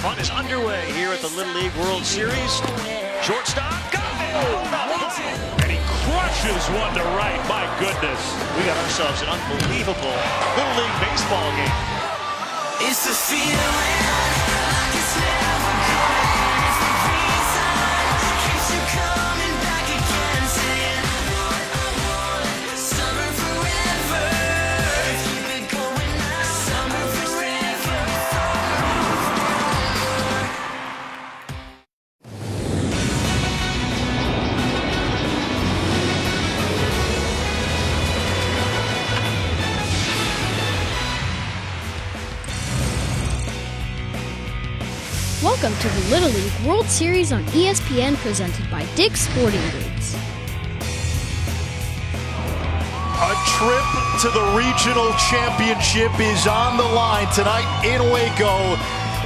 fun is underway here at the Little League World Series. Shortstop, got it! And he crushes one to right. My goodness. We got ourselves an unbelievable Little League baseball game. It's a feeling like it's never gone. It's the reason keeps you coming back again, saying I want summer forever. Keep it going now, summer forever. Welcome to the Little League World Series on ESPN, presented by Dick's Sporting Goods. A trip to the regional championship is on the line tonight in Waco.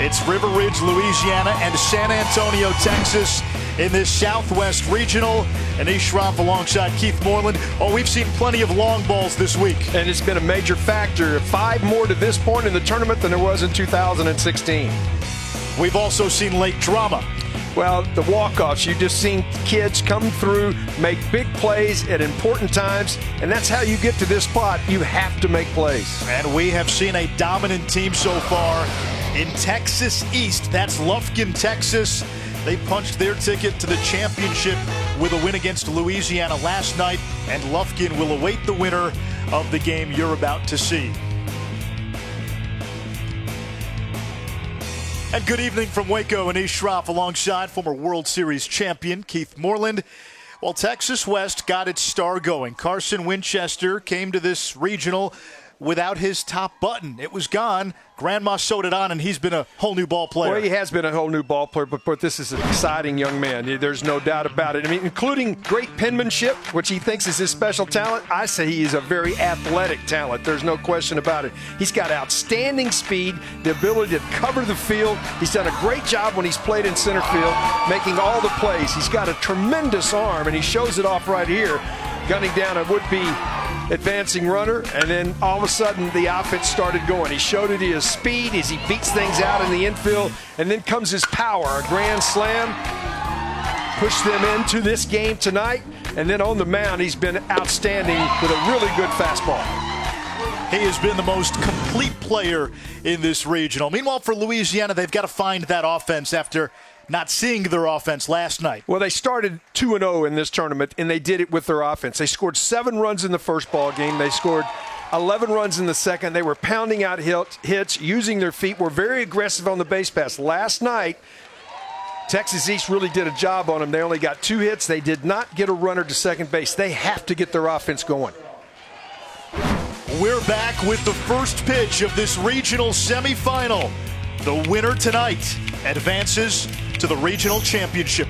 It's River Ridge, Louisiana, and San Antonio, Texas in this Southwest Regional. Anish Shroff alongside Keith Moreland. Oh, we've seen plenty of long balls this week. And it's been a major factor. 5 more to this point in the tournament than there was in 2016. We've also seen late drama. Well, the walk-offs, you've just seen kids come through, make big plays at important times, and that's how you get to this spot. You have to make plays. And we have seen a dominant team so far in Texas East. That's Lufkin, Texas. They punched their ticket to the championship with a win against Louisiana last night, and Lufkin will await the winner of the game you're about to see. And good evening from Waco. Anish Shroff alongside former World Series champion Keith Moreland. Well, Texas West got its star going. Carson Winchester came to this regional without his top button. It was gone. Grandma sewed it on, and he's been a whole new ball player. Well, he has been a whole new ball player, but this is an exciting young man. There's no doubt about it. I mean, including great penmanship, which he thinks is his special talent. I say he is a very athletic talent. There's no question about it. He's got outstanding speed, the ability to cover the field. He's done a great job when he's played in center field, making all the plays. He's got a tremendous arm, and he shows it off right here, gunning down a would-be advancing runner, and then all of a sudden the offense started going. He showed it his speed as he beats things out in the infield, and then comes his power. A grand slam pushed them into this game tonight, and then on the mound he's been outstanding with a really good fastball. He has been the most complete player in this regional. Meanwhile, for Louisiana, they've got to find that offense after not seeing their offense last night. Well, they started 2-0 in this tournament, and they did it with their offense. They scored 7 runs in the first ball game. They scored 11 runs in the second. They were pounding out hits, using their feet, were very aggressive on the base pass. Last night, Texas East really did a job on them. They only got 2 hits. They did not get a runner to second base. They have to get their offense going. We're back with the first pitch of this regional semifinal. The winner tonight advances to the regional championship.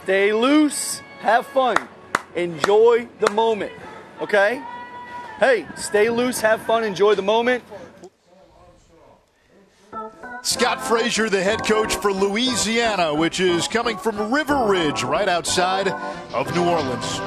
Stay loose, have fun, enjoy the moment, okay? Hey, stay loose, have fun, enjoy the moment. Scott Frazier, the head coach for Louisiana, which is coming from River Ridge, right outside of New Orleans.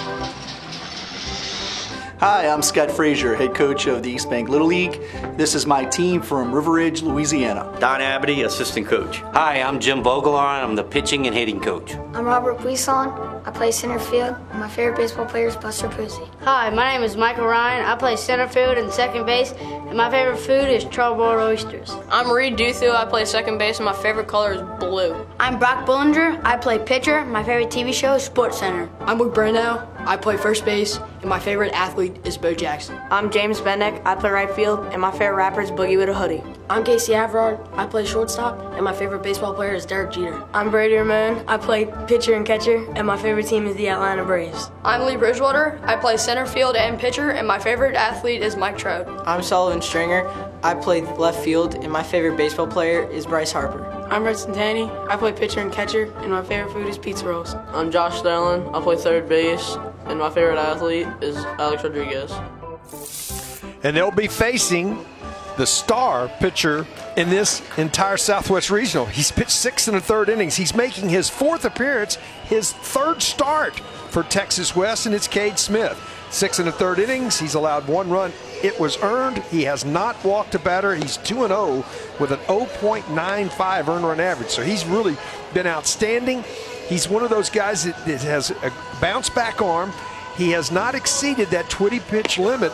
Hi, I'm Scott Frazier, head coach of the East Bank Little League. This is my team from River Ridge, Louisiana. Don Abity, assistant coach. Hi, I'm Jim Vogelon. I'm the pitching and hitting coach. I'm Robert Buisson. I play center field. My favorite baseball player is Buster Posey. Hi, my name is Michael Ryan. I play center field and second base, and my favorite food is charbroiled oysters. I'm Reed Duthu. I play second base, and my favorite color is blue. I'm Brock Bullinger. I play pitcher. My favorite TV show is SportsCenter. I'm Luke Brandau. I play first base, and my favorite athlete is Bo Jackson. I'm James Bendick. I play right field, and my favorite rapper is Boogie with a Hoodie. I'm Casey Averard. I play shortstop, and my favorite baseball player is Derek Jeter. I'm Brady Ramon. I play pitcher and catcher, and my favorite team is the Atlanta Braves. I'm Lee Bridgewater. I play center field and pitcher, and my favorite athlete is Mike Trout. I'm Sullivan Stringer. I play left field, and my favorite baseball player is Bryce Harper. I'm Brett Santani. I play pitcher and catcher, and my favorite food is pizza rolls. I'm Josh Sterling. I play third base, and my favorite athlete is Alex Rodriguez. And they'll be facing the star pitcher in this entire Southwest Regional. He's pitched 6 1/3 innings. He's making his 4th appearance, his 3rd start for Texas West, and it's Cade Smith. 6 1/3 innings. He's allowed 1 run. It was earned. He has not walked a batter. He's 2-0 with an 0.95 earned run average. So he's really been outstanding. He's one of those guys that has a bounce back arm. He has not exceeded that 20 pitch limit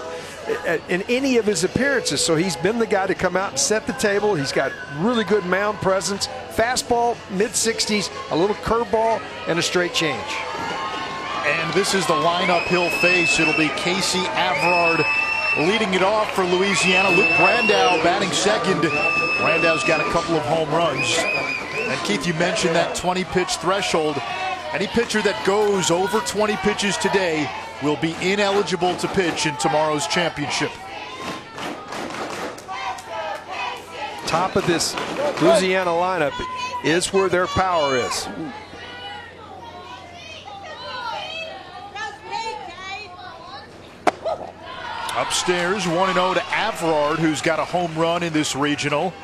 in any of his appearances. So he's been the guy to come out and set the table. He's got really good mound presence. Fastball, mid-60s, a little curveball, and a straight change. And this is the lineup he'll face. It'll be Casey Averard leading it off for Louisiana. Luke Brandow batting second. Brandow's got a couple of home runs. And Keith, you mentioned that 20 pitch threshold. Any pitcher that goes over 20 pitches today will be ineligible to pitch in tomorrow's championship. Top of this Louisiana lineup is where their power is. Upstairs, 1-0 to Averard, who's got a home run in this regional.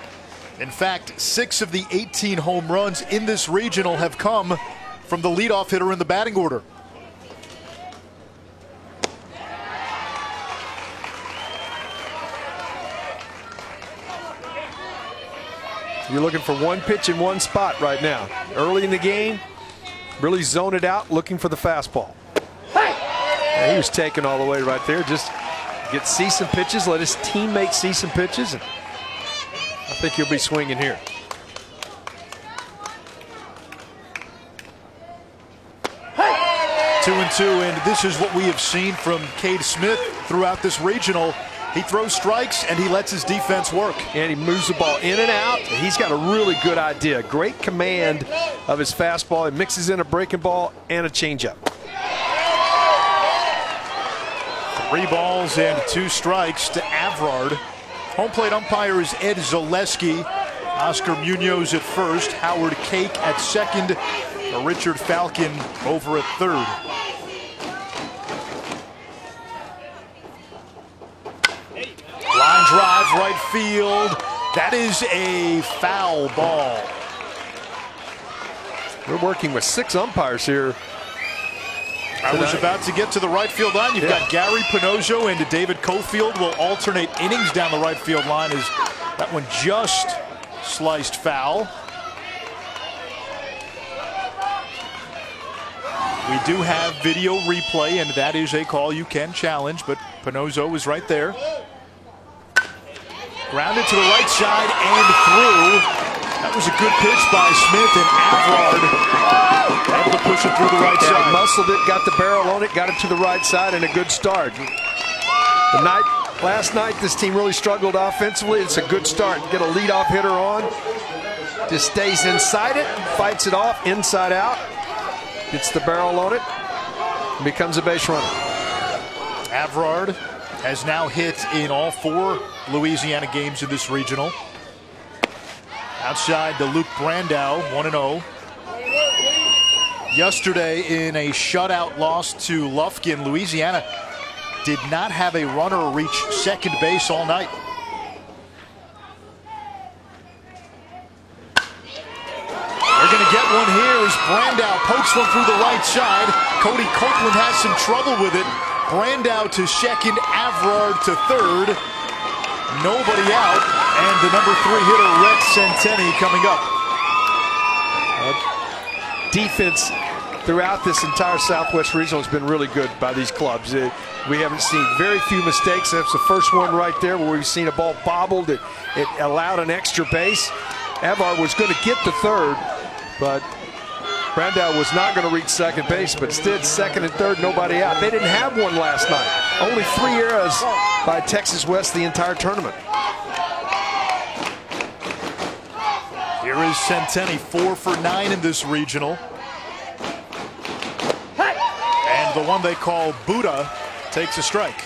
In fact, 6 of the 18 home runs in this regional have come from the leadoff hitter in the batting order. You're looking for one pitch in one spot right now. Early in the game, really zone it out, looking for the fastball. And he was taken all the way right there. Just see some pitches, let his teammates see some pitches, and I think he'll be swinging here. Two and two, and this is what we have seen from Cade Smith throughout this regional. He throws strikes and he lets his defense work. And he moves the ball in and out. He's got a really good idea. Great command of his fastball. He mixes in a breaking ball and a changeup. 3 balls and 2 strikes to Averard. Home plate umpire is Ed Zaleski. Oscar Munoz at first, Howard Cake at second, Richard Falcon over at third. Line drive, right field. That is a foul ball. We're working with 6 umpires here. I was about to get to the right field line. You've got Gary Pinozzo and David Cofield will alternate innings down the right field line as that one just sliced foul. We do have video replay, and that is a call you can challenge, but Pinozzo is right there. Grounded to the right side and through. That was a good pitch by Smith, and Averard able to push it through the right side. Muscled it, got the barrel on it, got it to the right side, and a good start. Last night, this team really struggled offensively. It's a good start. Get a leadoff hitter on. Just stays inside it, fights it off, inside out. Gets the barrel on it, and becomes a base runner. Averard has now hit in all 4 Louisiana games in this regional. Outside to Luke Brandow, 1-0. Yesterday in a shutout loss to Lufkin, Louisiana did not have a runner reach second base all night. They're going to get one here as Brandow pokes one through the right side. Cody Copeland has some trouble with it. Brandow to second, Averard to third. Nobody out, and the number 3 hitter, Rex Centeni, coming up. Defense throughout this entire Southwest Regional has been really good by these clubs. We haven't seen very few mistakes. That's the first one right there where we've seen a ball bobbled. It allowed an extra base. Avar was going to get the third, but Brandow was not going to reach second base, but instead second and third, nobody out. They didn't have one last night. Only 3 errors by Texas West the entire tournament. Here is Centeni, 4 for 9 in this regional. And the one they call Buddha takes a strike.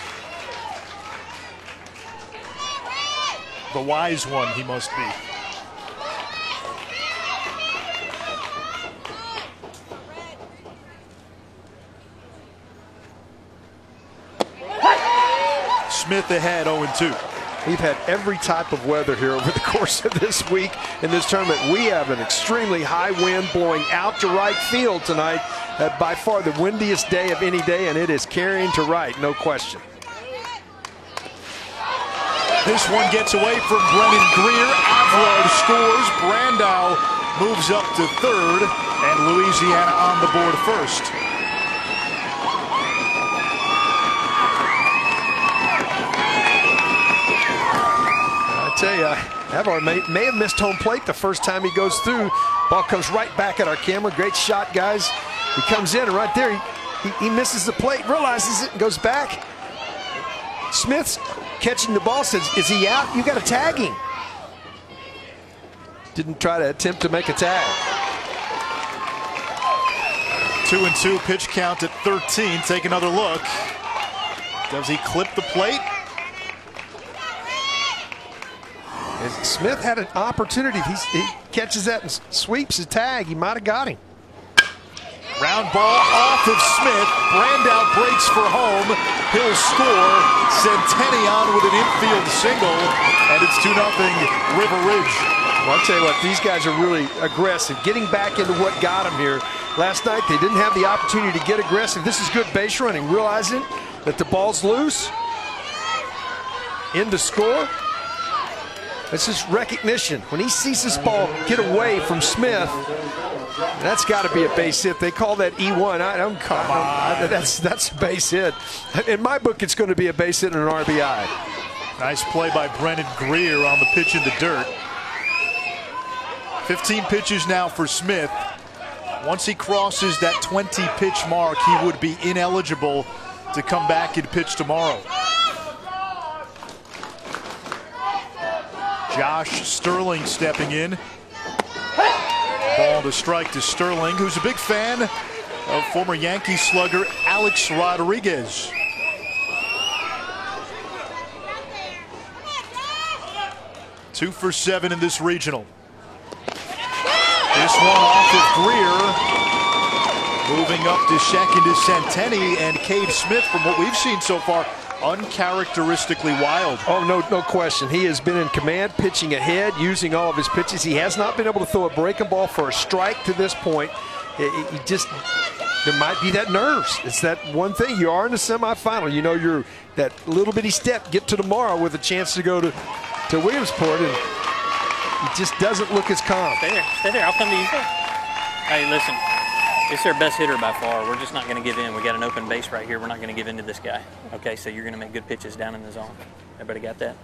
The wise one he must be. Smith ahead, 0-2. We've had every type of weather here over the course of this week in this tournament. We have an extremely high wind blowing out to right field tonight. By far the windiest day of any day, and it is carrying to right, no question. This one gets away from Brennan Greer. Aver scores. Brandau moves up to third, and Louisiana on the board first. I tell you, Aver may have missed home plate the first time he goes through. Ball comes right back at our camera. Great shot, guys. He comes in, and right there, he misses the plate, realizes it, and goes back. Smith's catching the ball, says, is he out? You got to tag him. Didn't try to attempt to make a tag. 2-2 pitch count at 13. Take another look. Does he clip the plate? Smith had an opportunity. He catches that and sweeps his tag. He might have got him. Round ball off of Smith. Brandau breaks for home. He'll score. Centennion with an infield single, and it's 2-0 River Ridge. Well, I'll tell you what, these guys are really aggressive, getting back into what got them here. Last night, they didn't have the opportunity to get aggressive. This is good base running, realizing that the ball's loose. In to score. This is recognition. When he sees this ball get away from Smith, that's got to be a base hit. They call that E1. That's a base hit. In my book, it's going to be a base hit and an RBI. Nice play by Brennan Greer on the pitch in the dirt. 15 pitches now for Smith. Once he crosses that 20-pitch mark, he would be ineligible to come back and pitch tomorrow. Josh Sterling stepping in. Ball to strike to Sterling, who's a big fan of former Yankee slugger Alex Rodriguez. Two for 7 in this regional. This one off of Greer. Moving up to second is Centennial, and Cade Smith, from what we've seen so far, uncharacteristically wild. Oh, no question. He has been in command, pitching ahead, using all of his pitches. He has not been able to throw a breaking ball for a strike to this point. There might be that nerves. It's that one thing. You are in the semifinal. You know, you're that little bitty step. Get to tomorrow with a chance to go to Williamsport, and he just doesn't look as calm. Stay there. I'll come to you. Hey, listen. It's their best hitter by far. We're just not going to give in. We got an open base right here. We're not going to give in to this guy. Okay, so you're going to make good pitches down in the zone. Everybody got that?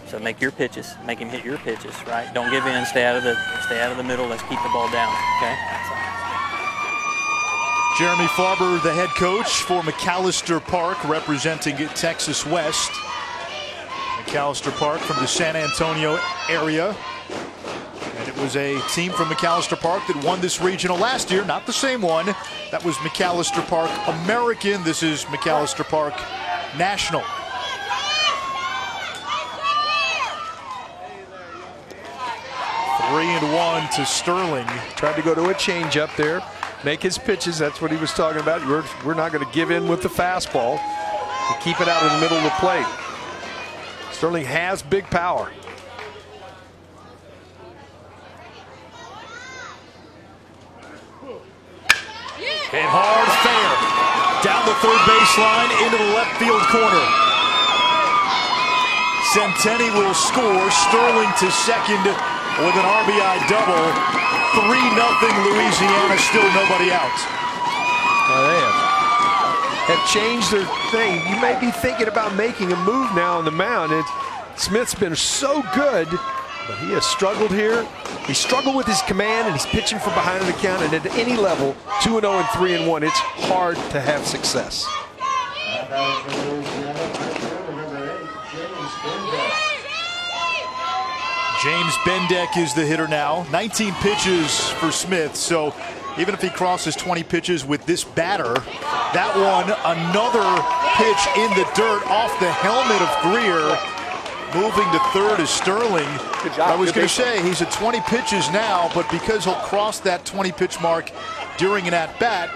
So make your pitches. Make him hit your pitches, right? Don't give in. Stay out of the middle. Let's keep the ball down. Okay. Jeremy Farber, the head coach for McAllister Park, representing Texas West. McAllister Park from the San Antonio area. And it was a team from McAllister Park that won this regional last year. Not the same one. That was McAllister Park American. This is McAllister Park National. Three and one to Sterling. Tried to go to a changeup there. Make his pitches. That's what he was talking about. We're not going to give in with the fastball. To keep it out in the middle of the plate. Sterling has big power. Hit hard, fair. Down the third baseline, into the left field corner. Centennial will score. Sterling to second with an RBI double. 3-0 Louisiana, still nobody out. They have changed their thing. You may be thinking about making a move now on the mound. Smith's been so good, but he has struggled here. He struggled with his command, and he's pitching from behind the count. And at any level, 2-0 and 3-1, it's hard to have success. James Bendeck is the hitter now. 19 pitches for Smith, so even if he crosses 20 pitches with this batter, that one, another pitch in the dirt off the helmet of Greer. Moving to third is Sterling. Good job. I was going to say he's at 20 pitches now, but because he'll cross that 20-pitch mark during an at-bat,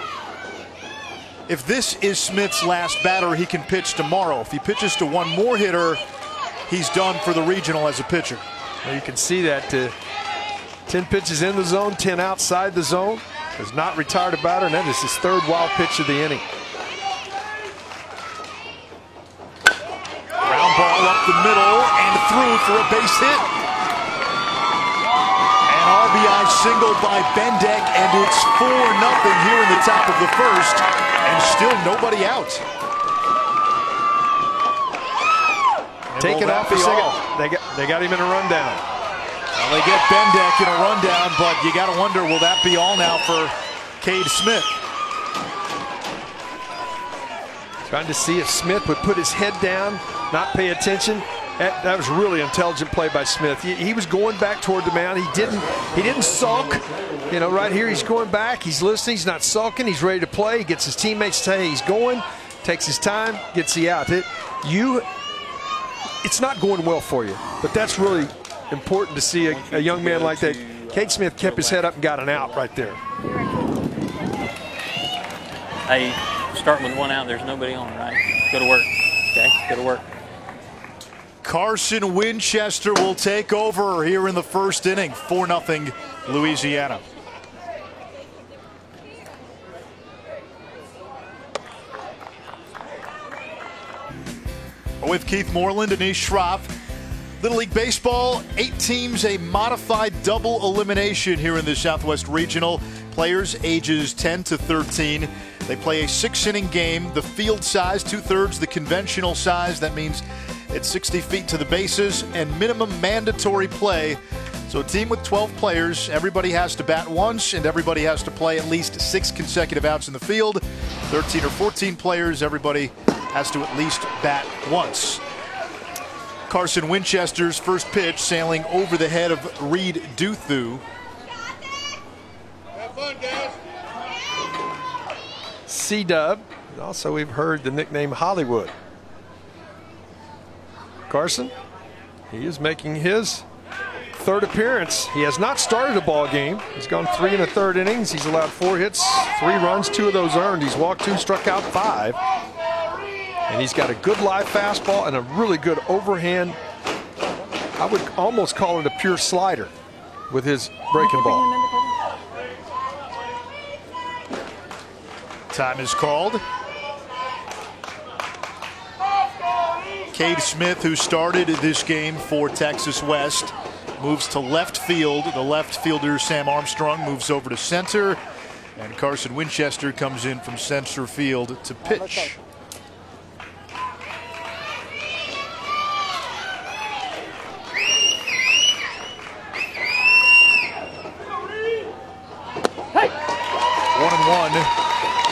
if this is Smith's last batter, he can pitch tomorrow. If he pitches to one more hitter, he's done for the regional as a pitcher. Well, you can see that 10 pitches in the zone, 10 outside the zone. Has not retired a batter, and that is his third wild pitch of the inning. Ground ball up the middle and through for a base hit. An RBI single by Bendeck, and it's 4-0 here in the top of the first, and still nobody out. Take it off the second. They got him in a rundown. Well, they get Bendeck in a rundown, but you got to wonder, will that be all now for Cade Smith? Trying to see if Smith would put his head down, not pay attention. That was really intelligent play by Smith. He was going back toward the mound. He didn't sulk. You know, right here he's going back. He's listening. He's not sulking. He's ready to play. He gets his teammates to say he's going. Takes his time. Gets the out. It's not going well for you, but that's really important to see a young man like that. Cade Smith kept his head up and got an out right there. Hey, starting with one out, there's nobody on, right? Go to work, okay? Go to work. Carson Winchester will take over here in the first inning. 4-0 Louisiana. With Keith Moreland, Denise Schroff. Little League Baseball, 8 teams, a modified double elimination here in the Southwest Regional. Players ages 10 to 13. They play a 6-inning game. The field size, 2/3 the conventional size. That means it's 60 feet to the bases and minimum mandatory play. So a team with 12 players, everybody has to bat once and everybody has to play at least 6 consecutive outs in the field. 13 or 14 players, everybody has to at least bat once. Carson Winchester's first pitch sailing over the head of Reed Duthu. Have fun, guys. C-Dub. Also, we've heard the nickname Hollywood. Carson, he is making his third appearance. He has not started a ball game. He's gone 3 1/3 innings. He's allowed 4 hits, 3 runs, 2 of those earned. He's walked 2, struck out 5. And he's got a good live fastball and a really good overhand. I would almost call it a pure slider with his breaking ball. Time is called. Cade Smith, who started this game for Texas West, moves to left field. The left fielder, Sam Armstrong, moves over to center. And Carson Winchester comes in from center field to pitch. Hey. 1-1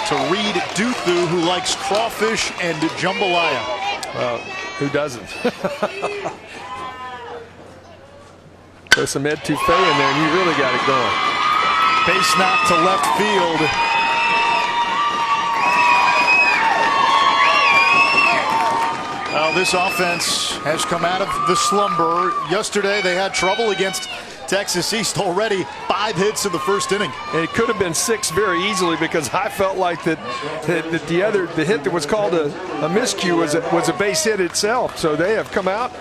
to Reed Duthu, who likes crawfish and jambalaya. Well, who doesn't? Throw some Ed Touffet in there and you really got it going. Base knock to left field. Well, this offense has come out of the slumber. Yesterday they had trouble against Texas East already. 5 hits in the first inning. And it could have been 6 very easily, because I felt like the hit that was called a miscue was a base hit itself. So they have come out,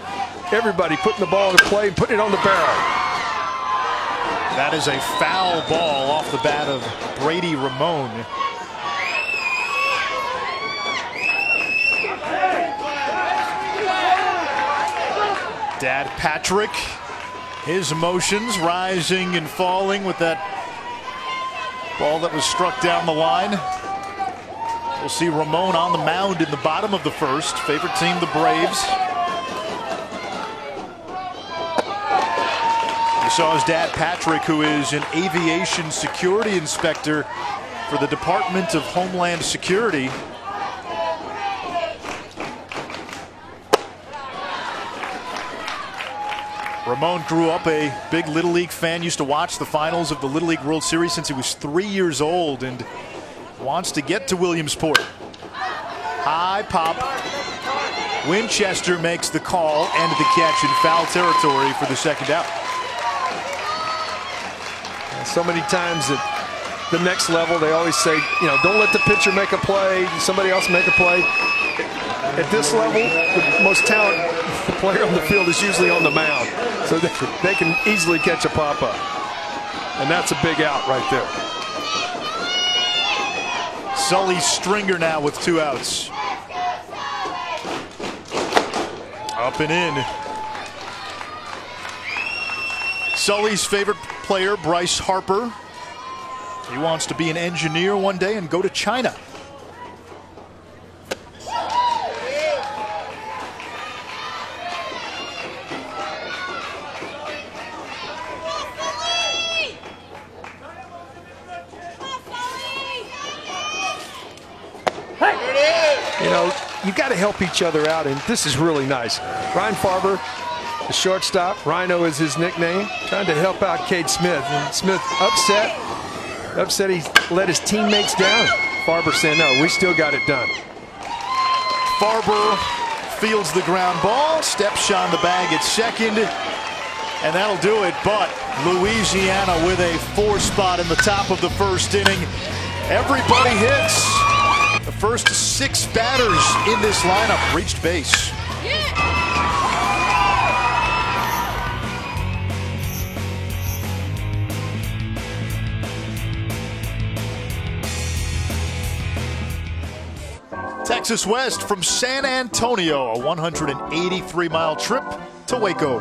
everybody putting the ball into play and putting it on the barrel. That is a foul ball off the bat of Brady Ramon. Dad Patrick, his emotions rising and falling with that ball that was struck down the line. We'll see Ramon on the mound in the bottom of the first. Favorite team, the Braves. You saw his dad Patrick, who is an aviation security inspector for the Department of Homeland Security. Ramon grew up a big Little League fan, used to watch the finals of the Little League World Series since he was 3 years old, and wants to get to Williamsport. High pop. Winchester makes the call and the catch in foul territory for the second out. So many times at the next level, they always say, you know, don't let the pitcher make a play, somebody else make a play. At this level, the most talent player on the field is usually on the mound, so they can easily catch a pop-up. And that's a big out right there. Sully Stringer now with 2 outs. Up and in. Sully's favorite player, Bryce Harper. He wants to be an engineer one day and go to China. You know, you got to help each other out, and this is really nice. Ryan Farber, the shortstop, Rhino is his nickname, trying to help out Cade Smith. And Smith upset he let his teammates down. Farber saying, no, we still got it done. Farber fields the ground ball, steps on the bag at second, and that'll do it. But Louisiana with a 4 spot in the top of the first inning. Everybody hits. The first 6 batters in this lineup reached base. Texas West from San Antonio, a 183-mile trip to Waco.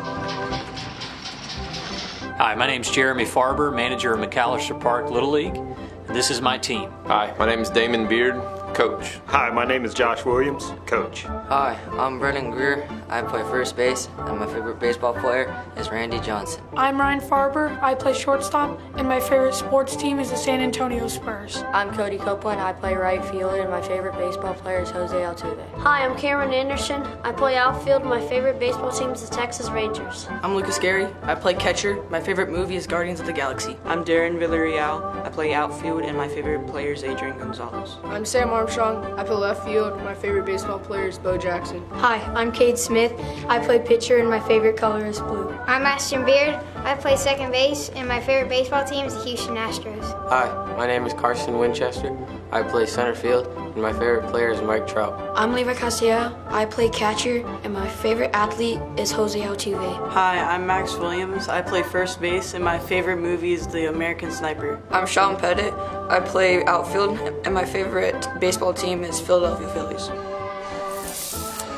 Hi, my name's Jeremy Farber, manager of McAllister Park Little League. And this is my team. Hi, my name is Damon Beard, coach. Hi, my name is Josh Williams, coach. Hi, I'm Brennan Greer. I play first base, and my favorite baseball player is Randy Johnson. I'm Ryan Farber. I play shortstop, and my favorite sports team is the San Antonio Spurs. I'm Cody Copeland. I play right field, and my favorite baseball player is Jose Altuve. Hi, I'm Cameron Anderson. I play outfield, and my favorite baseball team is the Texas Rangers. I'm Lucas Gary. I play catcher. My favorite movie is Guardians of the Galaxy. I'm Darren Villarreal. I play outfield, and my favorite player is Adrian Gonzalez. I'm Sam Armstrong. I play left field. My favorite baseball player is Bo Jackson. Hi, I'm Cade Smith. I play pitcher, and my favorite color is blue. I'm Ashton Beard. I play second base, and my favorite baseball team is the Houston Astros. Hi, my name is Carson Winchester. I play center field, and my favorite player is Mike Trout. I'm Levi Castillo. I play catcher, and my favorite athlete is Jose Altuve. Hi, I'm Max Williams. I play first base, and my favorite movie is The American Sniper. I'm Sean Pettit. I play outfield, and my favorite baseball team is Philadelphia Phillies.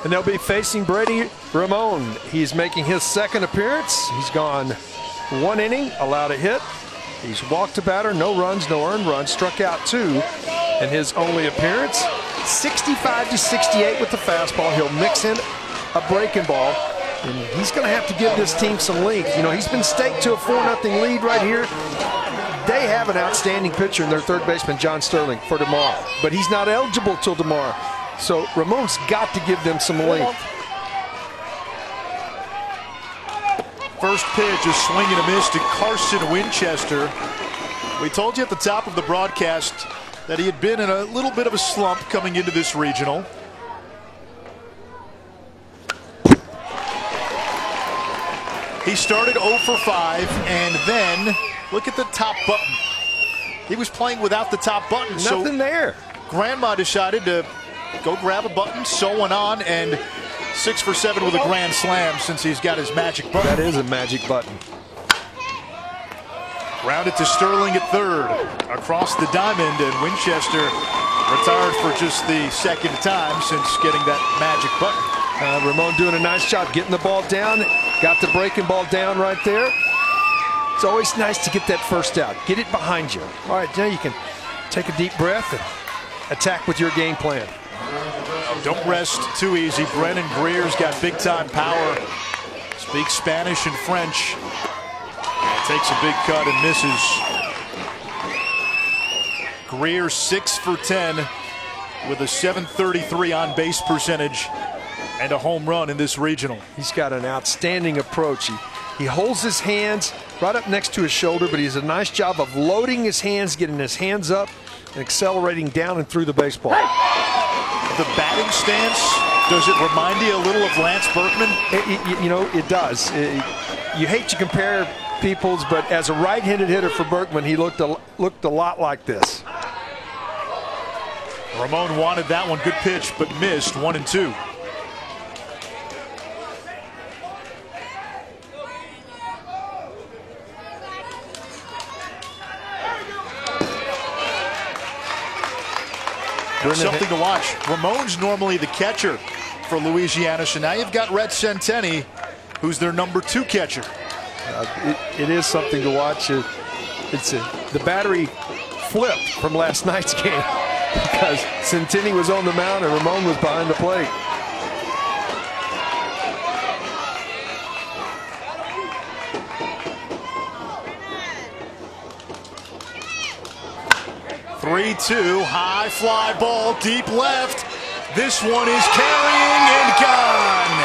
And they'll be facing Brady Ramon. He's making his second appearance. He's gone 1 inning, allowed a hit. He's walked a batter, no runs, no earned runs, struck out 2 in his only appearance. 65-68 with the fastball. He'll mix in a breaking ball, and he's going to have to give this team some length. You know, he's been staked to a 4-0 lead right here. They have an outstanding pitcher in their third baseman, John Sterling, for tomorrow, but he's not eligible till tomorrow. So Ramon's got to give them some length. First pitch, a swing and a miss to Carson Winchester. We told you at the top of the broadcast that he had been in a little bit of a slump coming into this regional. He started 0 for 5, and then look at the top button. He was playing without the top button. Nothing there. Grandma decided to go grab a button, so went on, and 6 for 7 with a grand slam since he's got his magic button. That is a magic button. Rounded to Sterling at third. Across the diamond, and Winchester retired for just the second time since getting that magic button. Ramon doing a nice job getting the ball down. Got the breaking ball down right there. It's always nice to get that first out. Get it behind you. All right, now you can take a deep breath and attack with your game plan. Don't rest too easy. Brennan Greer's got big-time power. Speaks Spanish and French. And takes a big cut and misses. Greer 6 for 10 with a .733 on base percentage and a home run in this regional. He's got an outstanding approach. He holds his hands right up next to his shoulder, but he does a nice job of loading his hands, getting his hands up, and accelerating down and through the baseball. The batting stance, does it remind you a little of Lance Berkman? You know, it does. You hate to compare people's, but as a right-handed hitter for Berkman, he looked a lot like this. Ramon wanted that one. Good pitch, but missed. 1-2. Something to watch. Ramon's normally the catcher for Louisiana, so now you've got Rhett Centeni, who's their #2 catcher. It is something to watch. The battery flipped from last night's game because Centeni was on the mound and Ramon was behind the plate. Three-two, high fly ball, deep left. This one is carrying and gone.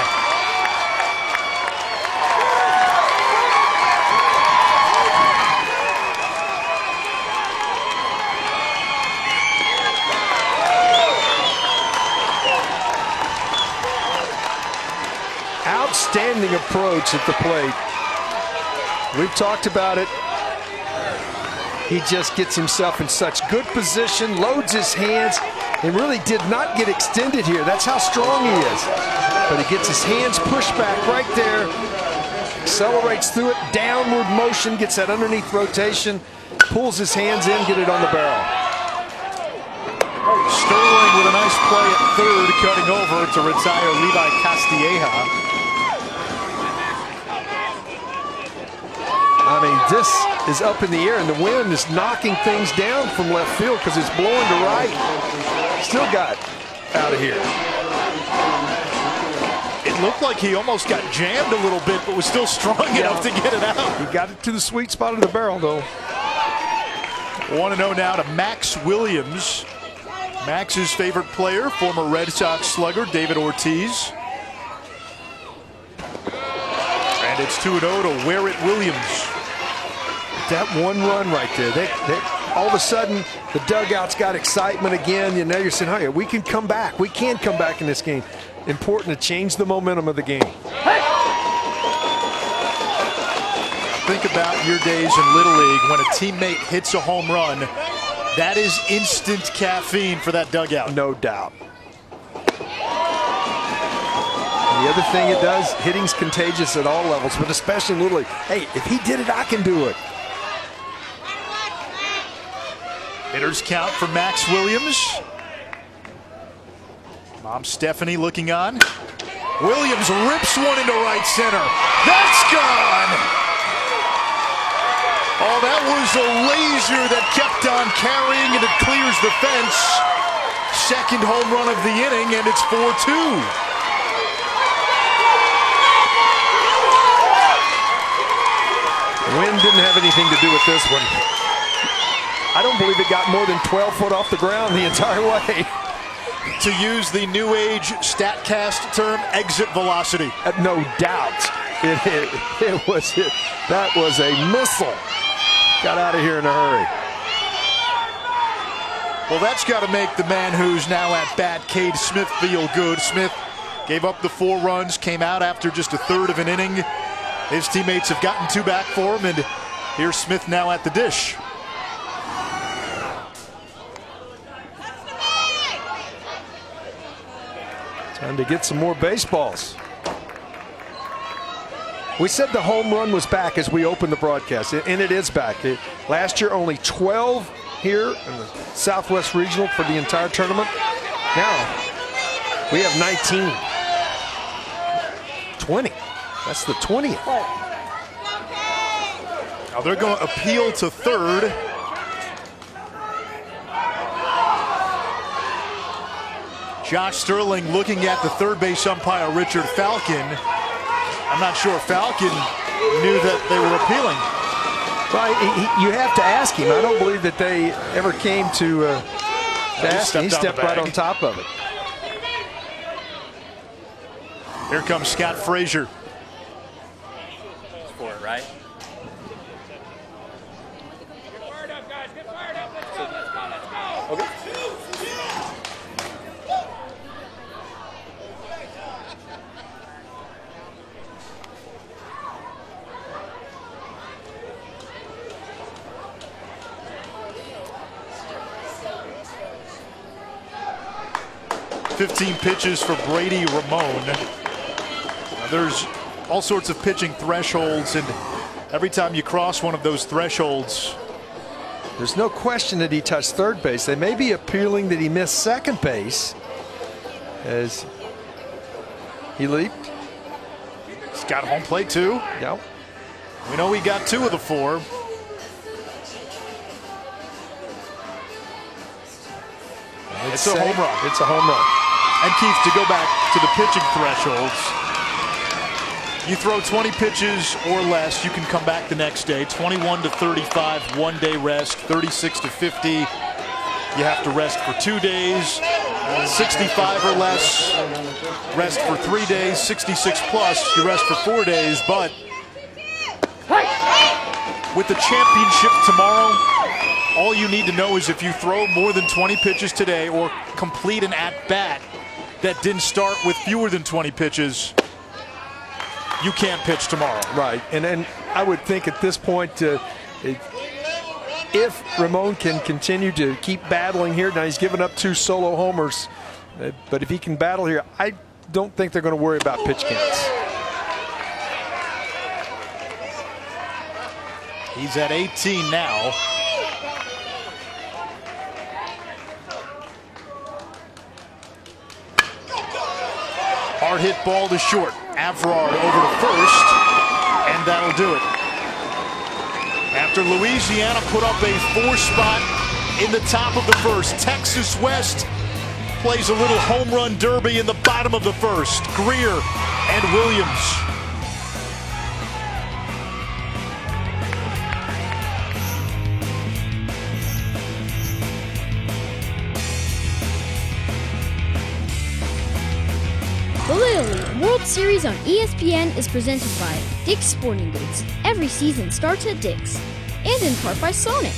Outstanding approach at the plate. We've talked about it. He just gets himself in such good position, loads his hands, and really did not get extended here. That's how strong he is. But he gets his hands pushed back right there, accelerates through it, downward motion, gets that underneath rotation, pulls his hands in, get it on the barrel. Sterling with a nice play at third, cutting over to retire Levi Castilleja. I mean, this is up in the air, and the wind is knocking things down from left field because it's blowing to right. Still got out of here. It looked like he almost got jammed a little bit, but was still strong enough to get it out. He got it to the sweet spot of the barrel, though. 1-0 now to Max Williams. Max's favorite player, former Red Sox slugger David Ortiz. And it's 2-0 to Werrett Williams. That one run right there. All of a sudden, the dugout's got excitement again. And now you're saying, hey, we can come back. We can come back in this game. Important to change the momentum of the game. Think about your days in Little League when a teammate hits a home run. That is instant caffeine for that dugout. No doubt. And the other thing it does, hitting's contagious at all levels, but especially in Little League. Hey, if he did it, I can do it. Hitters count for Max Williams. Mom Stephanie looking on. Williams rips one into right center. That's gone! Oh, that was a laser that kept on carrying, and it clears the fence. Second home run of the inning, and it's 4-2. Wind didn't have anything to do with this one. I don't believe it got more than 12 foot off the ground the entire way. To use the new age StatCast term, exit velocity. No doubt. That was a missile. Got out of here in a hurry. Well, that's got to make the man who's now at bat, Cade Smith, feel good. Smith gave up the 4 runs, came out after just a third of an inning. His teammates have gotten 2 back for him, and here's Smith now at the dish. Time to get some more baseballs. We said the home run was back as we opened the broadcast, and it is back. Last year, only 12 here in the Southwest Regional for the entire tournament. Now, we have 19. 20. That's the 20th. Now they're going to appeal to third. Josh Sterling looking at the third base umpire, Richard Falcon. I'm not sure Falcon knew that they were appealing. Well, you have to ask him. I don't believe that they ever came to ask him. He stepped right on top of it. Here comes Scott Frazier. For it, right? Okay. $15 pitches for Brady Ramon. Now, there's all sorts of pitching thresholds, and every time you cross one of those thresholds, There's no question that he touched third base. They may be appealing that he missed second base as he leaped. He's got home plate too. Yep. We know he got 2 of the 4. It's a home run. It's a home run. And Keith, to go back to the pitching thresholds, you throw 20 pitches or less, you can come back the next day. 21 to 35, 1-day rest. 36 to 50, you have to rest for 2 days. 65 or less, rest for 3 days. 66 plus, you rest for 4 days. But with the championship tomorrow, all you need to know is if you throw more than 20 pitches today or complete an at-bat that didn't start with fewer than 20 pitches, you can't pitch tomorrow. Right, and I would think at this point, if Ramon can continue to keep battling here, now he's given up 2 solo homers, but if he can battle here, I don't think they're going to worry about pitch counts. He's at 18 now. Hard hit ball to short. Averard over to first, and that'll do it. After Louisiana put up a 4 spot in the top of the first, Texas West plays a little home run derby in the bottom of the first. Greer and Williams. The Little League World Series on ESPN is presented by Dick's Sporting Goods. Every season starts at Dick's. And in part by Sonic.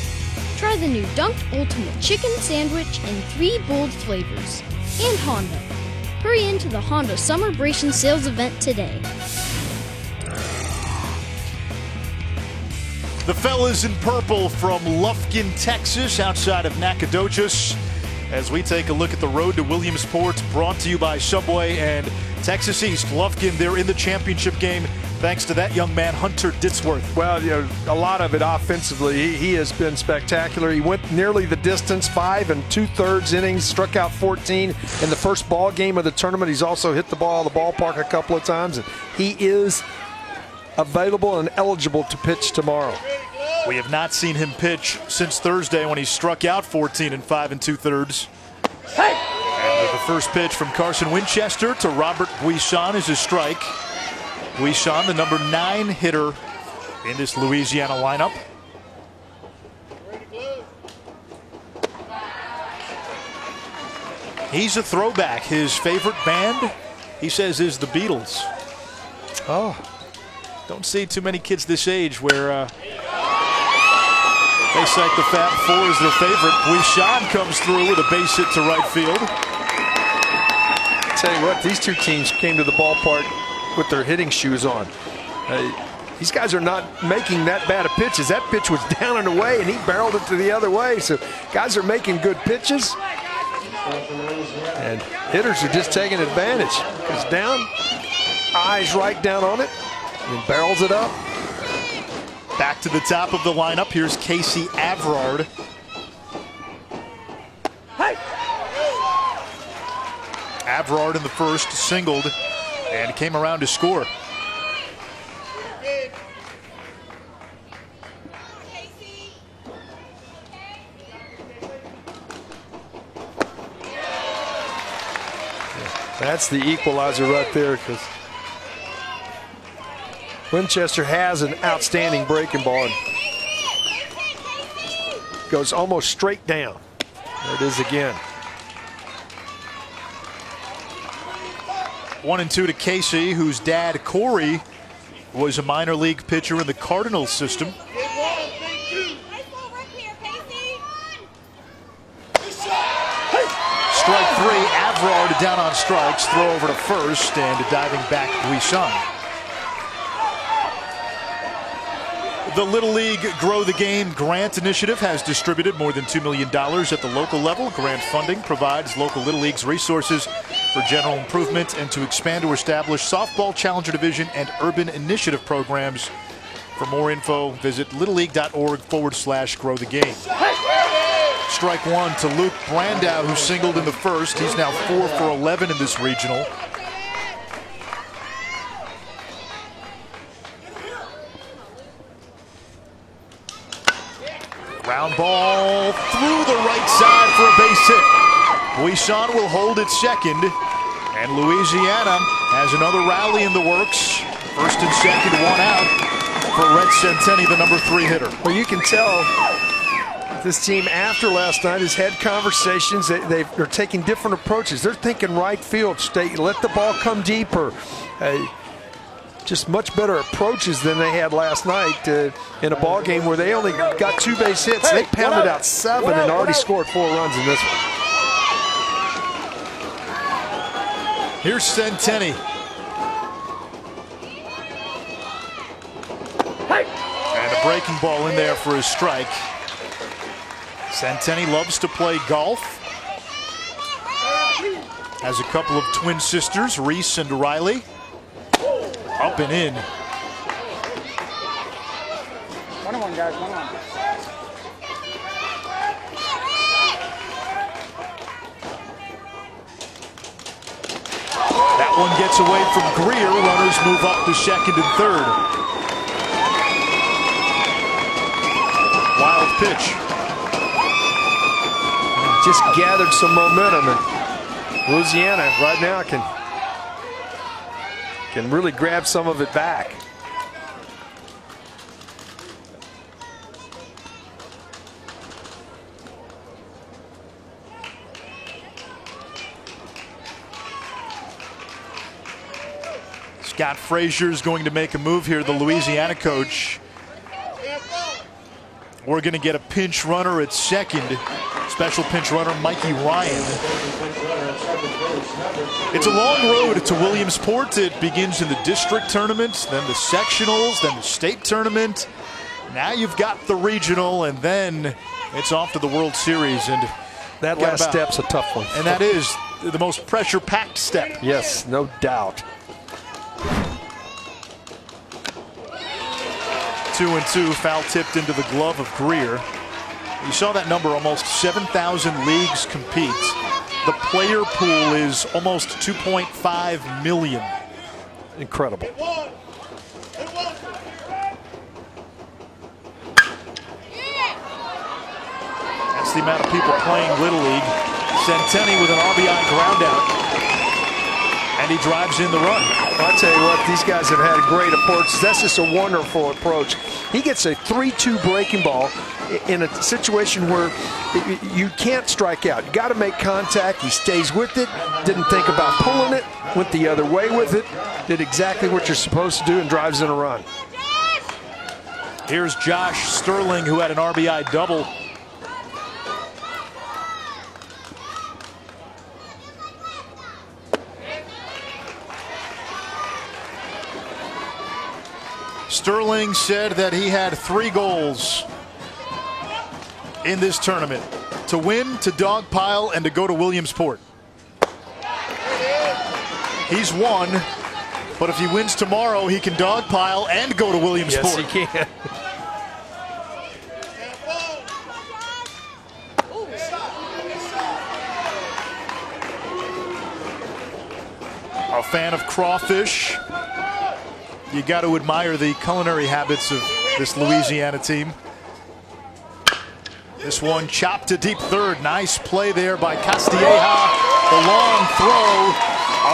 Try the new Dunked Ultimate Chicken Sandwich in 3 bold flavors. And Honda. Hurry into the Honda Summerbration Sales event today. The fellas in purple from Lufkin, Texas, outside of Nacogdoches, as we take a look at the road to Williamsport, brought to you by Subway and Texas East. Lufkin, they're in the championship game thanks to that young man, Hunter Ditzworth. Well, you know, a lot of it offensively. He has been spectacular. He went nearly the distance, 5 2/3 innings, struck out 14 in the first ball game of the tournament. He's also hit the ball at the ballpark a couple of times. And he is available and eligible to pitch tomorrow. We have not seen him pitch since Thursday when he struck out 14 and 5 2/3. And the first pitch from Carson Winchester to Robert Buisson is a strike. Buisson, the number 9 hitter in this Louisiana lineup. He's a throwback. His favorite band, he says, is the Beatles. Oh, don't see too many kids this age where they cite the Fab Four as their favorite. Buisson comes through with a base hit to right field. I tell you what, these two teams came to the ballpark with their hitting shoes on. These guys are not making that bad of pitches. That pitch was down and away, and he barreled it to the other way. So guys are making good pitches, and hitters are just taking advantage. Goes down, eyes right down on it, and barrels it up. Back to the top of the lineup. Here's Casey Averard. Averard in the first singled and came around to score. That's the equalizer right there, because Winchester has an outstanding breaking ball and goes almost straight down. There it is again. 1-2 to Casey, whose dad, Corey, was a minor league pitcher in the Cardinals system. Strike 3, Averard down on strikes, throw over to first, and diving back Buisson. The Little League Grow the Game Grant Initiative has distributed more than $2 million at the local level. Grant funding provides local Little Leagues resources for general improvement and to expand or establish softball challenger division and urban initiative programs For more info, visit littleleague.org/grow-the-game. Strike one to Luke Brandau, who singled in the first. He's now 4 for 11 in this regional. Ground ball through the right side for a base hit. Buisson will hold it second, and Louisiana has another rally in the works. First and second, one out for Red Centeni, the number 3 hitter. Well, you can tell this team after last night has had conversations. They're taking different approaches. They're thinking right field, let the ball come deeper. Just much better approaches than they had last night in a ball game where they only got 2 base hits. They pounded out 7 and already scored 4 runs in this one. Here's Centeni. And a breaking ball in there for his strike. Centeni loves to play golf. Has a couple of twin sisters, Reese and Riley. Up and in. 1-1, guys, 1-1. That one gets away from Greer. Runners move up to second and third. Wild pitch. Just gathered some momentum, and Louisiana right now can really grab some of it back. Scott Frazier is going to make a move here, the Louisiana coach. We're going to get a pinch runner at second. Special pinch runner, Mikey Ryan. It's a long road to Williamsport. It begins in the district tournament, then the sectionals, then the state tournament. Now you've got the regional, and then it's off to the World Series. And that last step's a tough one. And that is the most pressure-packed step. Yes, no doubt. 2-2, foul tipped into the glove of Greer. You saw that number, almost 7,000 leagues compete. The player pool is almost 2.5 million. Incredible. That's the amount of people playing Little League. Centeni with an RBI ground out. And he drives in the run. I'll tell you what, these guys have had a great approach. That's just a wonderful approach. He gets a 3-2 breaking ball in a situation where you can't strike out. You got to make contact. He stays with it. Didn't think about pulling it. Went the other way with it. Did exactly what you're supposed to do and drives in a run. Here's Josh Sterling, who had an RBI double. Sterling said that he had 3 goals in this tournament: to win, to dogpile, and to go to Williamsport. He's won, but if he wins tomorrow, he can dogpile and go to Williamsport. Yes, he can. A fan of crawfish. You got to admire the culinary habits of this Louisiana team. This one chopped to deep third. Nice play there by Castilleja. The long throw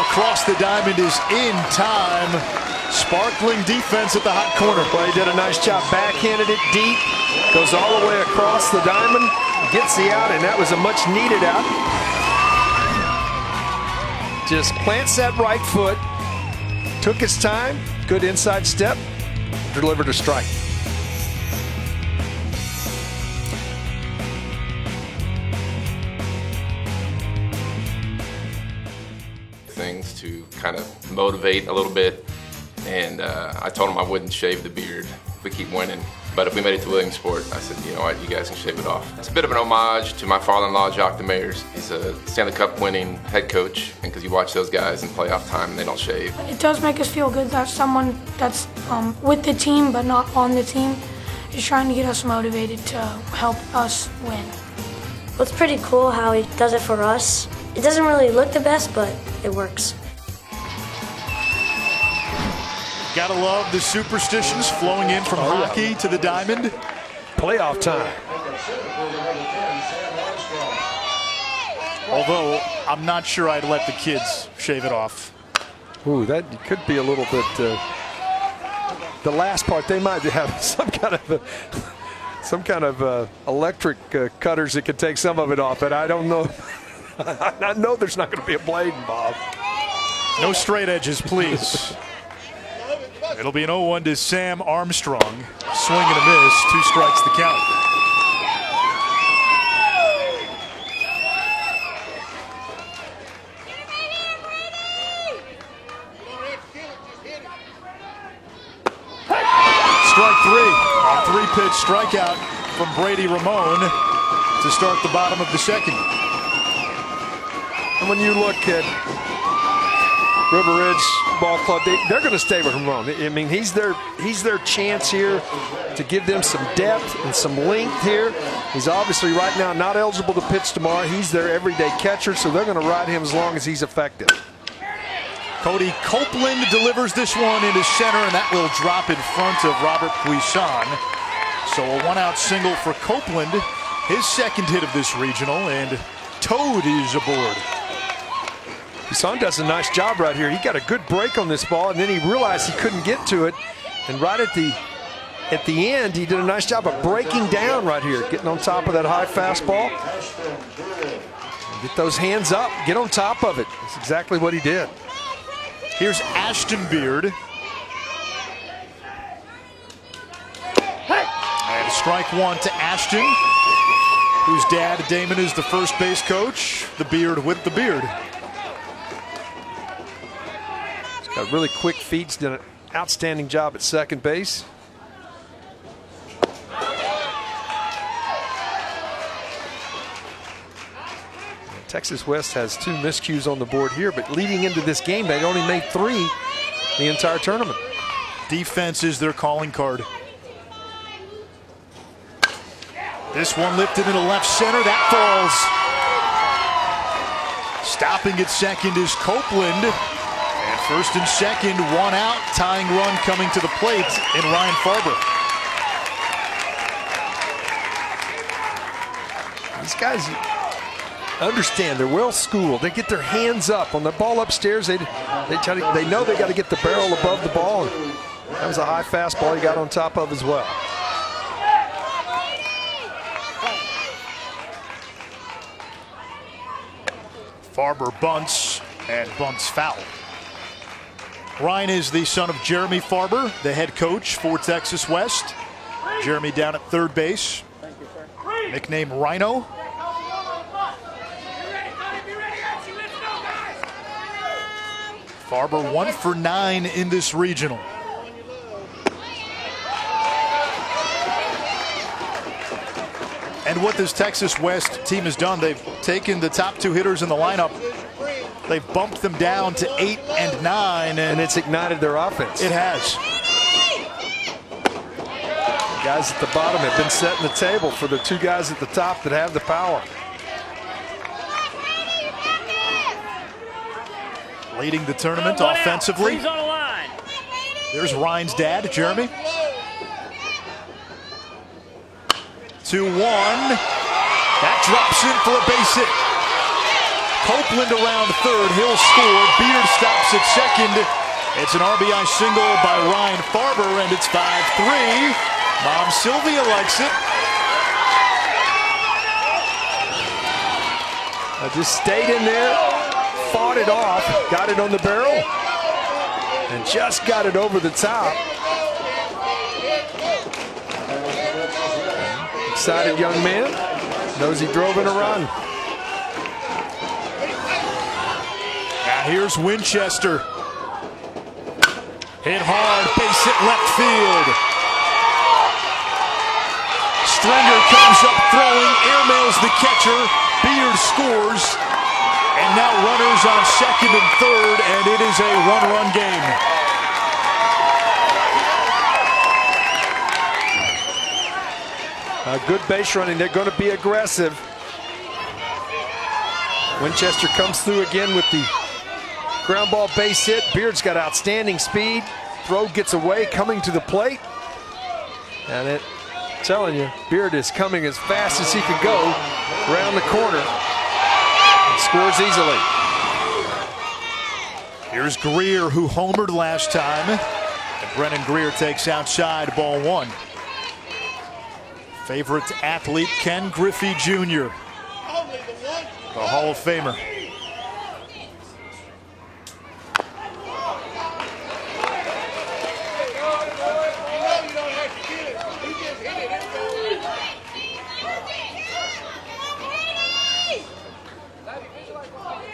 across the diamond is in time. Sparkling defense at the hot corner. Well, he did a nice job. Backhanded it deep. Goes all the way across the diamond. Gets the out, and that was a much needed out. Just plants that right foot. Took his time. Good inside step. Delivered a strike. Things to kind of motivate a little bit, and I told him I wouldn't shave the beard if we keep winning, But if we made it to Williamsport, I said, you know what, you guys can shave it off. It's a bit of an homage to my father-in-law, Jacques Demers. He's a Stanley Cup winning head coach, and because you watch those guys in playoff time and they don't shave. It does make us feel good that someone that's with the team but not on the team is trying to get us motivated to help us win. Well, it's pretty cool how he does it for us. It doesn't really look the best, but it works. Gotta love the superstitions flowing in from hockey to the diamond. Playoff time. Although, I'm not sure I'd let the kids shave it off. Ooh, that could be a little bit... the last part, they might have some kind of electric cutters that could take some of it off, but I don't know. I know there's not going to be a blade involved. No straight edges, please. It'll be an 0-1 to Sam Armstrong. Swing and a miss. 2 strikes the count. Strike 3. A 3-pitch strikeout from Brady Ramon to start the bottom of the second. And when you look at River Ridge Ball Club, they're going to stay with Ramon. I mean, he's their chance here to give them some depth and some length here. He's obviously right now not eligible to pitch tomorrow. He's their everyday catcher, so they're going to ride him as long as he's effective. Cody Copeland delivers this one into center, and that will drop in front of Robert Puisan. So a 1-out single for Copeland, his second hit of this regional, and Toad is aboard. Puisan does a nice job right here. He got a good break on this ball, and then he realized he couldn't get to it. And right at the end, he did a nice job of breaking down right here, getting on top of that high fastball. Get those hands up, get on top of it. That's exactly what he did. Here's Ashton Beard. And strike 1 to Ashton, whose dad, Damon, is the first base coach. The Beard with the beard. Got really quick feet. He's done an outstanding job at second base. Texas West has 2 miscues on the board here, but leading into this game, they'd only made 3 the entire tournament. Defense is their calling card. This one lifted into left center. That falls. Stopping at second is Copeland. And first and second, 1 out. Tying run coming to the plate in Ryan Farber. These guys understand, they're well schooled. They get their hands up on the ball upstairs. They know they got to get the barrel above the ball. And that was a high fastball he got on top of as well. Farber bunts, and bunts foul. Ryan is the son of Jeremy Farber, the head coach for Texas West. Jeremy down at third base. Nickname Rhino. Farber 1 for 9 in this regional. And what this Texas West team has done, they've taken the top 2 hitters in the lineup. They've bumped them down to 8 and 9. And it's ignited their offense. It has. The guys at the bottom have been setting the table for the 2 guys at the top that have the power. Leading the tournament offensively. He's on the line. There's Ryan's dad, Jeremy. 2-1. That drops in for a base hit. Copeland around third. He'll score. Beard stops at second. It's an RBI single by Ryan Farber, and it's 5-3. Mom Sylvia likes it. I just stayed in there, fought it off, got it on the barrel, and just got it over the top. Excited young man, knows he drove in a run. Now here's Winchester. Hit hard, base hit left field. Stringer comes up throwing, airmails the catcher. Beard scores. And now runners on second and third, and it is a one-run game. A good base running. They're going to be aggressive. Winchester comes through again with the ground ball base hit. Beard's got outstanding speed. Throw gets away, coming to the plate. And I'm telling you, Beard is coming as fast as he can go around the corner. And scores easily. Here's Greer, who homered last time. And Brennan Greer takes outside, ball one. Favorite athlete, Ken Griffey Jr., the Hall of Famer.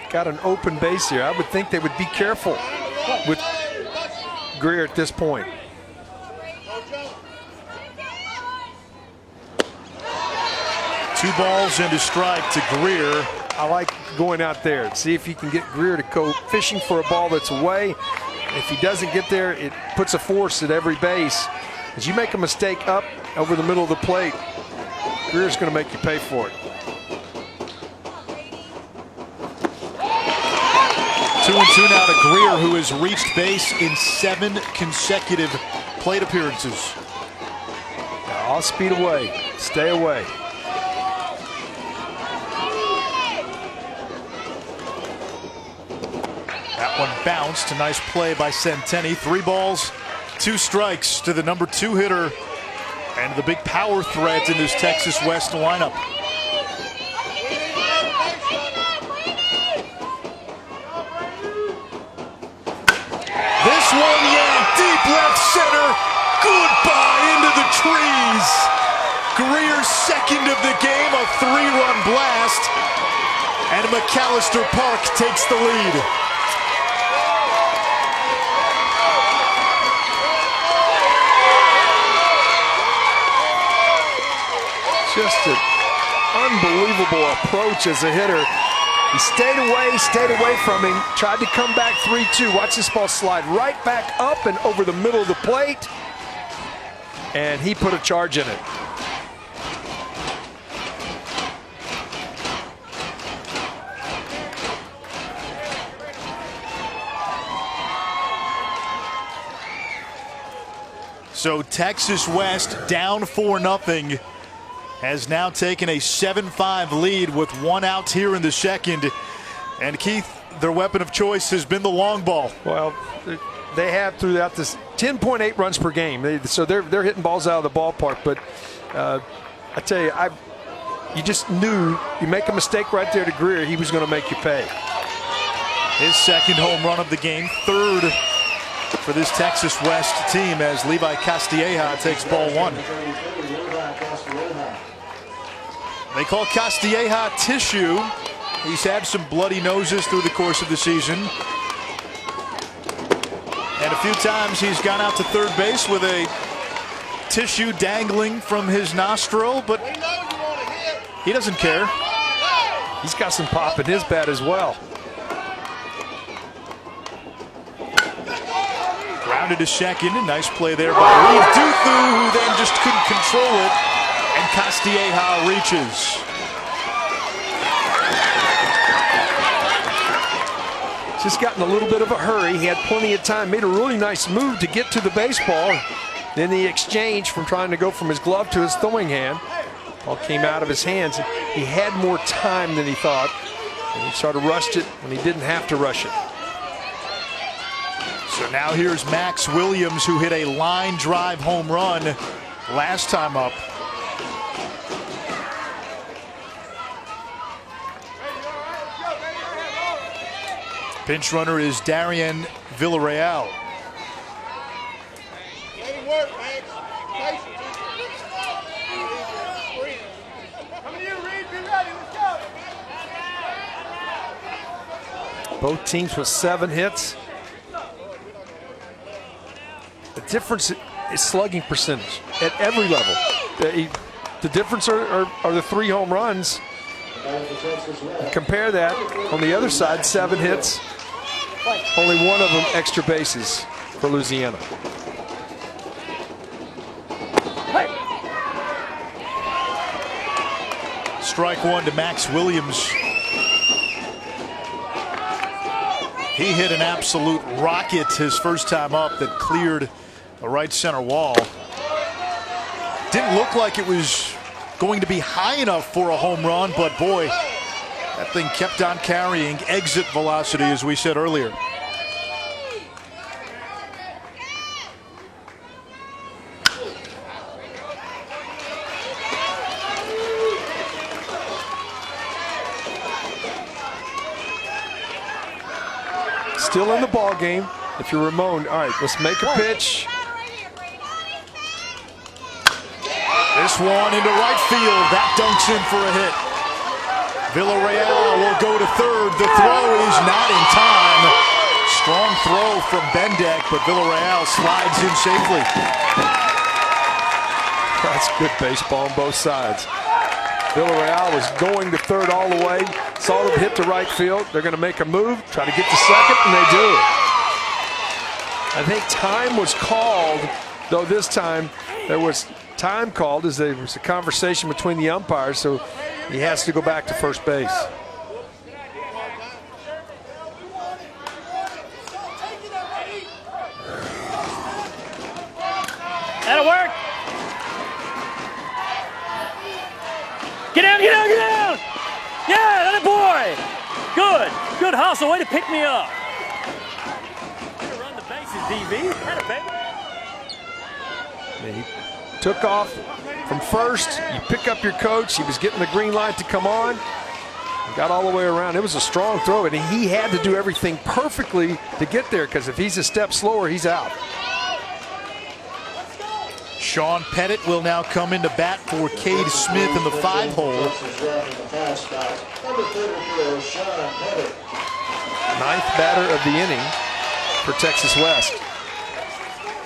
Got an open base here. I would think they would be careful with Greer at this point. Two balls and a strike to Greer. I like going out there. See if you can get Greer to go fishing for a ball that's away. If he doesn't get there, it puts a force at every base. As you make a mistake up over the middle of the plate, Greer's going to make you pay for it. 2-2 now to Greer, who has reached base in 7 consecutive plate appearances. All speed away. Stay away. That one bounced. A nice play by Centeni. 3 balls, 2 strikes to the number 2 hitter and the big power threat in this Texas West lineup. This one yanked deep left center. Goodbye into the trees. Greer's second of the game, a 3-run blast. And McAllister Park takes the lead. Just an unbelievable approach as a hitter. He stayed away from him, tried to come back 3-2. Watch this ball slide right back up and over the middle of the plate. And he put a charge in it. So Texas West down 4-0. Has now taken a 7-5 lead with 1 out here in the second. And Keith, their weapon of choice has been the long ball. Well, they have throughout this 10.8 runs per game. So they're hitting balls out of the ballpark. But I tell you, you just knew you make a mistake right there to Greer, he was going to make you pay. His second home run of the game, 3rd for this Texas West team as Levi Castilleja takes ball 1. They call Castilleja tissue. He's had some bloody noses through the course of the season. And a few times he's gone out to third base with a tissue dangling from his nostril, but he doesn't care. He's got some pop in his bat as well. Grounded to second. A nice play there by Reed Duthu, who then just couldn't control it. And Castilleja reaches. Just got in a little bit of a hurry. He had plenty of time. Made a really nice move to get to the baseball. Then the exchange from trying to go from his glove to his throwing hand. Ball came out of his hands. He had more time than he thought. And he sort of rushed it when he didn't have to rush it. So now here's Max Williams, who hit a line drive home run last time up. Pinch runner is Darian Villarreal. Both teams with 7 hits. The difference is slugging percentage at every level. The difference are the 3 home runs. Compare that. On the other side, 7 hits. Only 1 of them extra bases for Louisiana. Strike 1 to Max Williams. He hit an absolute rocket his first time up that cleared the right center wall. Didn't look like it was going to be high enough for a home run, but boy, that thing kept on carrying. Exit velocity, as we said earlier. Still in the ball game. If you're Ramon, all right, let's make a pitch. This one into right field. That dunks in for a hit. Villarreal will go to third. The throw is not in time. Strong throw from Bendeck, but Villarreal slides in safely. That's good baseball on both sides. Villarreal was going to third all the way. Saw them hit to right field. They're going to make a move, try to get to second, and they do. I think time was called, though this time there was time called as there was a conversation between the umpires, so he has to go back to first base. That'll work. Get down, get down, get down. Yeah, that boy. Good, good hustle. Way to pick me up. Way to run the bases, DV. That a baby. He took off from first. You pick up your coach. He was getting the green light to come on. He got all the way around. It was a strong throw, and he had to do everything perfectly to get there, because if he's a step slower, he's out. Sean Pettit will now come into bat for Cade Smith in the 5-hole. 9th batter of the inning for Texas West.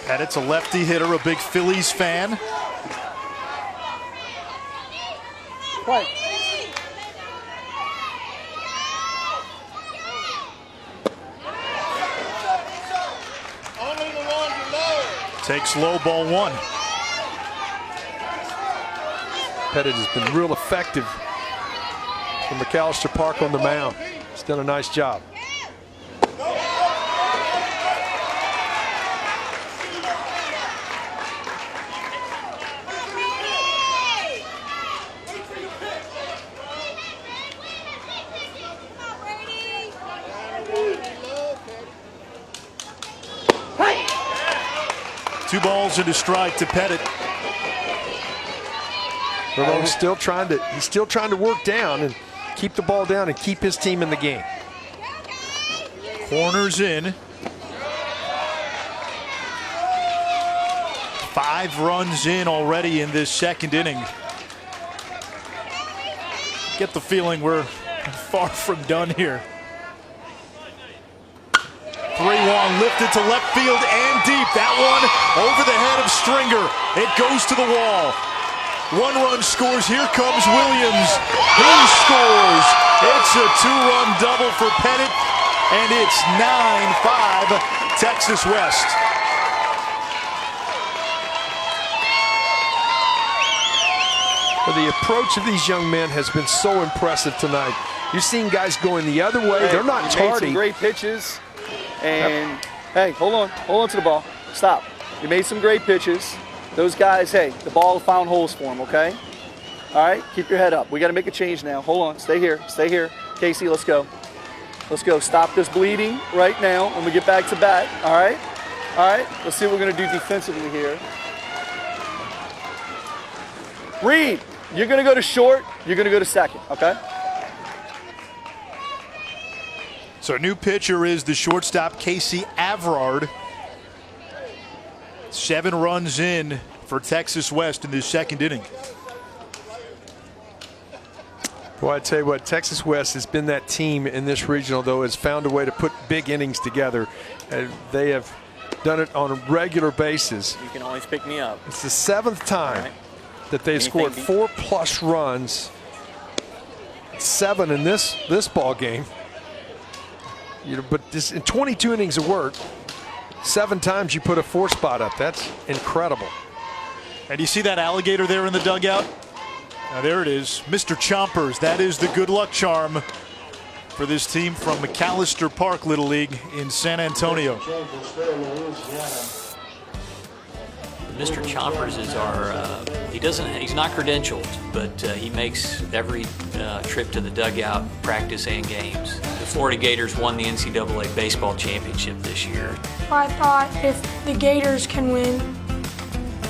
Pettit's a lefty hitter, a big Phillies fan. Quiet. Takes low, ball 1. Pettit has been real effective from McAllister Park on the mound. He's done a nice job. Two balls and a strike to Pettit. Ramon's still trying to work down and keep the ball down and keep his team in the game. Corners in. 5 runs in already in this second inning. Get the feeling we're far from done here. 3-1 lifted to left field and deep. That one over the head of Stringer. It goes to the wall. 1 run scores. Here comes Williams. He scores. It's a 2-run double for Pettit, and it's 9-5 Texas West. Well, the approach of these young men has been so impressive tonight. You've seen guys going the other way. They're not tardy. Made some great pitches. And, hey, hold on to the ball. Stop. You made some great pitches. Those guys, hey, the ball found holes for them, okay? All right, keep your head up. We got to make a change now. Hold on, stay here. Casey, let's go. Let's go. Stop this bleeding right now when we get back to bat, all right? All right, let's see what we're going to do defensively here. Reed, you're going to go to short. You're going to go to second, okay? So new pitcher is the shortstop, Casey Averard. 7 runs in for Texas West in this second inning. Well, I tell you what, Texas West has been that team in this regional, though, has found a way to put big innings together. They have done it on a regular basis. You can always pick me up. It's the 7th time that they've scored 4+ runs, 7 in this ball game. You know, but this in 22 innings of work, 7 times you put a 4 spot up. That's incredible. And you see that alligator there in the dugout? Now there it is, Mr. Chompers. That is the good luck charm for this team from McAllister Park Little League in San Antonio. Mr. Chompers is our, he's not credentialed, but he makes every trip to the dugout, practice and games. The Florida Gators won the NCAA baseball championship this year. I thought if the Gators can win,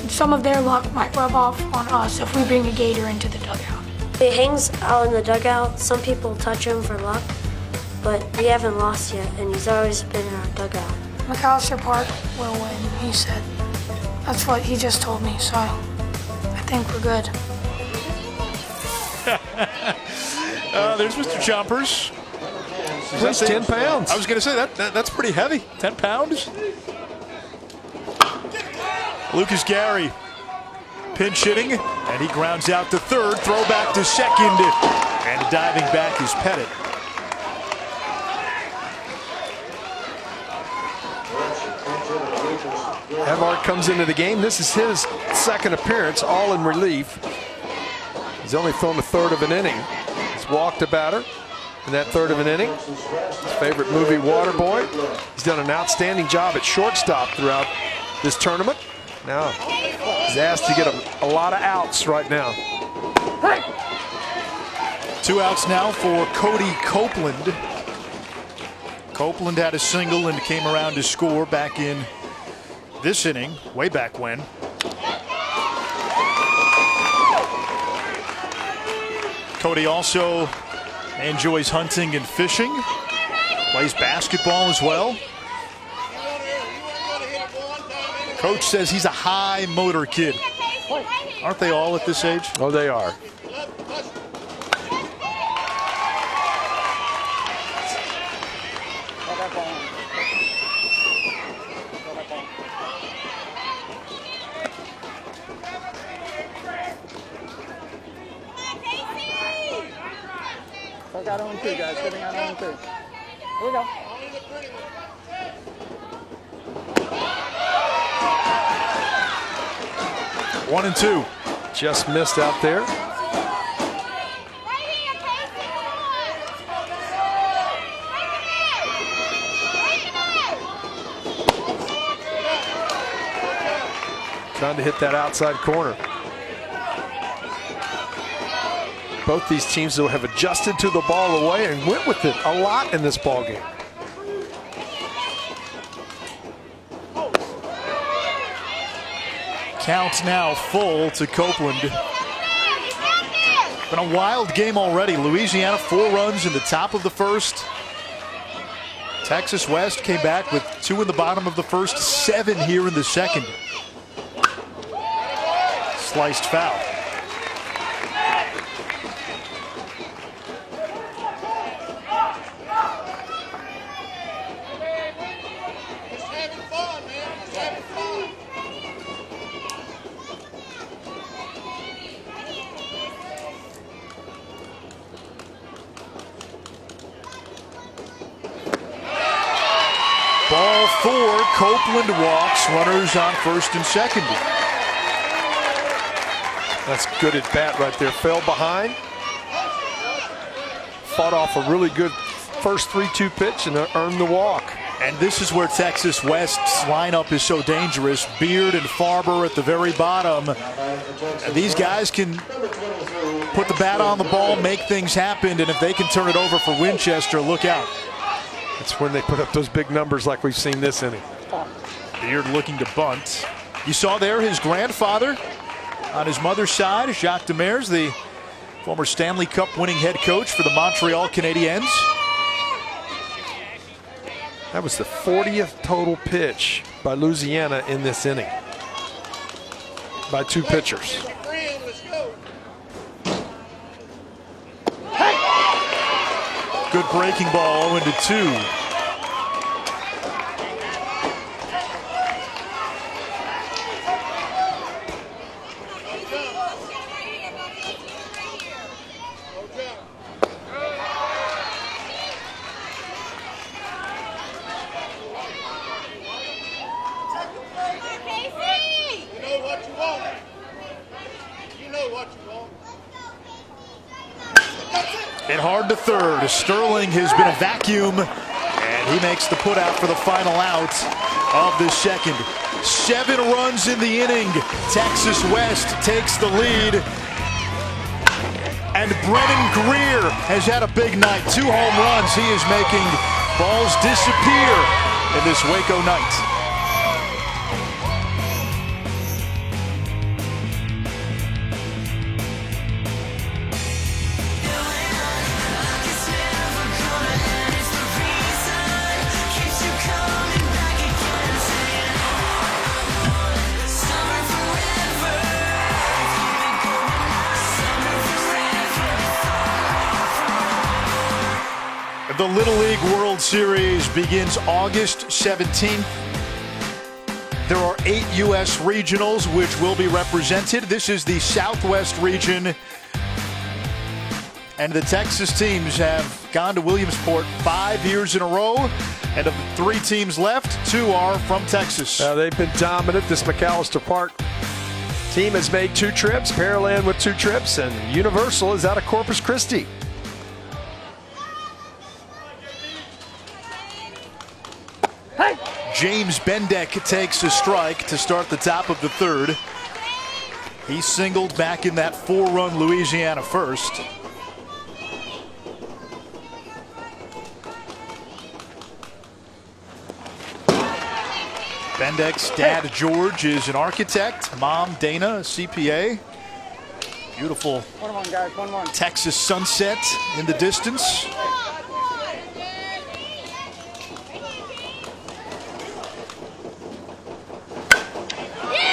some of their luck might rub off on us if we bring a Gator into the dugout. He hangs out in the dugout. Some people touch him for luck, but we haven't lost yet, and he's always been in our dugout. McAllister Park will win, he said. That's what he just told me, so I think we're good. There's Mr. Chompers. That's 10 pounds. I was going to say that's pretty heavy. 10 pounds. Lucas Gary pinch hitting, and he grounds out to third. Throw back to second, and diving back is Pettit. Aver comes into the game. This is his second appearance, all in relief. He's only thrown a third of an inning. He's walked a batter in that third of an inning. His favorite movie, Waterboy. He's done an outstanding job at shortstop throughout this tournament. Now he's asked to get a lot of outs right now. 2 outs now for Cody Copeland. Copeland had a single and came around to score back in this inning, way back when. Cody also enjoys hunting and fishing, plays basketball as well. Coach says he's a high motor kid. Aren't they all at this age? Oh, they are. Got on 2, guys. Sitting on 2. Here we go. One and 2. Just missed out there. Trying to hit that outside corner. Both these teams though have adjusted to the ball away and went with it a lot in this ball game. Counts now full to Copeland. Been a wild game already. Louisiana 4 runs in the top of the first. Texas West came back with 2 in the bottom of the first, 7 here in the second. Sliced foul. Ball 4, Copeland walks, runners on first and second. That's good at bat right there. Fell behind. Fought off a really good first 3-2 pitch and earned the walk. And this is where Texas West's lineup is so dangerous. Beard and Farber at the very bottom. And these guys can put the bat on the ball, make things happen, and if they can turn it over for Winchester, look out. It's when they put up those big numbers like we've seen this inning. Beard looking to bunt. You saw there his grandfather on his mother's side, Jacques Demers, the former Stanley Cup winning head coach for the Montreal Canadiens. That was the 40th total pitch by Louisiana in this inning by 2 pitchers. Good breaking ball, 0-2. And hard to third. Sterling has been a vacuum, and he makes the put out for the final out of the second. 7 runs in the inning. Texas West takes the lead. And Brennan Greer has had a big night. 2 home runs. He is making balls disappear in this Waco night. The Little League World Series begins August 17th. There are 8 U.S. regionals which will be represented. This is the Southwest region. And the Texas teams have gone to Williamsport 5 years in a row. And of the 3 teams left, 2 are from Texas. They've been dominant. This McAllister Park team has made 2 trips, Pearland with 2 trips, and Universal is out of Corpus Christi. James Bendeck takes a strike to start the top of the third. He singled back in that 4-run Louisiana first. Bendeck's dad, George, is an architect. Mom, Dana, a CPA. Beautiful Texas sunset in the distance.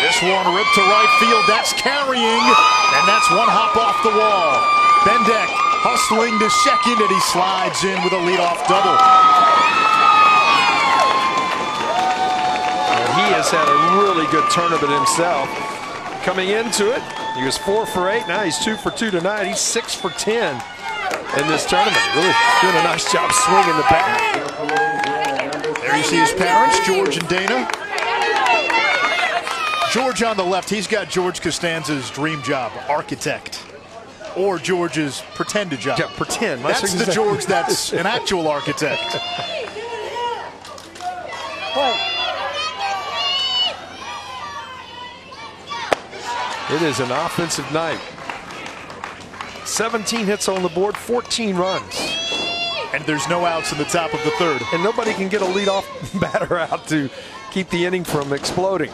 This one ripped to right field. That's carrying, and that's one hop off the wall. Bendeck hustling to second, and he slides in with a leadoff double. And he has had a really good tournament himself. Coming into it, he was 4 for 8. Now he's 2 for 2 tonight. He's 6 for 10 in this tournament. Really doing a nice job swinging the bat. There you see his parents, George and Dana. George on the left, he's got George Costanza's dream job, architect. Or George's pretended job. Yeah, pretend. That's the George that's an actual architect. It is an offensive night. 17 hits on the board, 14 runs. And there's no outs in the top of the third. And nobody can get a leadoff batter out to keep the inning from exploding.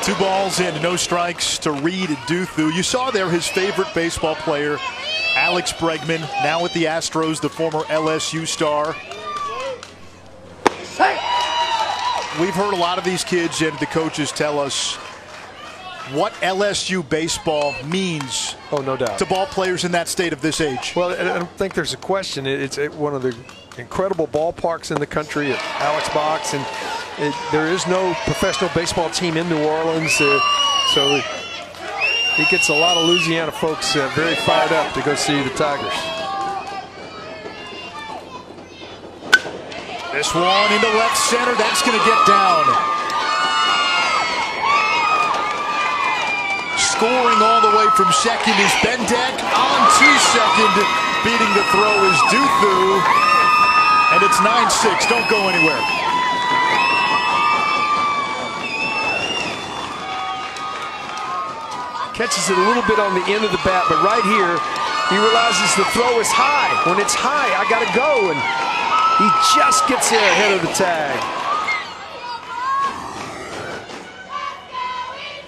2 balls and no strikes to Reed Duthu. You saw there his favorite baseball player, Alex Bregman, now with the Astros, the former LSU star. We've heard a lot of these kids and the coaches tell us what LSU baseball means. Oh, no doubt. To ball players in that state of this age. Well, I don't think there's a question. It's one of the incredible ballparks in the country at Alex Box, and there is no professional baseball team in New Orleans, so he gets a lot of Louisiana folks very fired up to go see the Tigers. This one into left center, that's going to get down. Scoring all the way from second is Bendeck. On to second, beating the throw is Duthu. And it's 9-6, don't go anywhere. Catches it a little bit on the end of the bat, but right here, he realizes the throw is high. When it's high, I got to go, and he just gets there ahead of the tag.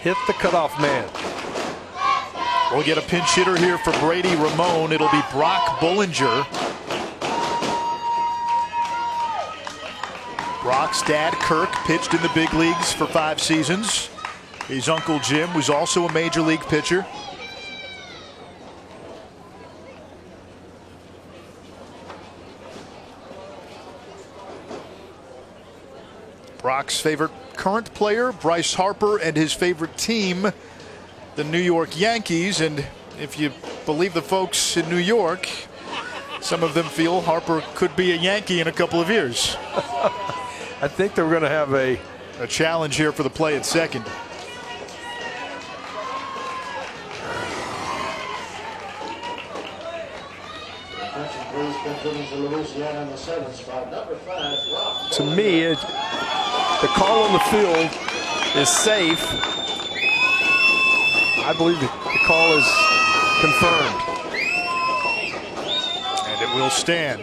Hit the cutoff man. We'll get a pinch hitter here for Brady Ramon. It'll be Brock Bullinger. Brock's dad, Kirk, pitched in the big leagues for 5 seasons. His uncle Jim was also a major league pitcher. Brock's favorite current player, Bryce Harper, and his favorite team, the New York Yankees. And if you believe the folks in New York, some of them feel Harper could be a Yankee in a couple of years. I think they're going to have a challenge here for the play at second. To me, the call on the field is safe. I believe the call is confirmed. And it will stand.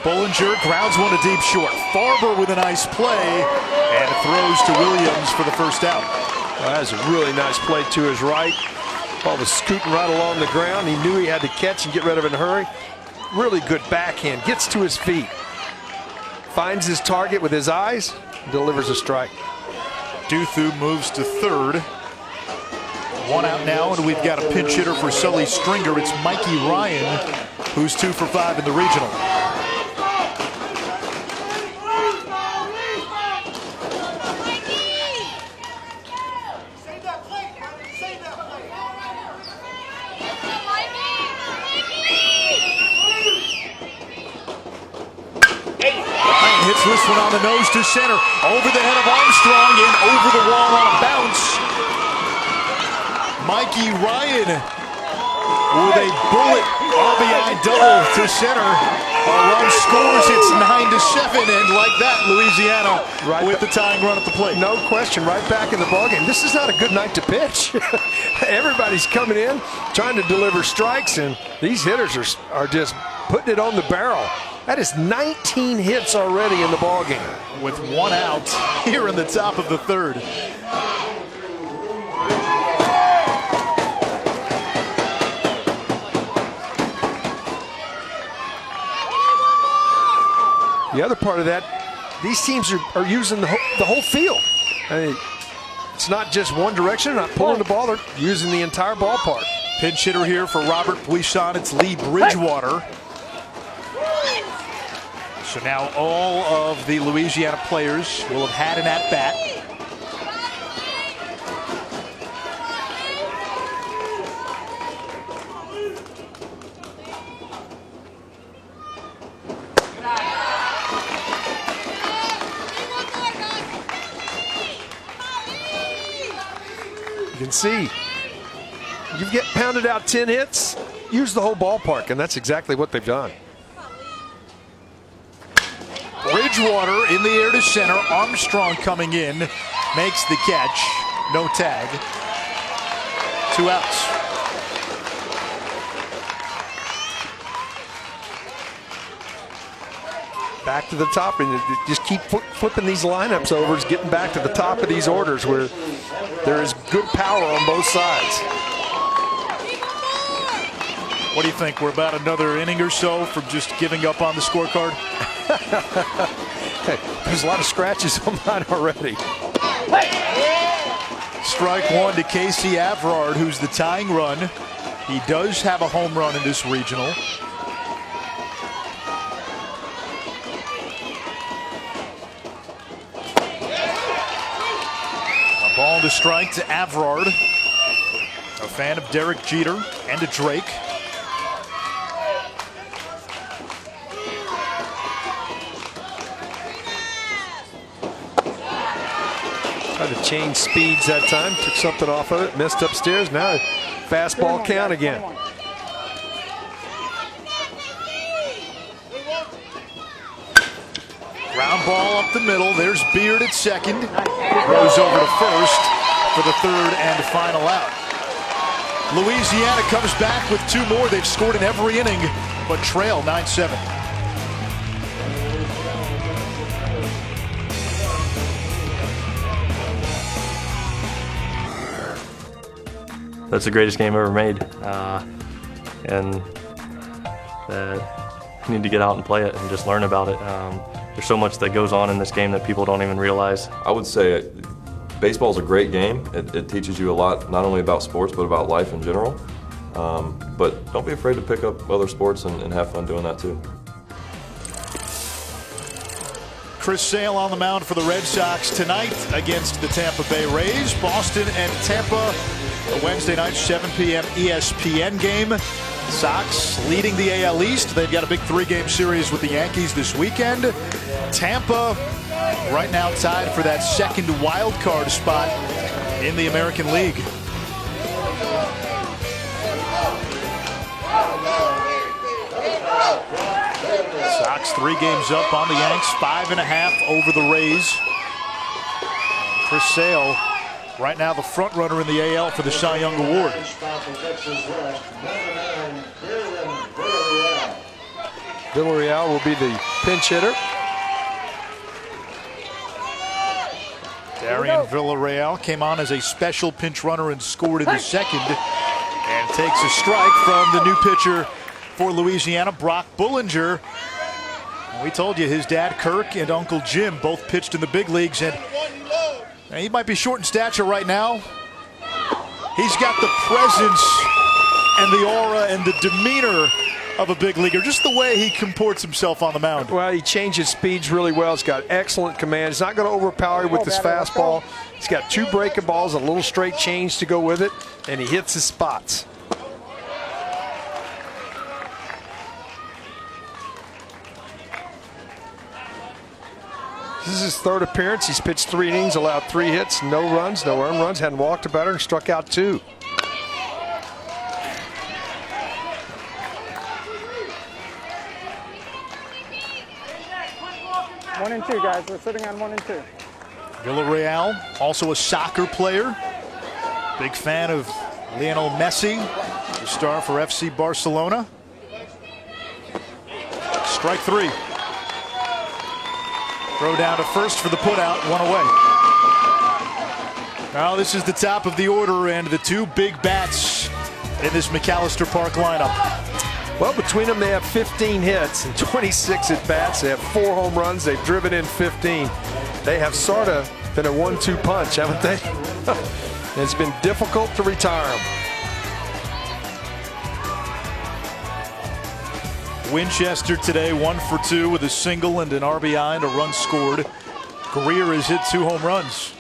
Bollinger grounds one to deep short. Farber with a nice play and throws to Williams for the first out. Well, that was a really nice play to his right. Ball was scooting right along the ground. He knew he had to catch and get rid of it in a hurry. Really good backhand. Gets to his feet. Finds his target with his eyes. Delivers a strike. Duthu moves to third. One out now, and we've got a pinch hitter for Sully Stringer. It's Mikey Ryan, who's 2 for 5 in the regional. Hits this one on the nose to center, over the head of Armstrong and over the wall on a bounce. Mikey Ryan with a bullet RBI double to center. A run scores, it's 9-7, and like that, Louisiana with the tying run at the plate. No question, right back in the ballgame. This is not a good night to pitch. Everybody's coming in, trying to deliver strikes, and these hitters are just putting it on the barrel. That is 19 hits already in the ballgame. With one out here in the top of the third. The other part of that, these teams are using the whole field. I mean, it's not just one direction, not pulling the ball, they're using the entire ballpark. Pinch hitter here for Robert Buisson, it's Lee Bridgewater. So now all of the Louisiana players will have had an at-bat. You can see, you get pounded out 10 hits, use the whole ballpark, and that's exactly what they've done. Bridgewater in the air to center. Armstrong coming in, makes the catch. No tag. 2 outs. Back to the top, and just keep flipping these lineups over, is getting back to the top of these orders where there is good power on both sides. What do you think? We're about another inning or so from just giving up on the scorecard? Hey, there's a lot of scratches on mine already. Strike one to Casey Averard, who's the tying run. He does have a home run in this regional. A ball to strike to Averard, a fan of Derek Jeter and a Drake. Tried to change speeds that time, took something off of it, missed upstairs. Now fastball count again. Ground ball up the middle. There's Beard at second. Throws over to first for the third and final out. Louisiana comes back with 2 more. They've scored in every inning, but trail 9-7. That's the greatest game ever made, and you need to get out and play it and just learn about it. There's so much that goes on in this game that people don't even realize. I would say baseball is a great game. It teaches you a lot, not only about sports, but about life in general. But don't be afraid to pick up other sports and have fun doing that too. Chris Sale on the mound for the Red Sox tonight against the Tampa Bay Rays. Boston and Tampa, a Wednesday night 7 p.m. ESPN game. Sox leading the AL East. They've got a big 3-game series with the Yankees this weekend. Tampa right now tied for that second wild card spot in the American League. Sox 3 games up on the Yanks, 5.5 over the Rays. Chris Sale, right now the front runner in the AL for the Cy Young Award. Villarreal will be the pinch hitter. Darian Villarreal came on as a special pinch runner and scored in the second, and takes a strike from the new pitcher for Louisiana, Brock Bullinger. And we told you his dad Kirk and Uncle Jim both pitched in the big leagues, and he might be short in stature right now. He's got the presence and the aura and the demeanor of a big leaguer, just the way he comports himself on the mound. Well, he changes speeds really well. He's got excellent command. He's not going to overpower you with his fastball. He's got 2 breaking balls, a little straight change to go with it, and he hits his spots. This is his 3rd appearance. He's pitched 3 innings, allowed 3 hits, no runs, no earned runs, hadn't walked a batter, and struck out 2. One and two, guys. We're sitting on 1 and 2. Villarreal, also a soccer player. Big fan of Lionel Messi, the star for FC Barcelona. Strike 3. Throw down to first for the putout, 1 away. Now this is the top of the order, and the 2 big bats in this McAllister Park lineup. Well, between them, they have 15 hits and 26 at bats. They have 4 home runs. They've driven in 15. They have sort of been a 1-2 punch, haven't they? It's been difficult to retire them. Winchester today 1 for 2 with a single and an RBI and a run scored. Greer has hit 2 home runs.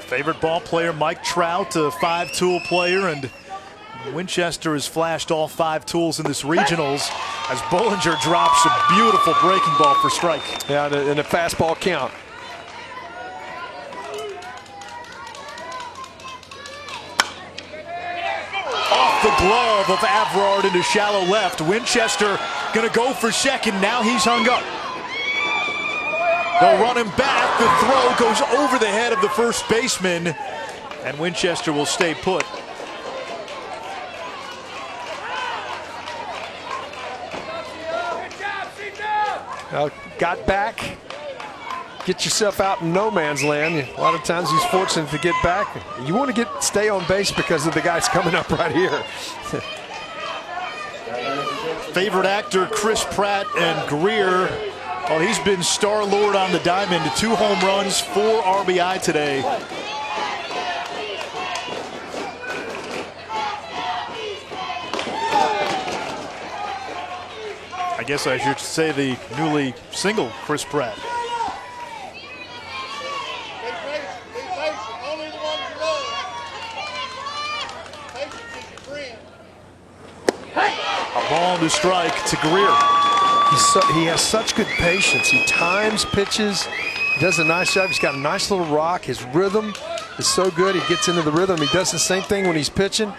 Favorite ball player Mike Trout, a 5-tool player, and Winchester has flashed all 5 tools in this regionals as Bullinger drops a beautiful breaking ball for strike. Yeah, and a fastball count. Off the glove of Averard into shallow left. Winchester gonna go for second. Now he's hung up. They'll run him back. The throw goes over the head of the first baseman, and Winchester will stay put. Got back. Get yourself out in no man's land. A lot of times he's fortunate to get back. You want to stay on base because of the guys coming up right here. Favorite actor Chris Pratt and Greer. Well, he's been star-lord on the diamond. 2 home runs, 4 RBI today. I guess I should say the newly single Chris Pratt. A ball to strike to Greer. He has such good patience. He times pitches. He does a nice job. He's got a nice little rock. His rhythm is so good. He gets into the rhythm. He does the same thing when he's pitching.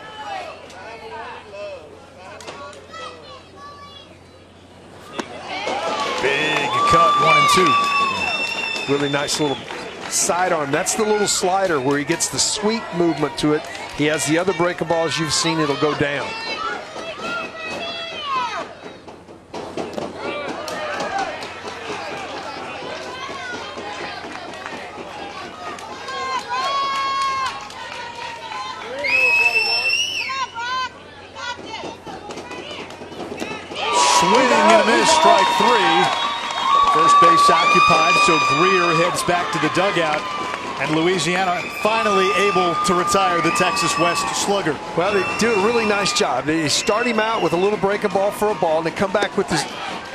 Big cut, 1 and 2. Really nice little sidearm. That's the little slider where he gets the sweep movement to it. He has the other breaking balls you've seen. It'll go down. Swing and a miss, strike 3. First base occupied, so Greer heads back to the dugout, and Louisiana finally able to retire the Texas West slugger. Well, they do a really nice job. They start him out with a little breaking ball for a ball, and they come back with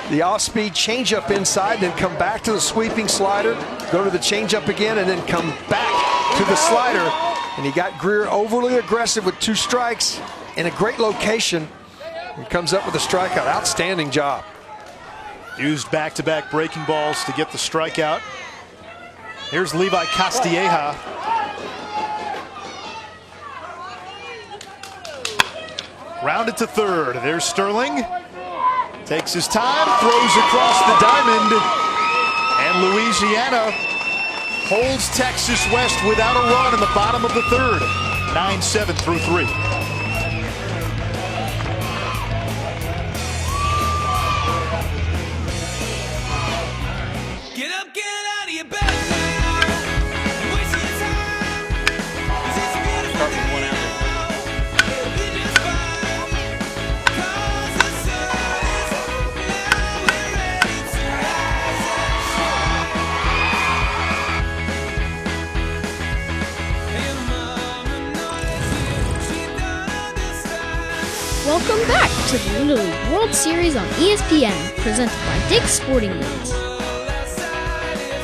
the off-speed changeup inside, then come back to the sweeping slider, go to the changeup again, and then come back to the slider. And he got Greer overly aggressive with 2 strikes in a great location. He comes up with a strikeout. Outstanding job. Used back-to-back breaking balls to get the strikeout. Here's Levi Castilleja. Rounded to third. There's Sterling. Takes his time, throws across the diamond. And Louisiana holds Texas West without a run in the bottom of the third. 9-7 through 3. Welcome back to the Little League World Series on ESPN, presented by Dick's Sporting Goods.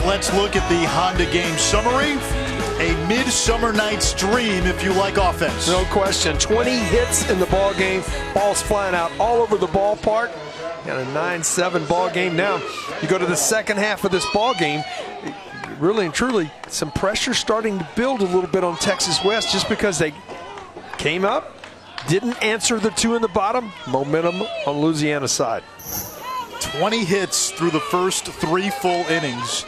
Let's look at the Honda game summary. A Midsummer Night's Dream if you like offense. No question. 20 hits in the ball game. Balls flying out all over the ballpark. Got a 9-7 ball game. Now you go to the second half of this ball game. Really and truly, some pressure starting to build a little bit on Texas West just because they came up, didn't answer the two in the bottom. Momentum on Louisiana's side. 20 hits through the first 3 full innings.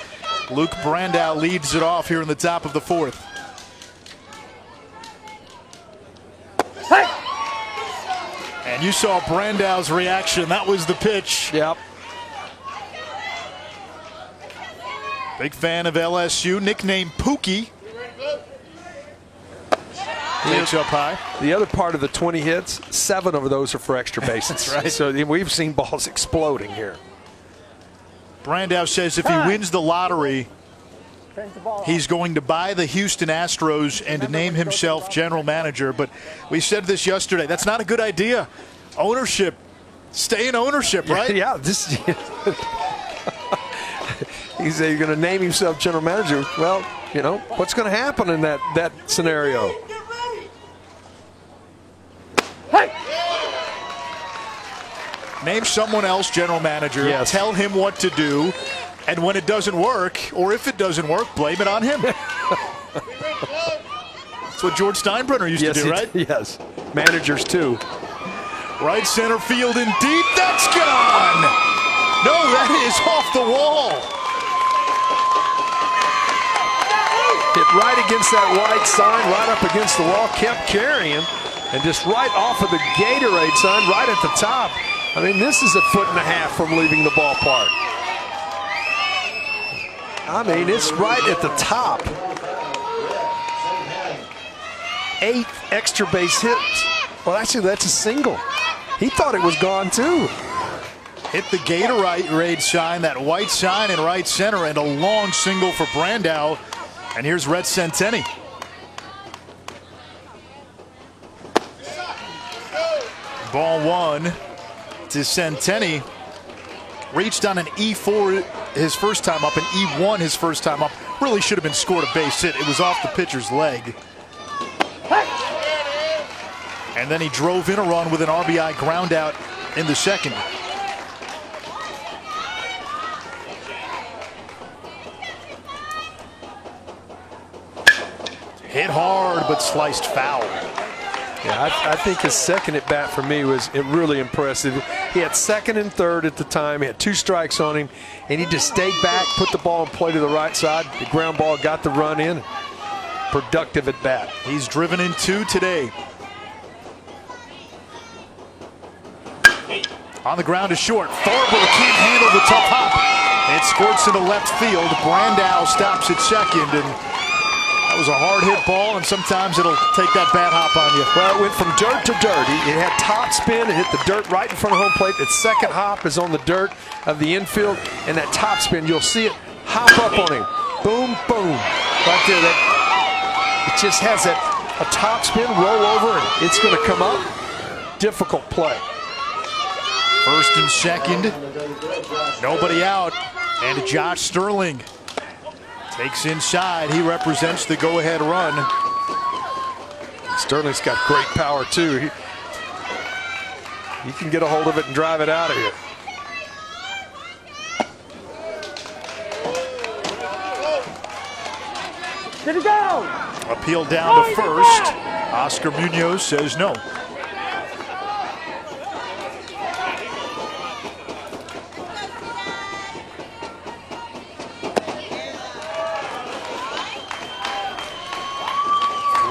Luke Brandow leads it off here in the top of the fourth. Hey! And you saw Brandow's reaction. That was the pitch. Yep. Big fan of LSU, nicknamed Pookie. Pitch up high. The other part of the 20 hits, 7 of those are for extra bases. That's right. So we've seen balls exploding here. Brandow says if he wins the lottery, he's going to buy the Houston Astros and name himself general manager. But we said this yesterday. That's not a good idea. Ownership. Stay in ownership, right? Yeah. He's going to name himself general manager. Well, you know, what's going to happen in that scenario? Hey! Name someone else general manager. Yes. Tell him what to do. And when it doesn't work, or if it doesn't work, blame it on him. That's what George Steinbrenner used to do, right? Yes. Managers, too. Right center field and deep. That's gone. No, that is off the wall. Hit right against that white sign, right up against the wall, kept carrying, and just right off of the Gatorade sign, right at the top. I mean, this is a 1.5 feet from leaving the ballpark. I mean, it's right at the top. 8 extra base hits. Well, actually, that's a single. He thought it was gone, too. Hit the Gatorade sign, that white sign in right center, and a long single for Brandow. And here's Red Centenni. Ball 1 to Centenni. Reached on an E4 his first time up, and E1 his first time up. Really should have been scored a base hit. It was off the pitcher's leg. And then he drove in a run with an RBI ground out in the second. Hit hard, but sliced foul. Yeah, I think his second at bat for me was really impressive. He had second and third at the time. He had 2 strikes on him, and he just stayed back, put the ball in play to the right side. The ground ball got the run in. Productive at bat. He's driven in 2 today. On the ground is short. Farber can't handle the tough hop. It squirts into left field. Brandow stops at second, and that was a hard hit ball, and sometimes it'll take that bat hop on you. Well, it went from dirt to dirt. It had top spin. It hit the dirt right in front of home plate. Its second hop is on the dirt of the infield, and that top spin, you'll see it hop up on him. Boom, boom. Right there. It just has a top spin, roll over, and it's going to come up. Difficult play. First and second. Nobody out. And Josh Sterling takes inside. He represents the go-ahead run. Sterling's got great power, too. He can get a hold of it and drive it out of here. Did it go? Appeal down to first. Oscar Munoz says no.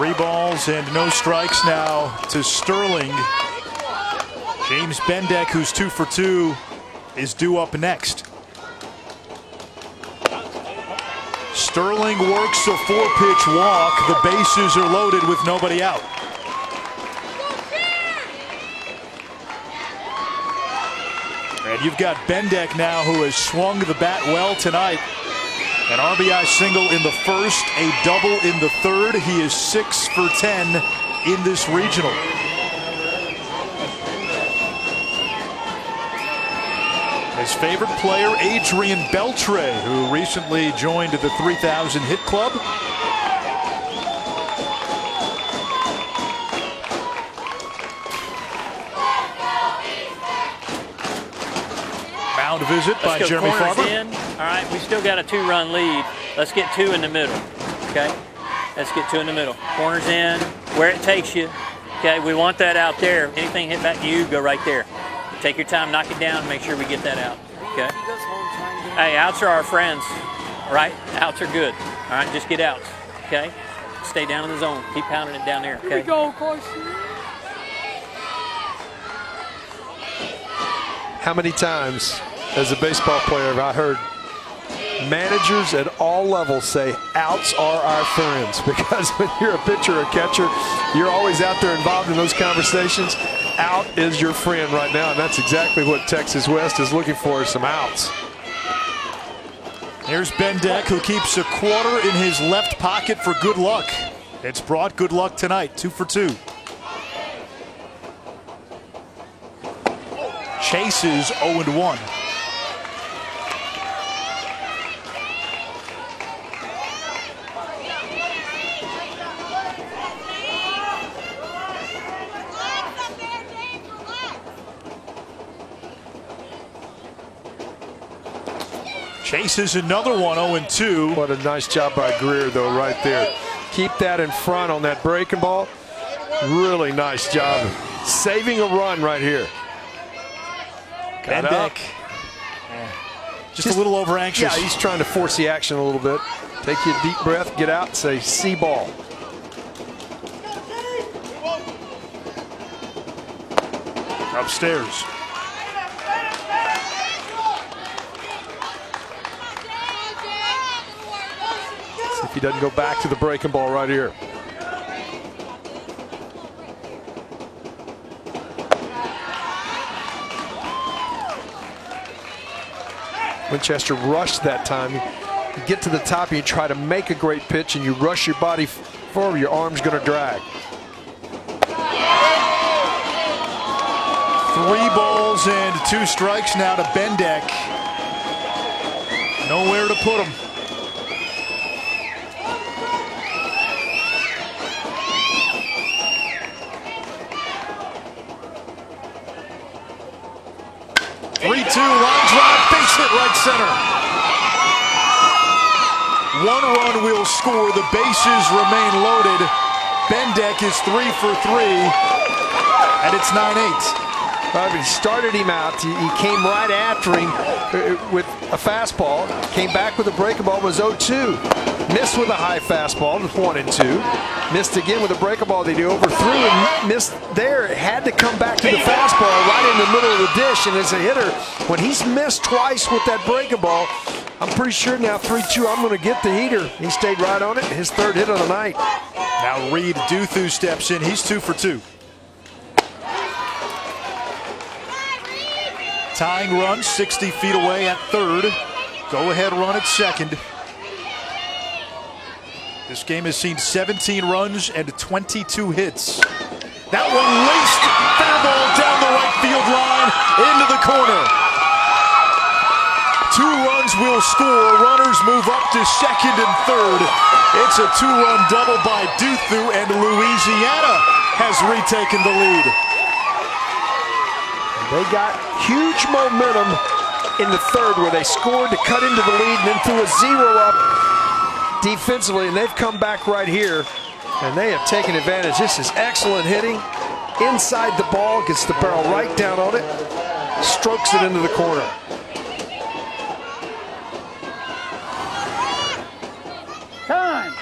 3 balls and no strikes now to Sterling. James Bendeck, who's 2 for 2, is due up next. Sterling works a 4-pitch walk. The bases are loaded with nobody out. And you've got Bendeck now, who has swung the bat well tonight. An RBI single in the first, a double in the third. He is 6 for 10 in this regional. His favorite player, Adrian Beltre, who recently joined the 3,000 hit club. Mound visit by Jeremy Farber. All right, we still got a 2-run lead. Let's get 2 in the middle, okay? Let's get 2 in the middle. Corners in, where it takes you. Okay, we want that out there. Anything hit back to you, go right there. Take your time, knock it down, make sure we get that out, okay? Hey, outs are our friends, right? Outs are good. All right, just get outs, okay? Stay down in the zone. Keep pounding it down there, okay? Here we go, Carson. How many times as a baseball player have I heard managers at all levels say outs are our friends? Because when you're a pitcher or a catcher, you're always out there involved in those conversations. Out is your friend right now, and that's exactly what Texas West is looking for, some outs. Here's Bendeck, who keeps a quarter in his left pocket for good luck. It's brought good luck tonight, 2 for 2. Chases 0-1. Chases another one, 0-2. What a nice job by Greer, though, right there. Keep that in front on that breaking ball. Really nice job. Saving a run right here. Bendeck. Just a little over anxious. Yeah, he's trying to force the action a little bit. Take you a deep breath, get out, and say, see ball. Upstairs. See if he doesn't go back to the breaking ball right here. Winchester rushed that time. You get to the top and you try to make a great pitch and you rush your body forward, your arm's going to drag. 3 balls and 2 strikes now to Bendeck. Nowhere to put him. Line drive, base hit right center. 1 run will score. The bases remain loaded. Bendeck is 3 for 3, and it's 9-8. He started him out. He came right after him with a fastball. Came back with a breaking ball. Was 0-2. Missed with a high fastball. 1-2. Missed again with a breaking ball that he overthrew and missed there. Had to come back to the fastball right in the middle of the dish. And as a hitter, when he's missed twice with that breaking ball, I'm pretty sure now 3-2. I'm going to get the heater. He stayed right on it. His 3rd hit of the night. Now Reed Duthu steps in. He's 2 for 2. Tying run 60 feet away at 3rd. Go ahead run at 2nd. This game has seen 17 runs and 22 hits. That one laced fair ball down the right field line into the corner. 2 runs will score. Runners move up to 2nd and 3rd. It's a 2-run double by Duthu, and Louisiana has retaken the lead. They got huge momentum in the 3rd where they scored to cut into the lead and then threw a 0 up defensively, and they've come back right here and they have taken advantage. This is excellent hitting. Inside the ball, gets the barrel right down on it, strokes it into the corner. Time.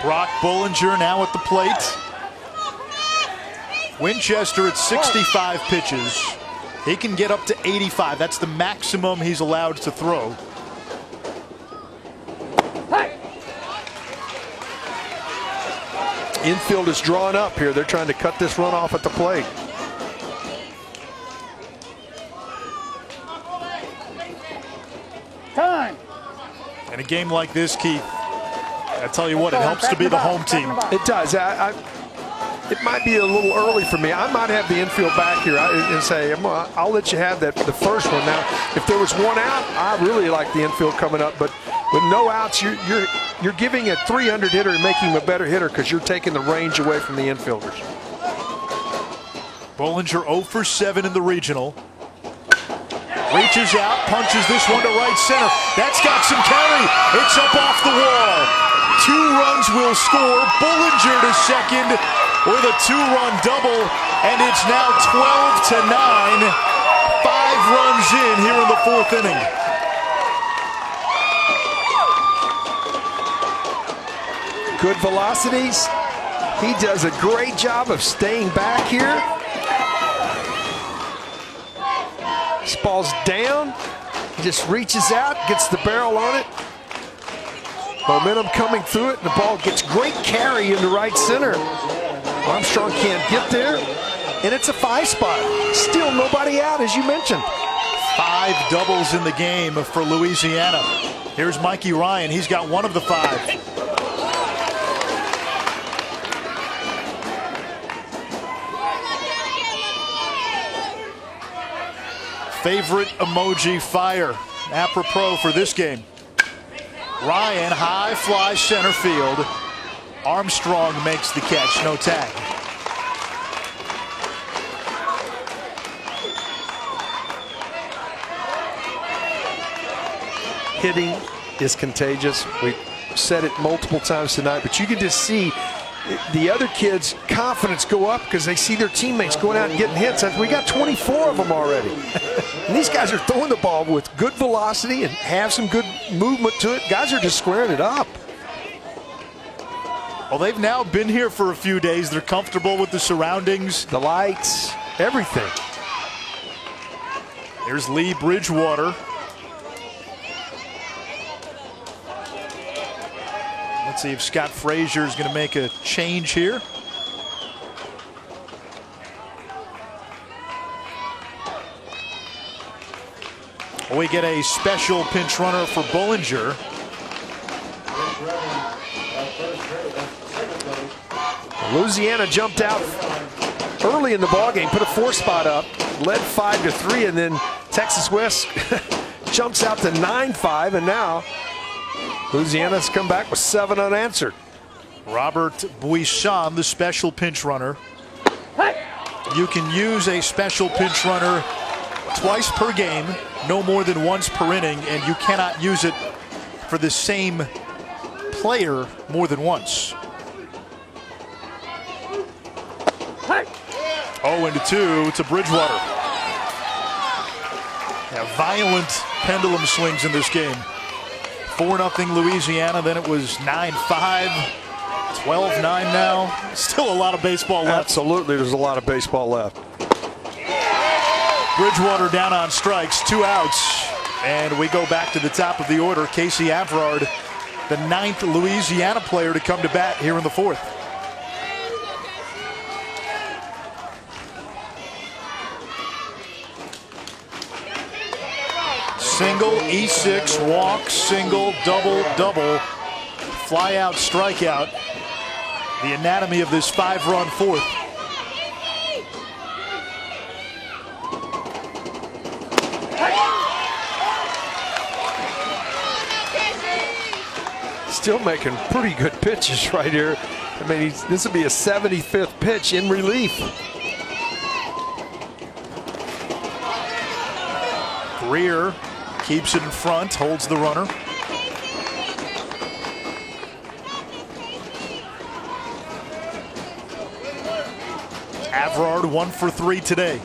Brock Bollinger now at the plate. Winchester at 65 pitches. He can get up to 85. That's the maximum he's allowed to throw. Infield is drawn up here. They're trying to cut this run off at the plate. Time. In a game like this, Keith, I tell you what, it helps to be the home team. It does. It might be a little early for me. I might have the infield back here and say, I'll let you have the first one. Now, if there was one out, I really like the infield coming up. But with no outs, you're giving a 300 hitter and making him a better hitter because you're taking the range away from the infielders. Bollinger 0 for 7 in the regional. Reaches out, punches this one to right center. That's got some carry. It's up off the wall. 2 runs will score. Bollinger to second with a 2-run double, and it's now 12-9. 5 runs in here in the 4th inning. Good velocities. He does a great job of staying back here. This ball's down. He just reaches out, gets the barrel on it. Momentum coming through it, and the ball gets great carry into right center. Armstrong can't get there, and it's a 5 spot. Still nobody out, as you mentioned. 5 doubles in the game for Louisiana. Here's Mikey Ryan. He's got 1 of the 5. Favorite emoji fire, apropos for this game. Ryan, high fly center field. Armstrong makes the catch, no tag. Hitting is contagious. We said it multiple times tonight, but you can just see the other kids' confidence go up because they see their teammates going out and getting hits. We got 24 of them already. And these guys are throwing the ball with good velocity and have some good movement to it. Guys are just squaring it up. Well, they've now been here for a few days. They're comfortable with the surroundings. The lights, everything. Here's Lee Bridgewater. Let's see if Scott Frazier is going to make a change here. We get a special pinch runner for Bollinger. Louisiana jumped out early in the ballgame, put a 4 spot up, led 5-3, and then Texas West jumps out to 9-5, and now Louisiana's come back with 7 unanswered. Robert Buisson, the special pinch runner. You can use a special pinch runner twice per game, no more than once per inning, and you cannot use it for the same player more than once. 0-2 to Bridgewater. Yeah, violent pendulum swings in this game. 4-0 Louisiana, then it was 9-5, 12-9 now. Still a lot of baseball left. Absolutely, there's a lot of baseball left. Bridgewater down on strikes, 2 outs. And we go back to the top of the order. Casey Averard, the 9th Louisiana player to come to bat here in the 4th. Single, E6, walk, single, double, double, fly out, strikeout. The anatomy of this 5-run 4th. Still making pretty good pitches right here. I mean, this would be a 75th pitch in relief. Greer keeps it in front, holds the runner. Averard 1 for 3 today.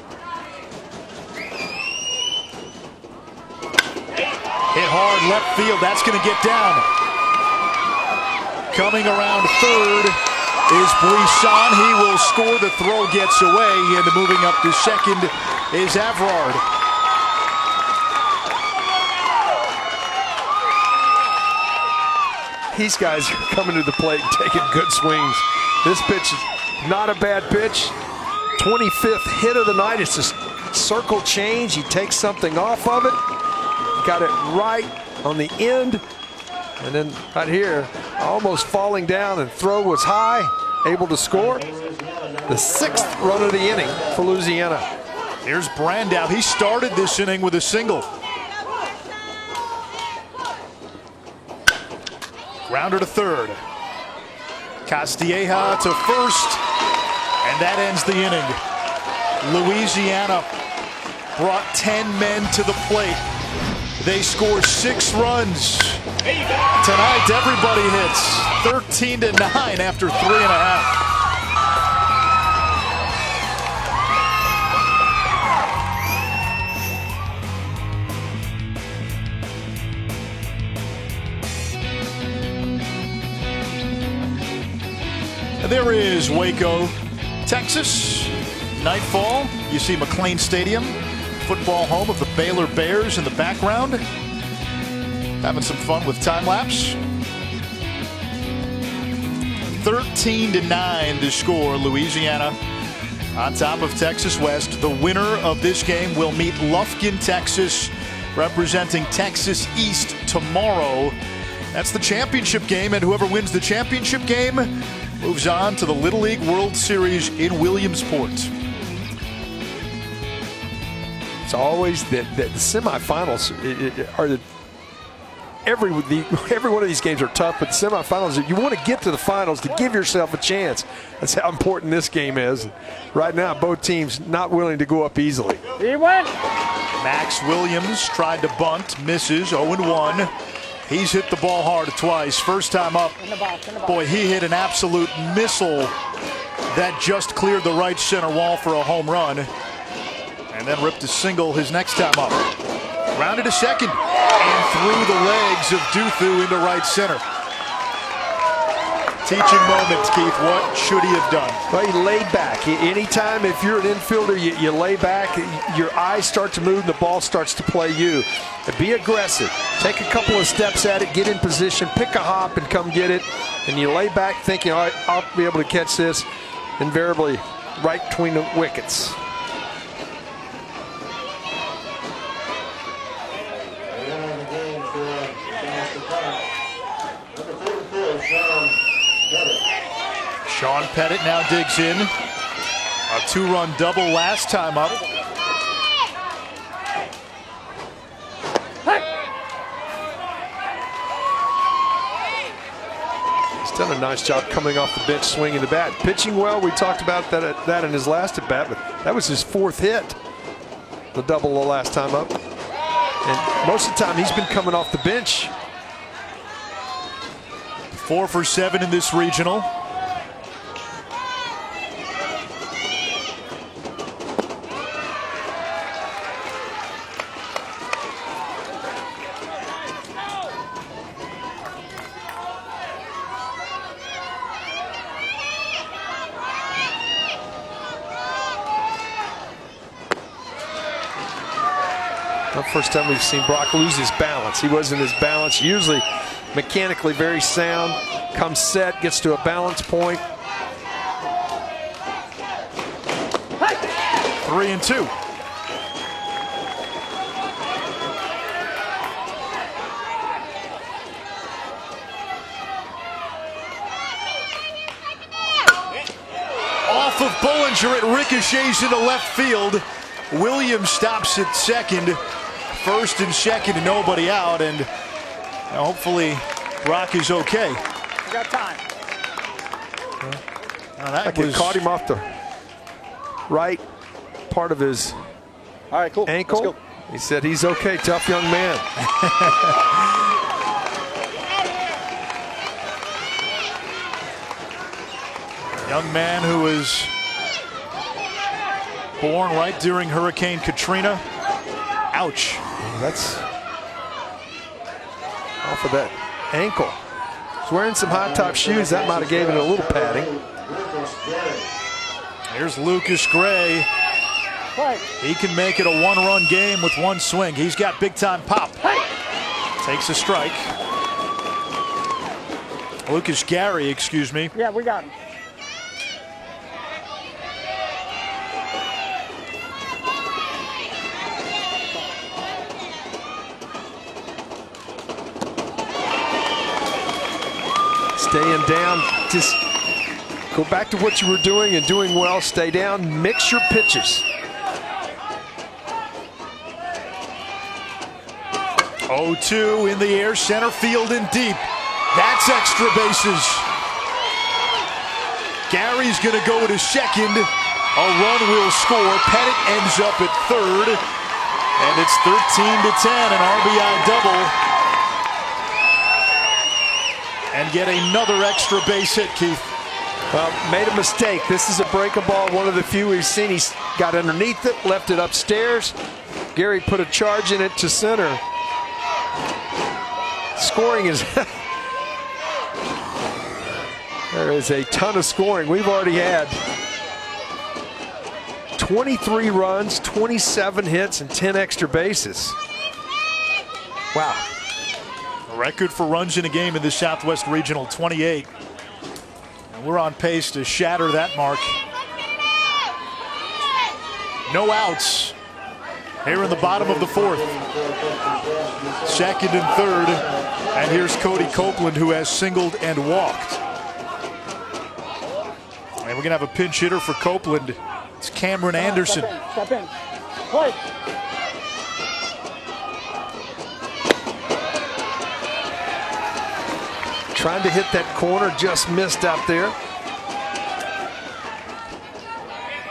Hit hard left field, that's going to get down. Coming around third is Brisson. He will score. The throw gets away, and moving up to second is Aver. These guys are coming to the plate and taking good swings. This pitch is not a bad pitch. 25th hit of the night. It's a circle change. He takes something off of it. Got it right on the end. And then right here, almost falling down, and throw was high, able to score. The 6th run of the inning for Louisiana. Here's Brandow. He started this inning with a single. Grounder to third. Castilleja to first, and that ends the inning. Louisiana brought 10 men to the plate. They score 6 runs. Tonight, everybody hits. 13-9 after 3.5. There is Waco, Texas. Nightfall, you see McLean Stadium, football home of the Baylor Bears in the background. Having some fun with time-lapse. 13-9 to score. Louisiana on top of Texas West. The winner of this game will meet Lufkin, Texas, representing Texas East tomorrow. That's the championship game, and whoever wins the championship game moves on to the Little League World Series in Williamsport. It's always that the semifinals are every one of these games are tough, but the semifinals, you want to get to the finals to give yourself a chance. That's how important this game is. Right now, both teams not willing to go up easily. He went. Max Williams tried to bunt, misses, 0-1. He's hit the ball hard twice. First time up, boy, he hit an absolute missile that just cleared the right center wall for a home run. And then ripped a single his next time up. Rounded to second and through the legs of Duthu into right center. Teaching moments, Keith. What should he have done? Well, he laid back. Anytime if you're an infielder, you lay back, your eyes start to move and the ball starts to play you. Be aggressive. Take a couple of steps at it, get in position, pick a hop and come get it. And you lay back thinking, all right, I'll be able to catch this. Invariably right between the wickets. Sean Pettit now digs in. A 2-run double last time up. He's done a nice job coming off the bench, swinging the bat. Pitching well, we talked about that in his last at-bat, but that was his 4th hit. The double the last time up. And most of the time, he's been coming off the bench. 4 for 7 in this regional. The first time we've seen Brock lose his balance. He wasn't his balance. Usually mechanically very sound. Comes set, gets to a balance point. 3-2. Off of Bullinger, it ricochets into left field. Williams stops at second. First and second and nobody out, and hopefully Brock is okay. We got time. He caught him off the right part of his ankle. Let's go. He said he's okay, tough young man. Young man who was born right during Hurricane Katrina. Ouch. That's off of that ankle. He's wearing some high-top shoes. That might have given it a little padding. Here's Lucas Gray. He can make it a one-run game with one swing. He's got big-time pop. Takes a strike. Lucas Gary, excuse me. Yeah, we got him. Staying down, just go back to what you were doing and doing well. Stay down, mix your pitches. 0-2 in the air, center field and deep. That's extra bases. Gary's going to go to second. A run will score. Pettit ends up at third. And it's 13-10, an RBI double. And get another extra base hit, Keith. Well, made a mistake. This is a breaking ball, one of the few we've seen. He's got underneath it, left it upstairs. Gary put a charge in it to center. Scoring is... There is a ton of scoring. We've already had 23 runs, 27 hits, and 10 extra bases. Wow. A record for runs in a game in the Southwest Regional, 28. And we're on pace to shatter that mark. No outs here in the bottom of the fourth. Second and third. And here's Cody Copeland, who has singled and walked. And we're going to have a pinch hitter for Copeland. It's Cameron Anderson. Step in. Play. Trying to hit that corner, just missed out there.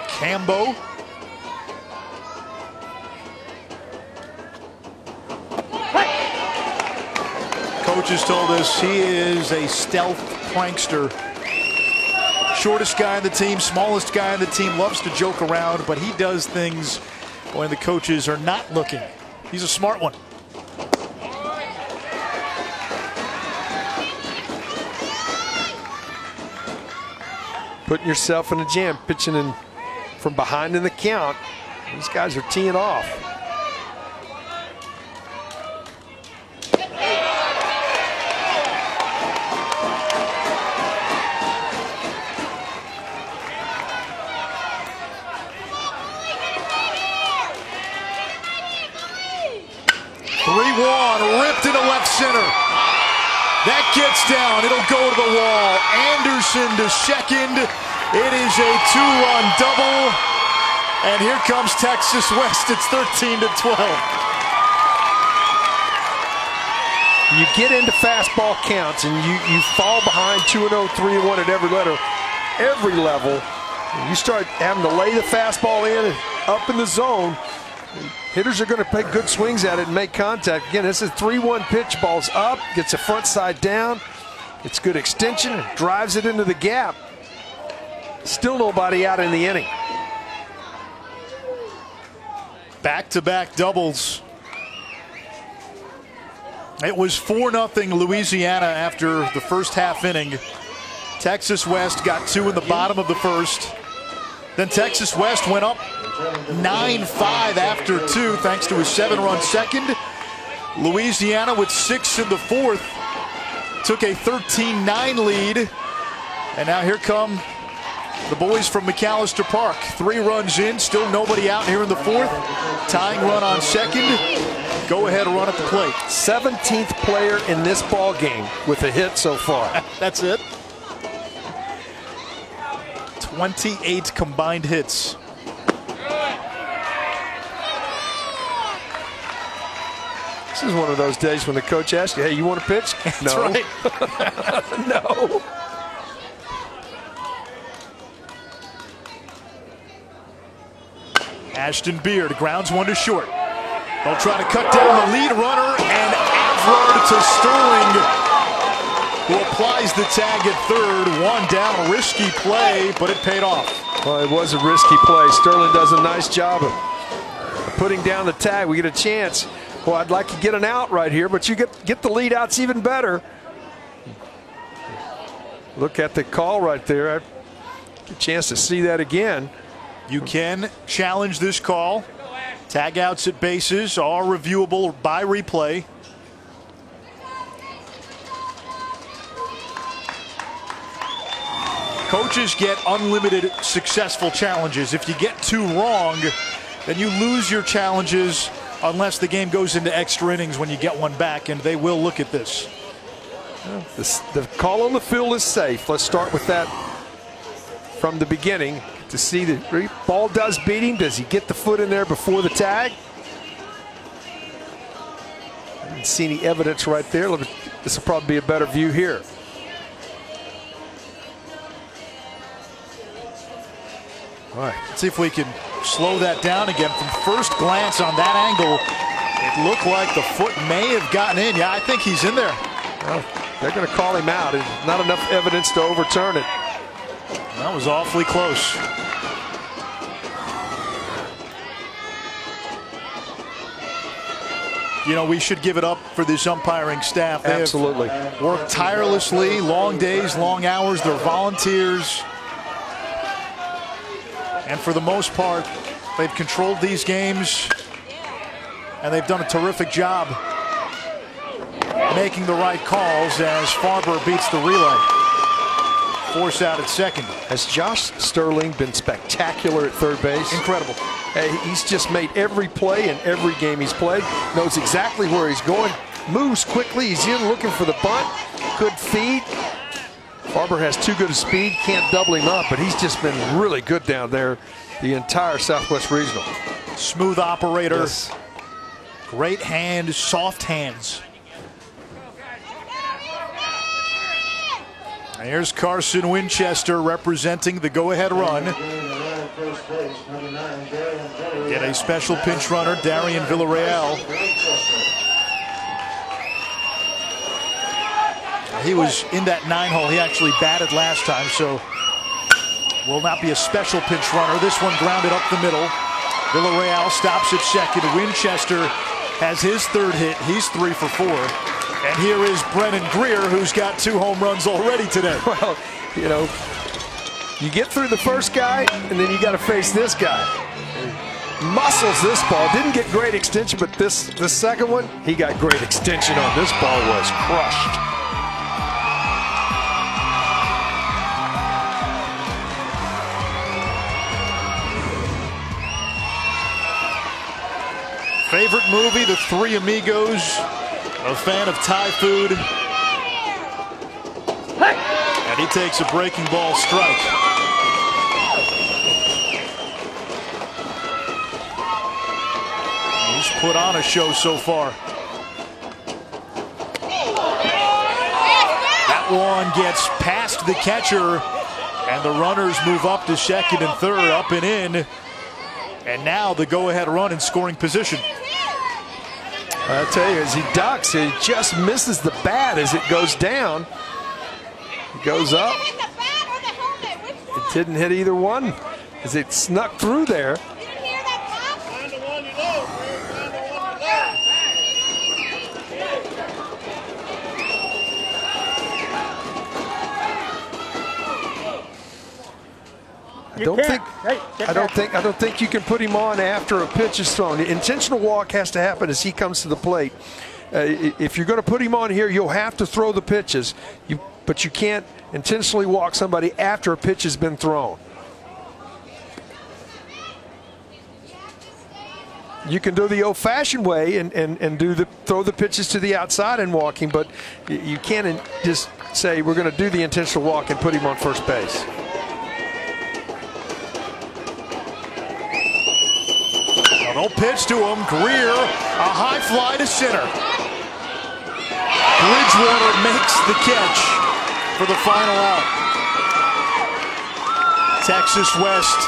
Cambo. Coaches told us he is a stealth prankster. Shortest guy on the team, smallest guy on the team, loves to joke around, but he does things when the coaches are not looking. He's a smart one. Putting yourself in a jam, pitching in from behind in the count. These guys are teeing off. Ripped into left center. That gets down. It'll go to the wall. Anderson to second. It is a two-run double. And here comes Texas West. It's 13-12. You get into fastball counts and you fall behind 2-0, 3-1 at every level. And you start having to lay the fastball in and up in the zone. Hitters are going to take good swings at it and make contact. Again, this is 3-1 pitch. Ball's up, gets the front side down. It's good extension, drives it into the gap. Still nobody out in the inning. Back-to-back doubles. It was 4-0 Louisiana after the first half inning. Texas West got two in the bottom of the first. Then Texas West went up 9-5 after two, thanks to a 7-run second. Louisiana with 6 in the fourth took a 13-9 lead. And now here come the boys from McAllister Park. 3 runs in, still nobody out here in the fourth. Tying run on second. Go ahead run at the plate. 17th player in this ball game with a hit so far. That's it. 28 combined hits. This is one of those days when the coach asks you, hey, you want to pitch? No. That's right. No. Ashton Beard grounds one to short. They'll try to cut down the lead runner, and aver to Sterling, who applies the tag at third. One down, risky play, but it paid off. Well, it was a risky play. Sterling does a nice job of putting down the tag. We get a chance. Well, I'd like to get an out right here, but you get the lead outs even better. Look at the call right there. I get a chance to see that again. You can challenge this call. Tagouts at bases are reviewable by replay. Coaches get unlimited successful challenges. If you get 2 wrong, then you lose your challenges unless the game goes into extra innings when you get one back, and they will look at this. The call on the field is safe. Let's start with that from the beginning to see the ball does beat him. Does he get the foot in there before the tag? I didn't see any evidence right there. This will probably be a better view here. All right, let's see if we can slow that down again. From first glance on that angle, it looked like the foot may have gotten in. Yeah, I think he's in there. Well, they're going to call him out. There's not enough evidence to overturn it. That was awfully close. You know, we should give it up for this umpiring staff. They Absolutely. have worked tirelessly, long days, long hours. They're volunteers. And for the most part, they've controlled these games, and they've done a terrific job making the right calls as Farber beats the relay. Force out at second. Has Josh Sterling been spectacular at third base? Incredible. Hey, he's just made every play in every game he's played. Knows exactly where he's going. Moves quickly. He's in looking for the bunt. Good feed. Farber has too good a speed. Can't double him up, but he's just been really good down there the entire Southwest Regional. Smooth operator. Yes. Great hand, soft hands. Here's Carson Winchester representing the go-ahead run. Get a special pinch runner, Darian Villarreal. He was in that 9-hole. He actually batted last time, so will not be a special pinch runner. This one grounded up the middle. Villarreal stops at second. Winchester has his third hit. He's 3 for 4. And here is Brennan Greer, who's got 2 home runs already today. Well, you know, you get through the first guy, and then you got to face this guy. Muscles this ball. Didn't get great extension, but the second one, he got great extension on. This ball was crushed. Favorite movie, The Three Amigos. A fan of Thai food. And he takes a breaking ball strike. He's put on a show so far. That one gets past the catcher, and the runners move up to second and third, up and in. And now the go-ahead run in scoring position. I tell you, as he ducks, he just misses the bat as it goes down. It goes up. It didn't hit either one as it snuck through there. I don't think you can put him on after a pitch is thrown. The intentional walk has to happen as he comes to the plate. If you're going to put him on here, you'll have to throw the pitches. But you can't intentionally walk somebody after a pitch has been thrown. You can do the old-fashioned way and throw the pitches to the outside and walk him, but you can't just say we're going to do the intentional walk and put him on first base. No pitch to him. Greer, a high fly to center. Bridgewater makes the catch for the final out. Texas West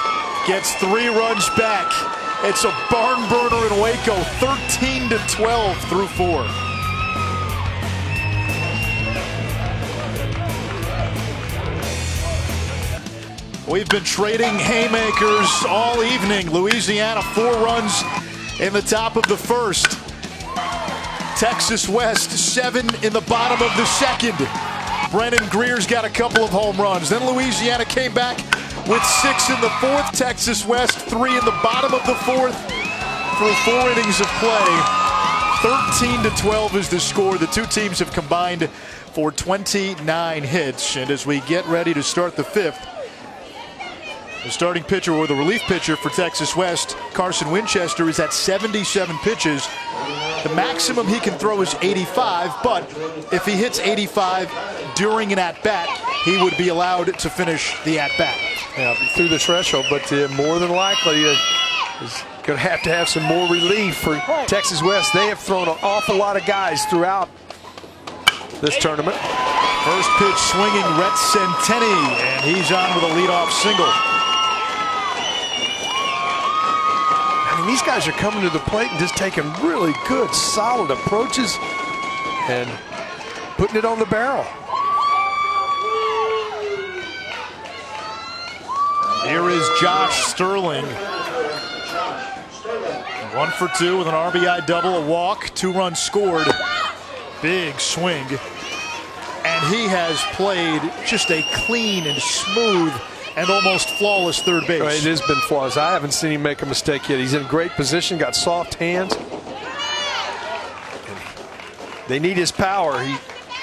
gets 3 runs back. It's a barn burner in Waco, 13-12 through 4. We've been trading haymakers all evening. Louisiana 4 runs in the top of the first. Texas West 7 in the bottom of the second. Brennan Greer's got a couple of home runs. Then Louisiana came back with 6 in the 4th. Texas West 3 in the bottom of the 4th for 4 innings of play. 13-12 is the score. The two teams have combined for 29 hits. And as we get ready to start the 5th, the starting pitcher, or the relief pitcher for Texas West, Carson Winchester, is at 77 pitches. The maximum he can throw is 85, but if he hits 85 during an at-bat, he would be allowed to finish the at-bat. Yeah, through the threshold, but more than likely is going to have some more relief for Texas West. They have thrown an awful lot of guys throughout this tournament. First pitch swinging, Rhett Centeni, and he's on with a leadoff single. I mean, these guys are coming to the plate and just taking really good, solid approaches and putting it on the barrel. Here is Josh Sterling. 1 for 2 with an RBI double, a walk, 2 runs scored. Big swing. And he has played just a clean and smooth and almost flawless third base. It has been flawless. I haven't seen him make a mistake yet. He's in great position, got soft hands. They need his power.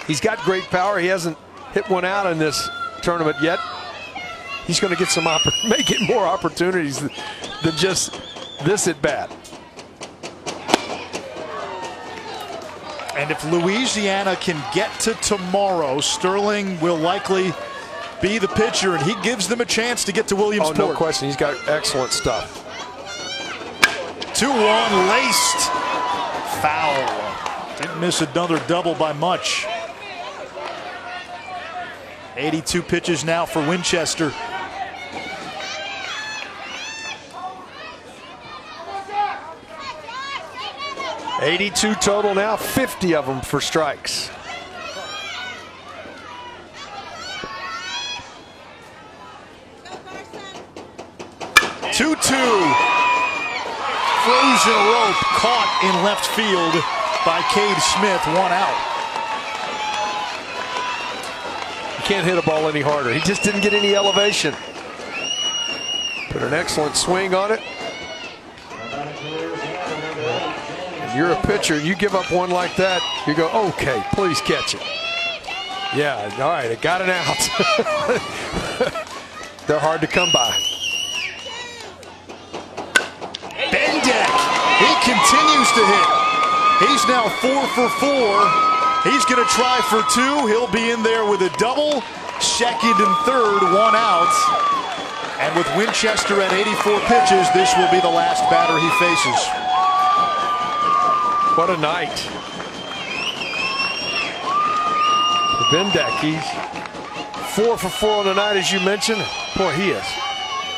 He's got great power. He hasn't hit one out in this tournament yet. He's going to get may get more opportunities than just this at bat. And if Louisiana can get to tomorrow, Sterling will likely be the pitcher, and he gives them a chance to get to Williamsport. Oh, no question. He's got excellent stuff. 2-1 laced. Foul. Didn't miss another double by much. 82 pitches now for Winchester. .82 total now, 50 of them for strikes. Frozen rope caught in left field by Cade Smith, 1 out. You can't hit a ball any harder. He just didn't get any elevation. Put an excellent swing on it. And you're a pitcher, you give up one like that, you go, okay, please catch it. Yeah, all right, it got an out. They're hard to come by. Bendeck, he continues to hit. He's now 4 for 4. He's going to try for 2. He'll be in there with a double, second and third, 1 out. And with Winchester at 84 pitches, this will be the last batter he faces. What a night. Bendeck, he's 4 for 4 on the night, as you mentioned. Boy, he has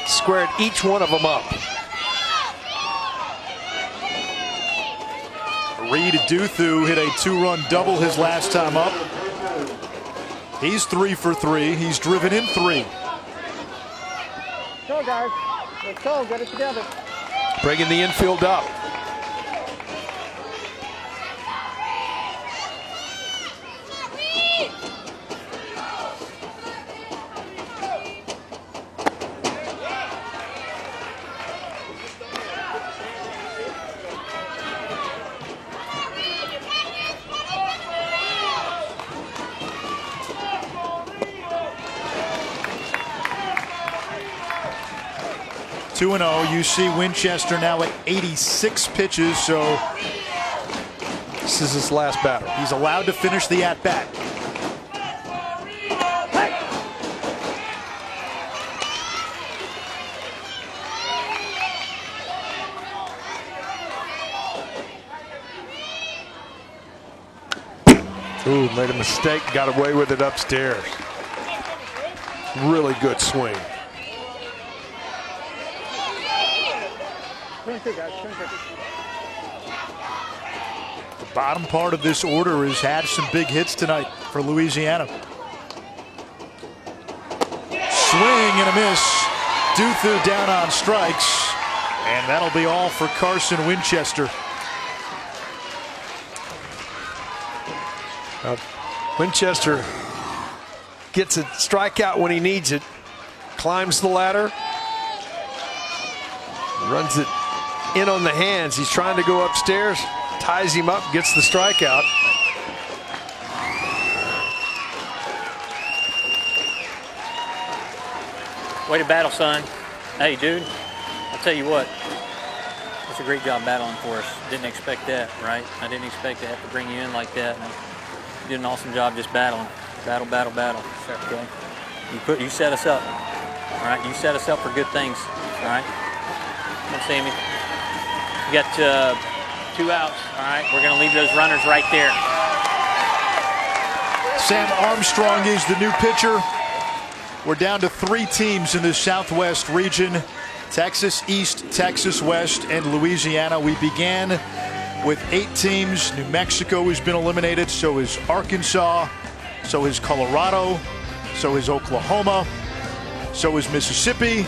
squared each one of them up. Reed Duthu hit a 2-run double his last time up. He's 3 for 3. He's driven in 3. Go, guys. Let's go. Get it together. Bringing the infield up. Two 2-0. You see Winchester now at 86 pitches, so this is his last batter. He's allowed to finish the at-bat. Ooh, made a mistake, got away with it upstairs. Really good swing. The bottom part of this order has had some big hits tonight for Louisiana. Swing and a miss. Duthu down on strikes. And that'll be all for Carson Winchester. Winchester gets a strikeout when he needs it. Climbs the ladder. Runs it in on the hands. He's trying to go upstairs. Ties him up, gets the strikeout. Way to battle, son. Hey, dude, I'll tell you what. That's a great job battling for us. Didn't expect that, right? I didn't expect to have to bring you in like that. And you did an awesome job just battling. Battle, battle, battle. Okay? You set us up. All right? You set us up for good things. All right? Come on, Sammy. You got 2 outs. All right? We're going to leave those runners right there. Sam Armstrong is the new pitcher. We're down to 3 teams in the Southwest region: Texas East, Texas West, and Louisiana. We began with 8 teams. New Mexico has been eliminated. So is Arkansas. So is Colorado. So is Oklahoma. So is Mississippi.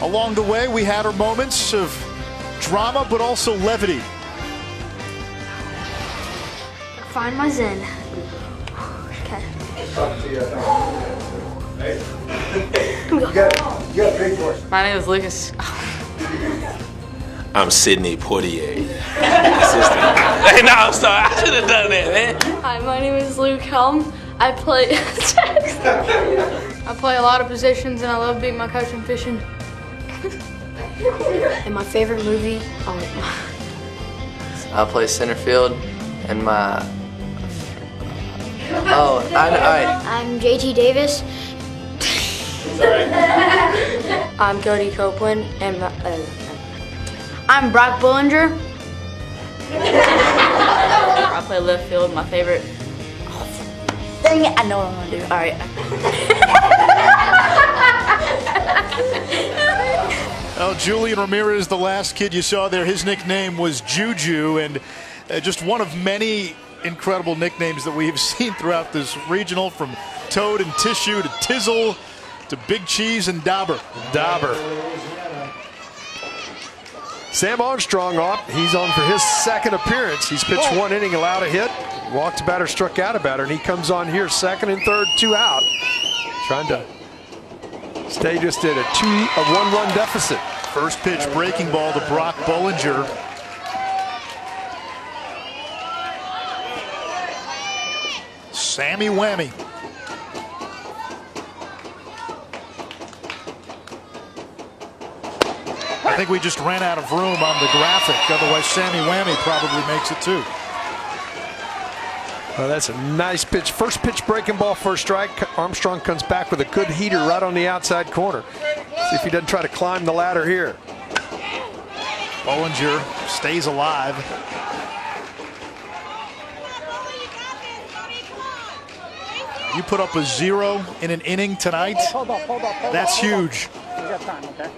Along the way, we had our moments of drama, but also levity. Find my zen. Okay. You got big voice. My name is Lucas. I'm Sidney Portier. Hey, no, I'm sorry. I should have done that, man. Hi, my name is Luke Helm. I play a lot of positions, and I love being my coach and fishing. And my favorite movie, I play center field, and my... Oh, I know, all right. I'm JT Davis. I'm Cody Copeland, and I'm Brock Bullinger. I play left field. My favorite... dang it, I know what I'm gonna do. All right. Well, Julian Ramirez, the last kid you saw there, his nickname was Juju, and just one of many incredible nicknames that we have seen throughout this regional, from Toad and Tissue to Tizzle to Big Cheese and Dauber. Sam Armstrong off. He's on for his second appearance. He's pitched 1 inning, allowed a hit, walked a batter, struck out a batter, and he comes on here second and third, 2 out. Trying to stay just at a 1-run deficit. First pitch breaking ball to Brock Bullinger. Sammy Whammy. I think we just ran out of room on the graphic. Otherwise, Sammy Whammy probably makes it too. Well, that's a nice pitch. First pitch breaking ball, first strike. Armstrong comes back with a good heater right on the outside corner. See if he doesn't try to climb the ladder here. Bullinger stays alive. You put up a 0 in an inning tonight. Hold up. That's huge. We got time, okay?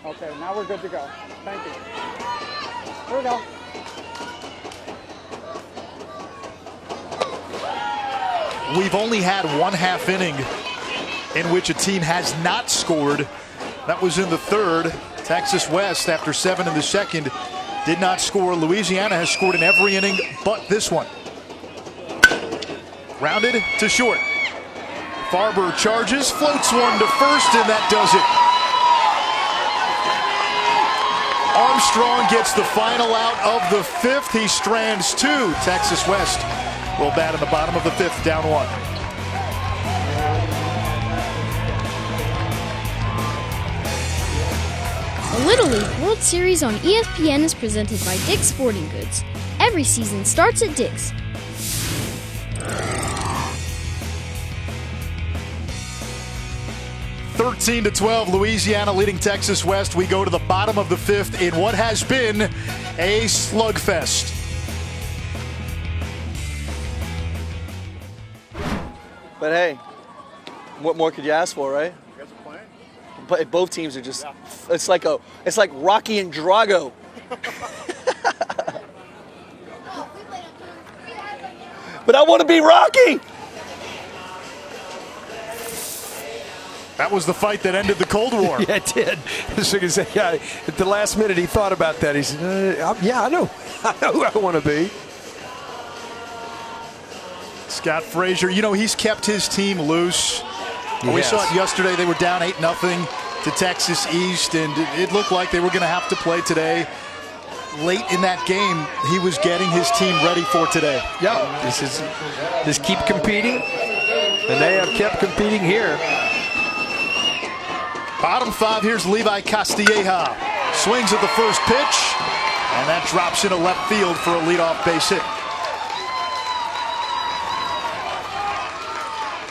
Okay, now we're good to go. Thank you. Here we go. We've only had 1/2 inning in which a team has not scored. That was in the third. Texas West, after 7 in the second, did not score. Louisiana has scored in every inning but this one. Rounded to short. Farber charges, floats one to first, and that does it. Armstrong gets the final out of the 5th. He strands 2. Texas West will bat in the bottom of the 5th, down 1. The Little League World Series on ESPN is presented by Dick's Sporting Goods. Every season starts at Dick's. (13-12), Louisiana leading Texas West. We go to the bottom of the 5th in what has been a slugfest. But hey, what more could you ask for, right? You guys are playing? But both teams are just, it's like Rocky and Drago. But I want to be Rocky! That was the fight that ended the Cold War. Yeah, it did. Yeah, at the last minute, he thought about that. He said, yeah, I know who I want to be. Scott Frazier, you know, he's kept his team loose. We saw it yesterday. They were down 8-0 to Texas East, and it looked like they were going to have to play today. Late in that game, he was getting his team ready for today. Yeah, just keep competing, and they have kept competing here. Bottom 5, here's Levi Castilleja. Swings at the first pitch, and that drops into left field for a leadoff base hit.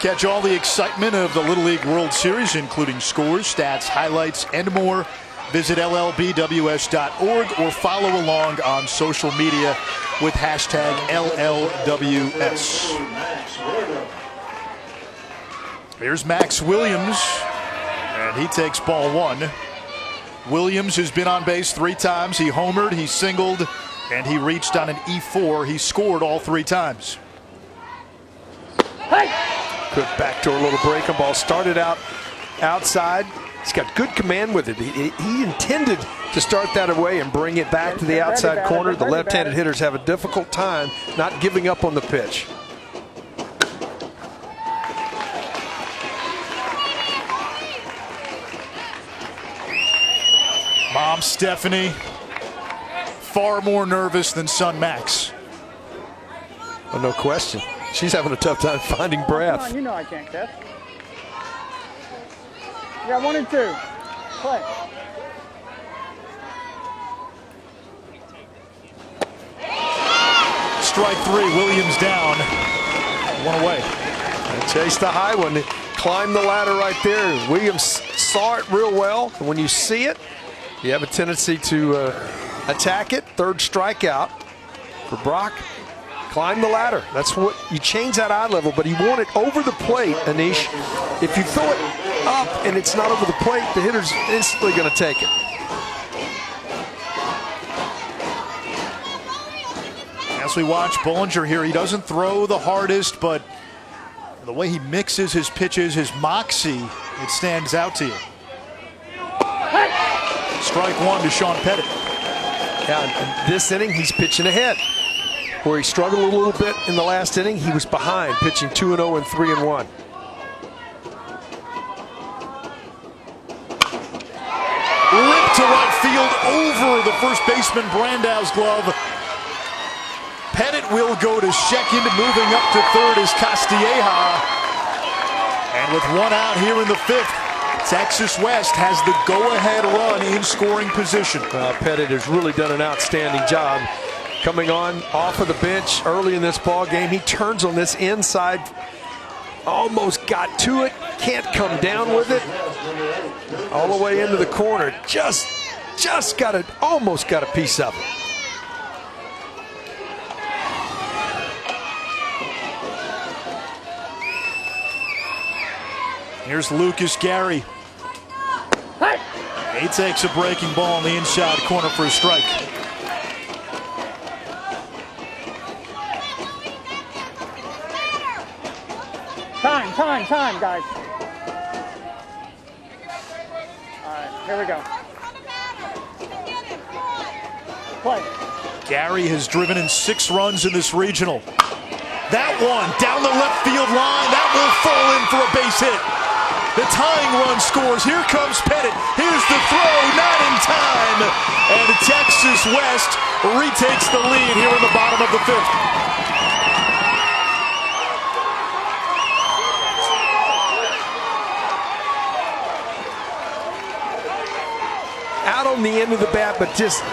Catch all the excitement of the Little League World Series, including scores, stats, highlights, and more. Visit LLBWS.org or follow along on social media with hashtag LLWS. Here's Max Williams, and he takes ball 1. Williams has been on base 3 times. He homered, he singled, and he reached on an E4. He scored all 3 times. Good backdoor little breaking ball. Started out outside. He's got good command with it. He intended to start that away and bring it back to the outside corner. The left-handed hitters have a difficult time not giving up on the pitch. Mom Stephanie, far more nervous than son Max. Oh, no question. She's having a tough time finding breath. Come on, you know I can't catch. You got 1 and 2. Play. Strike 3, Williams down. 1 away. And chase the high one. Climb the ladder right there. Williams saw it real well. And when you see it, you have a tendency to attack it. 3rd strikeout for Brock. Climb the ladder. That's what you change that eye level, but you want it over the plate, Anish. If you throw it up and it's not over the plate, the hitter's instantly going to take it. As we watch Bollinger here, he doesn't throw the hardest, but the way he mixes his pitches, his moxie, it stands out to you. Strike 1 to Sean Pettit. Yeah, in this inning, he's pitching ahead. Where he struggled a little bit in the last inning, he was behind, pitching 2-0 and 3-1. Ripped to right field over the first baseman Brandau's glove. Pettit will go to second, moving up to 3rd is Castilleja. And with 1 out here in the 5th, Texas West has the go-ahead run in scoring position. Pettit has really done an outstanding job. Coming on off of the bench early in this ball game, he turns on this inside, almost got to it, can't come down with it, all the way into the corner. Just almost got a piece of it. Here's Lucas Gary. He takes a breaking ball in the inside corner for a strike. Time, guys. All right, here we go. Play. Gary has driven in 6 runs in this regional. That one down the left field line, that will fall in for a base hit. The tying run scores. Here comes Pettit. Here's the throw, not in time. And Texas West retakes the lead here in the bottom of the 5th. Out on the end of the bat, but just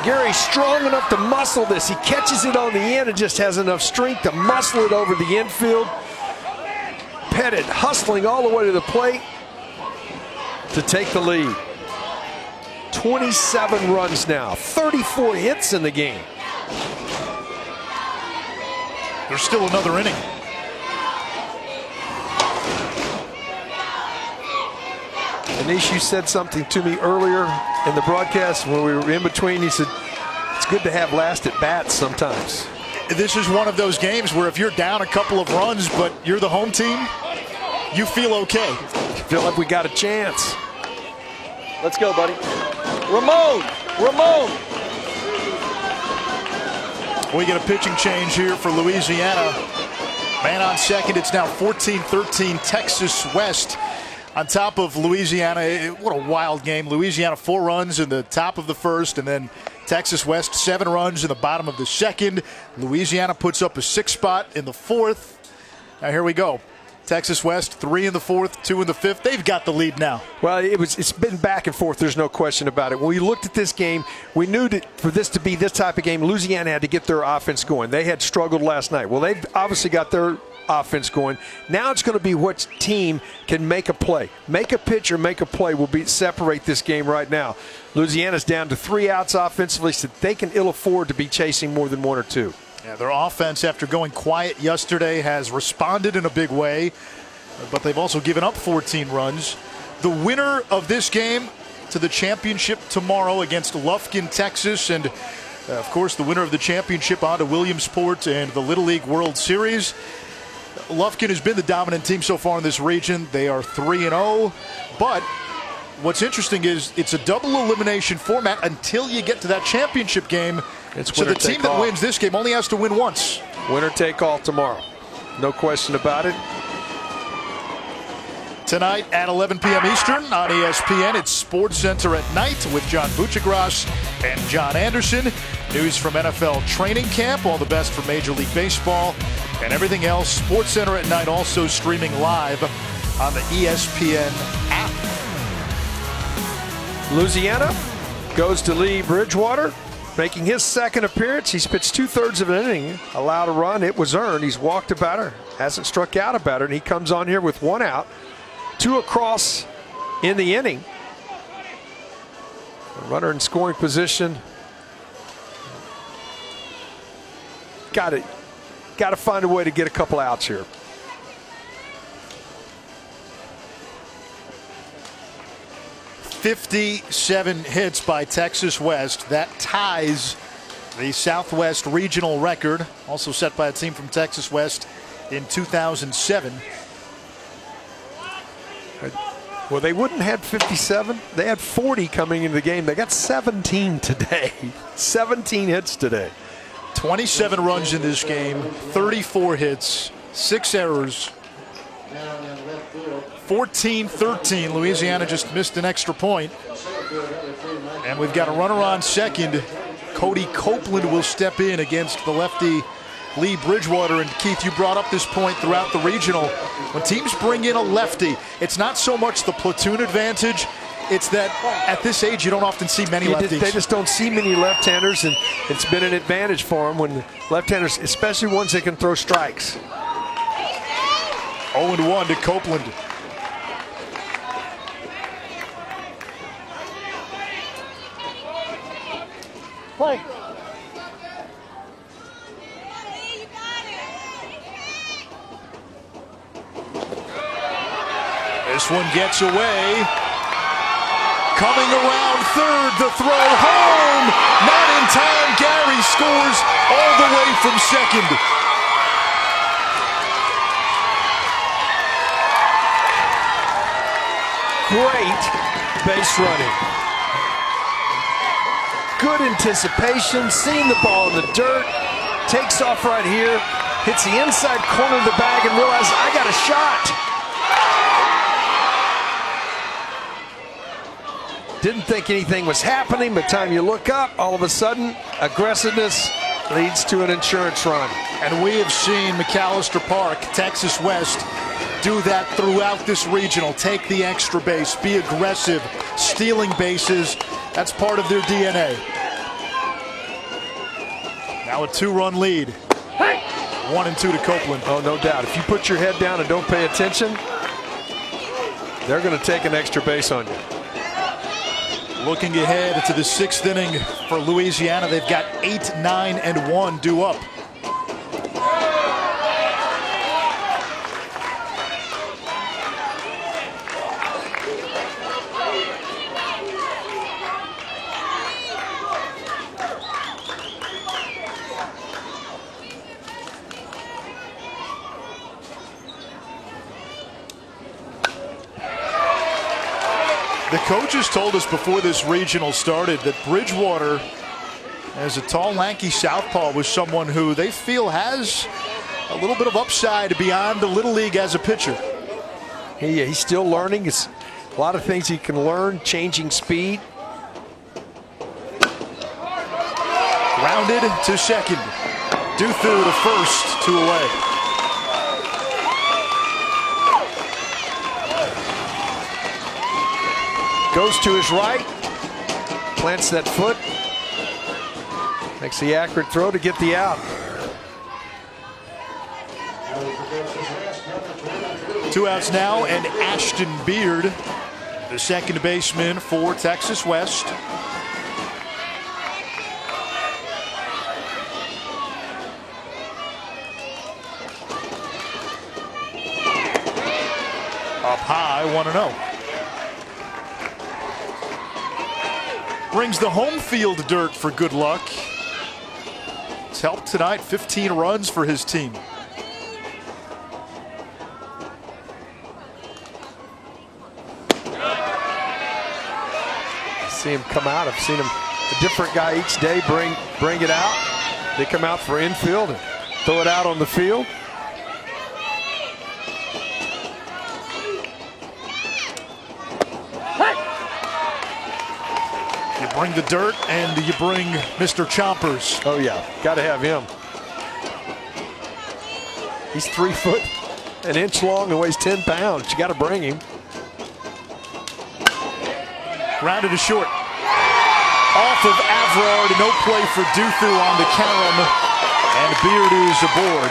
Gary's strong enough to muscle this. He catches it on the end and just has enough strength to muscle it over the infield. Pettit hustling all the way to the plate to take the lead. 27 runs now, 34 hits in the game. There's still another inning. Anish, you said something to me earlier in the broadcast when we were in between. He said, it's good to have last at bats sometimes. This is one of those games where if you're down a couple of runs, but you're the home team, you feel okay. You feel like we got a chance. Let's go, buddy. Ramon! We get a pitching change here for Louisiana. Man on second. It's now 14-13 Texas West on top of Louisiana. What a wild game. Louisiana 4 runs in the top of the first, and then Texas West 7 runs in the bottom of the second. Louisiana puts up a 6 spot in the fourth. Now here we go. Texas West 3 in the fourth, 2 in the fifth. They've got the lead now. Well, it's been back and forth. There's no question about it. When we looked at this game, we knew that for this to be this type of game, Louisiana had to get their offense going. They had struggled last night. Well, they've obviously got their offense going. Now it's going to be what team can make a play. Make a pitch or make a play will separate this game right now. Louisiana's down to 3 outs offensively, so they can ill afford to be chasing more than 1 or 2. Yeah, their offense, after going quiet yesterday, has responded in a big way, but they've also given up 14 runs. The winner of this game to the championship tomorrow against Lufkin, Texas, and of course the winner of the championship on to Williamsport and the Little League World Series. Lufkin has been the dominant team so far in this region. They are 3-0, but what's interesting is it's a double elimination format until you get to that championship game. So the team that wins this game only has to win once. Winner take all tomorrow. No question about it. Tonight at 11 p.m. Eastern on ESPN, it's Sports Center at Night with John Buchagras and John Anderson. News from NFL training camp, all the best for Major League Baseball, and everything else. Sports Center at Night also streaming live on the ESPN app. Louisiana goes to Lee Bridgewater, making his second appearance. He's pitched 2/3 of an inning, allowed a run. It was earned. He's walked a batter, hasn't struck out a batter, and he comes on here with 1 out, 2 across in the inning. A runner in scoring position. Got to find a way to get a couple outs here. '57 hits by Texas West. That ties the Southwest regional record, also set by a team from Texas West in 2007. Well, they wouldn't have had 57. They had 40 coming into the game. They got 17 today. 17 hits today. 27 runs in this game, 34 hits, 6 errors. 14-13. Louisiana just missed an extra point. And we've got a runner on second. Cody Copeland will step in against the lefty Lee Bridgewater. And Keith, you brought up this point throughout the regional. When teams bring in a lefty, it's not so much the platoon advantage. It's that at this age, you don't often see many lefties. They just don't see many left-handers, and it's been an advantage for them when left-handers, especially ones that can throw strikes. 0-1 to Copeland. Play. This one gets away. Coming around third, the throw home. Not in time. Gary scores all the way from second. Great base running. Good anticipation, seeing the ball in the dirt, takes off right here, hits the inside corner of the bag and realizes, I got a shot. Didn't think anything was happening, but time you look up, all of a sudden, aggressiveness leads to an insurance run. And we have seen McAllister Park, Texas West, do that throughout this regional. Take the extra base, be aggressive, stealing bases. That's part of their DNA. Now a 2-run lead. 1-2 to Copeland. Oh, no doubt. If you put your head down and don't pay attention, they're going to take an extra base on you. Looking ahead to the 6th inning for Louisiana, they've got 8, 9, and 1 due up. The coaches told us before this regional started that Bridgewater, as a tall, lanky southpaw, was someone who they feel has a little bit of upside beyond the Little League as a pitcher. He's still learning. It's a lot of things he can learn, changing speed. Grounded to second. Duthu to first, 2 away. Goes to his right, plants that foot, makes the accurate throw to get the out. 2 outs now, and Ashton Beard, the second baseman for Texas West. Up high, 1-0. Brings the home field dirt for good luck. It's helped tonight, 15 runs for his team. See him come out. I've seen him, a different guy each day, bring it out. They come out for infield and throw it out on the field. You bring the dirt and you bring Mr. Chompers. Oh yeah, got to have him. He's 3 foot, an inch long and weighs 10 pounds. You got to bring him. Grounded to short. Off of Aver, no play for Duthu on the carom, and Beard is aboard.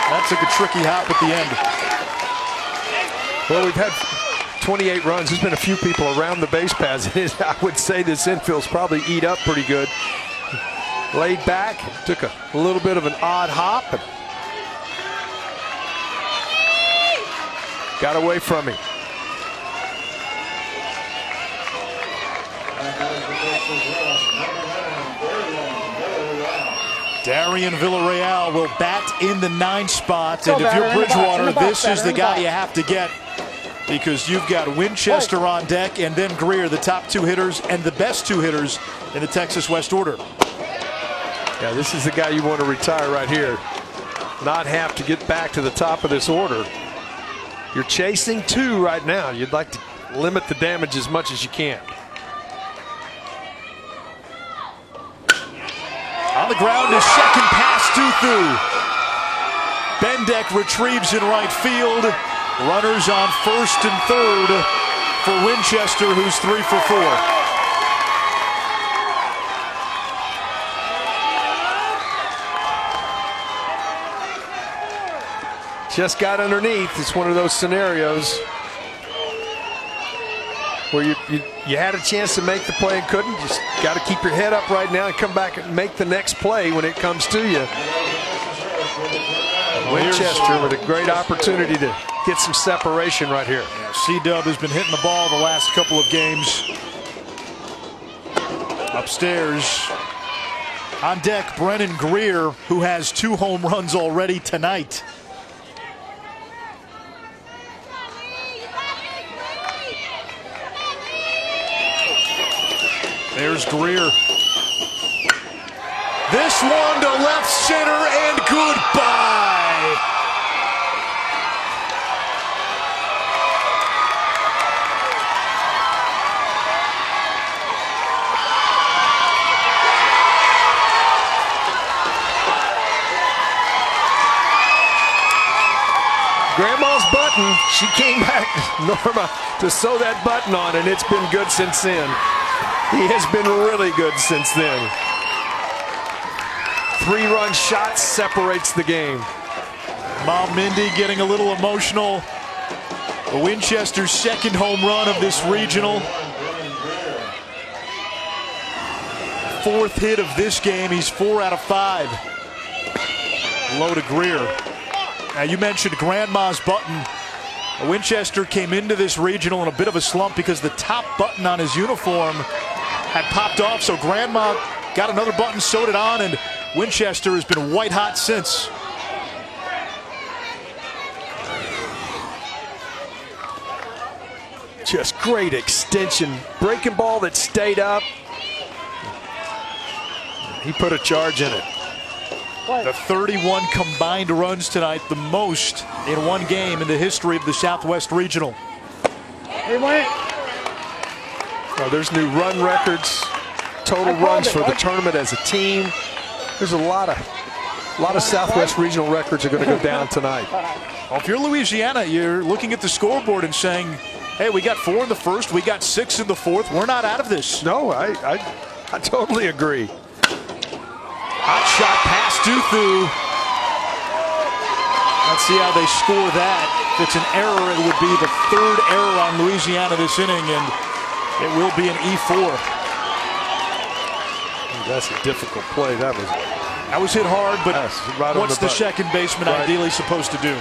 That took a tricky hop at the end. Well, we've had 28 runs. There's been a few people around the base paths. I would say this infield's probably eat up pretty good. Laid back, took a little bit of an odd hop, and got away from him. Darian Villarreal will bat in the 9th spot, and if you're Bridgewater, this is the guy you have to get, because you've got Winchester on deck and then Greer, the top 2 hitters and the best 2 hitters in the Texas West order. Yeah, this is the guy you want to retire right here. Not have to get back to the top of this order. You're chasing 2 right now. You'd like to limit the damage as much as you can. On the ground is second pass Duthu. Bendeck retrieves in right field. Runners on first and third for Winchester, who's 3 for 4. Just got underneath. It's one of those scenarios where you had a chance to make the play and couldn't. Just got to keep your head up right now and come back and make the next play when it comes to you. Winchester with a great opportunity to get some separation right here. Yeah, C-Dub has been hitting the ball the last couple of games. Upstairs. On deck, Brennan Greer, who has 2 home runs already tonight. There's Greer. This one to left center and goodbye. Grandma's button, she came back, Norma, to sew that button on, and it's been good since then. He has been really good since then. 3-run shot separates the game. Mom Mindy getting a little emotional. Winchester's second home run of this regional. 4th hit of this game. He's 4 out of 5. Low to Greer. Now you mentioned Grandma's button. Winchester came into this regional in a bit of a slump because the top button on his uniform had popped off, so Grandma got another button, sewed it on, and Winchester has been white hot since. Just great extension. Breaking ball that stayed up. He put a charge in it. The 31 combined runs tonight, the most in one game in the history of the Southwest Regional. Oh, there's new run records, total runs for the tournament as a team. There's a lot of Southwest Regional records are going to go down tonight. Well, if you're Louisiana, you're looking at the scoreboard and saying, hey, we got 4 in the first, we got 6 in the fourth. We're not out of this. No, I totally agree. Hot shot past Duthu. Let's see how they score that. If it's an error, it would be the 3rd error on Louisiana this inning, and it will be an E4. That's a difficult play. That was hit hard, but right what's the second baseman ideally supposed to do?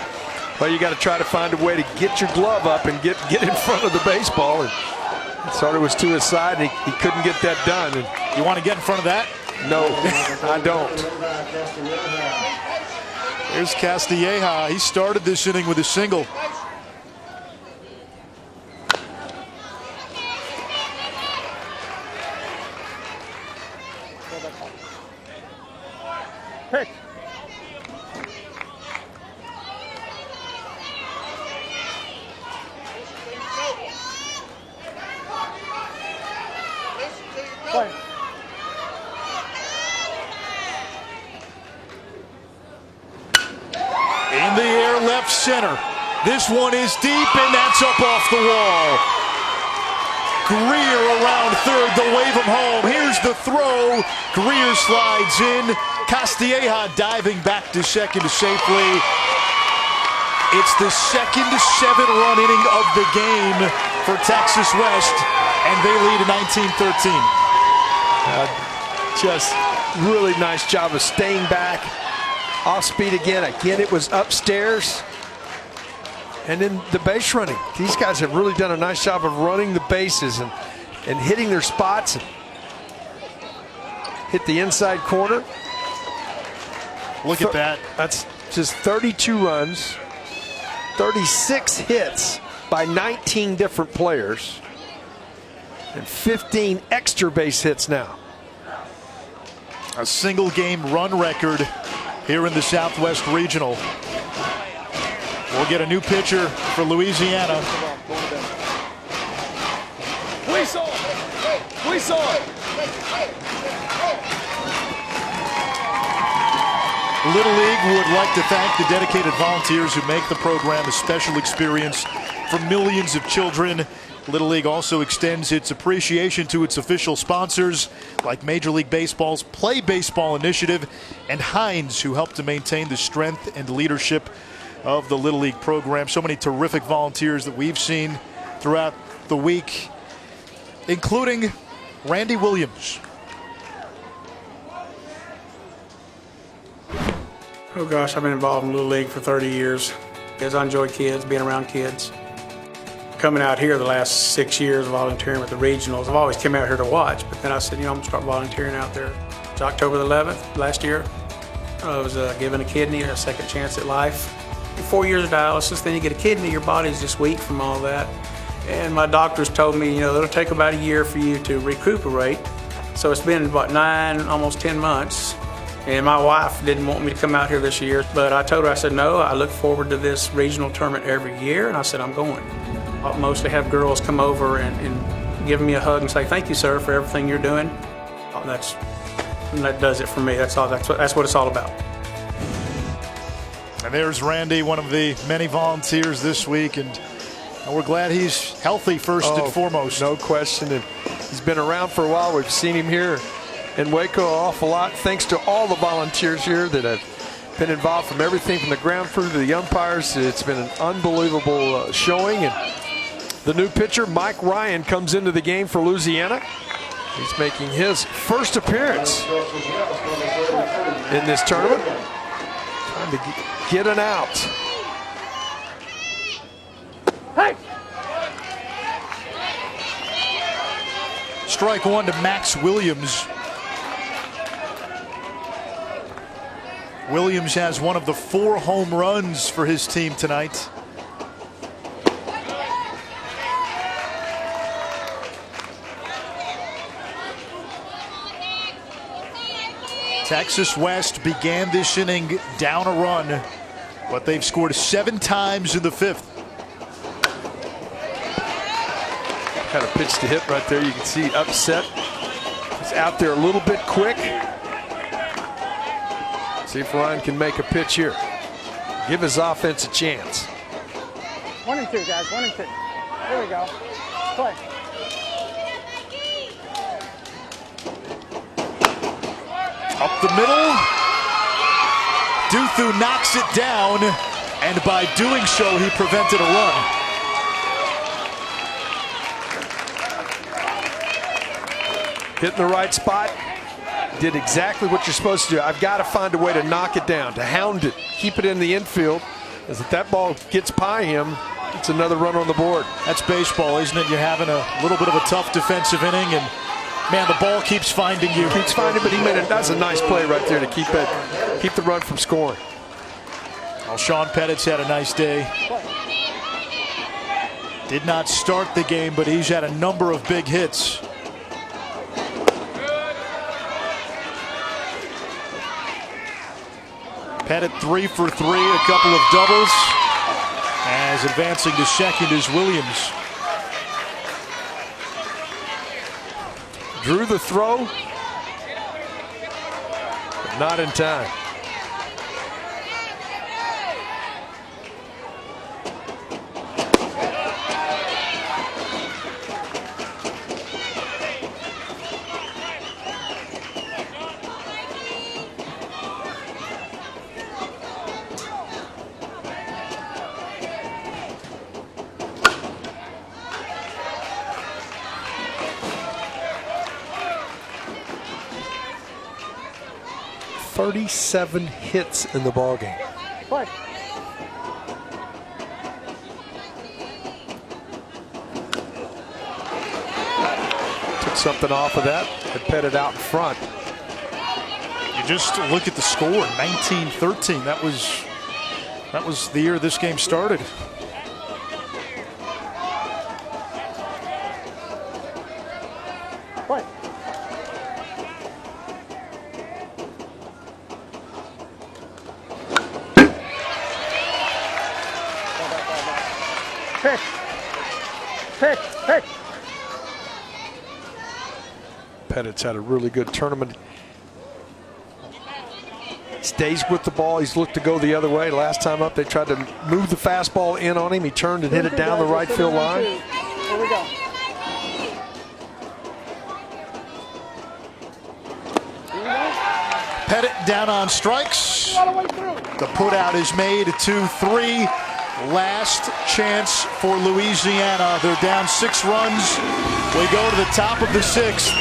Well, you got to try to find a way to get your glove up and get in front of the baseball. And Sartor was to his side, and he couldn't get that done. And you want to get in front of that? No, I don't. There's Castilleja. He started this inning with a single. Pick. Play. In the air, left center. This one is deep, and that's up off the wall. Greer around third to wave him home. Here's the throw. Greer slides in. Castilleja diving back to second safely. It's the second 7-run inning of the game for Texas West, and they lead at 19-13. Just really nice job of staying back. Off speed again. Again, it was upstairs. And then the base running. These guys have really done a nice job of running the bases and hitting their spots. And hit the inside corner. Look at that. That's just 32 runs, 36 hits by 19 different players, and 15 extra base hits now. A single game run record here in the Southwest Regional. We'll get a new pitcher for Louisiana. We saw it. We saw it. Little League would like to thank the dedicated volunteers who make the program a special experience for millions of children. Little League also extends its appreciation to its official sponsors like Major League Baseball's Play Baseball initiative and Heinz, who help to maintain the strength and leadership of the Little League program. So many terrific volunteers that we've seen throughout the week, including Randy Williams. Oh gosh, I've been involved in Little League for 30 years because I enjoy kids, being around kids. Coming out here the last 6 years volunteering with the regionals, I've always come out here to watch, but then I said, I'm going to start volunteering out there. It was October the 11th last year. I was given a kidney, a second chance at life. 4 years of dialysis, then you get a kidney, your body's just weak from all that. And my doctors told me, it'll take about a year for you to recuperate. So it's been about 9, almost 10 months. And my wife didn't want me to come out here this year, but I told her, I said, no, I look forward to this regional tournament every year, and I said, I'm going. I'll mostly have girls come over and give me a hug and say, thank you, sir, for everything you're doing. That does it for me. That's what it's all about. And there's Randy, one of the many volunteers this week, and we're glad he's healthy first and foremost. No question, and he's been around for a while. We've seen him here in Waco an awful lot, thanks to all the volunteers here that have been involved, from everything from the ground crew to the umpires. It's been an unbelievable showing. And the new pitcher, Mike Ryan, comes into the game for Louisiana. He's making his first appearance in this tournament. Trying to get an out. Hey! Strike one to Max Williams. Williams has one of the 4 home runs for his team tonight. Texas West began this inning down a run, but they've scored 7 times in the 5th. Kind of pitch to hit right there. You can see upset. He's out there a little bit quick. See if Ryan can make a pitch here. Give his offense a chance. 1 and 2, guys. 1 and 2. Here we go. Play. Up the middle. Duthu knocks it down, and by doing so, he prevented a run. Hitting the right spot. Did exactly what you're supposed to do. I've got to find a way to knock it down, to hound it, keep it in the infield. As if that ball gets by him, it's another run on the board. That's baseball, isn't it? You're having a little bit of a tough defensive inning, and man, the ball keeps finding you. Keeps finding, but he made it. That's a nice play right there to keep the run from scoring. Well, Sean Pettit's had a nice day. Did not start the game, but he's had a number of big hits. Pettit 3 for 3, a couple of doubles. As advancing to second is Williams. Drew the throw, but not in time. .37 hits in the ballgame. Play. Took something off of that and Pettit out in front. You just look at the score, 19-13. That was the year this game started. Play. Pick. Pick. Pick. Pettit's had a really good tournament. Stays with the ball. He's looked to go the other way. Last time up, they tried to move the fastball in on him. He turned and hit it down the right field line. Here we go. Pettit down on strikes. The putout is made 2-3. Last chance for Louisiana. They're down 6 runs. We go to the top of the 6th.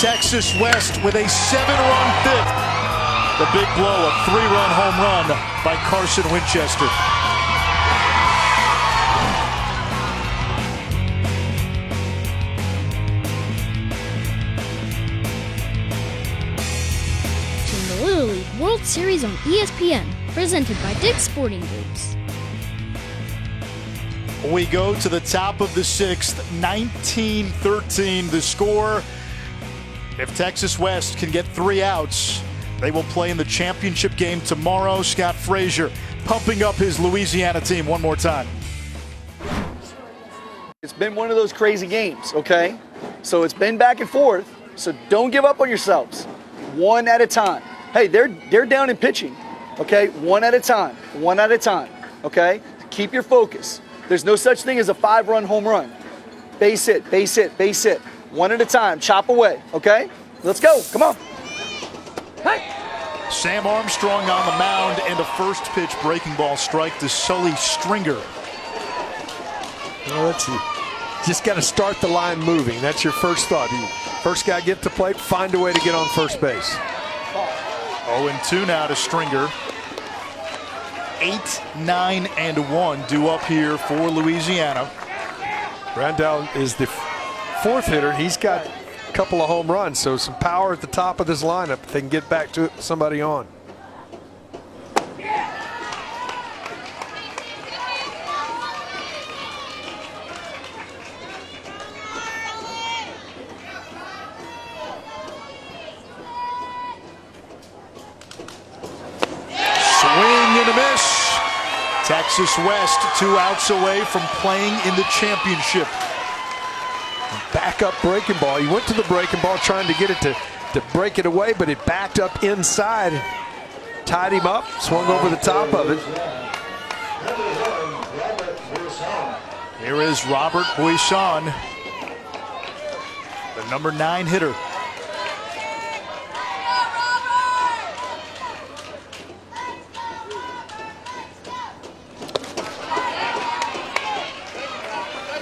Texas West with a 7-run 5th. The big blow, a 3-run home run by Carson Winchester. To the Little League World Series on ESPN, presented by Dick's Sporting Goods. We go to the top of the 6th, 19-13 the score. If Texas West can get 3 outs, they will play in the championship game tomorrow. Scott Frazier pumping up his Louisiana team one more time. It's been one of those crazy games, okay? So it's been back and forth, so don't give up on yourselves. One at a time. Hey, they're down in pitching, okay? One at a time, okay? Keep your focus. There's no such thing as a 5-run home run. Base hit, base hit, base hit. One at a time, chop away, okay? Let's go, come on. Hey. Sam Armstrong on the mound, and a first pitch breaking ball strike to Sully Stringer. Well, let's see. Just got to start the line moving. That's your first thought. First guy get to plate, find a way to get on first base. 0-2 now to Stringer. 8, 9, and 1 due up here for Louisiana. Randall is the 4th hitter. He's got a couple of home runs, so some power at the top of this lineup if they can get back to somebody on. Texas West 2 outs away from playing in the championship. Back up breaking ball. He went to the breaking ball trying to get it to break it away, but it backed up inside. Tied him up, swung over the top of it. Here is Robert Buisson, the number 9 hitter.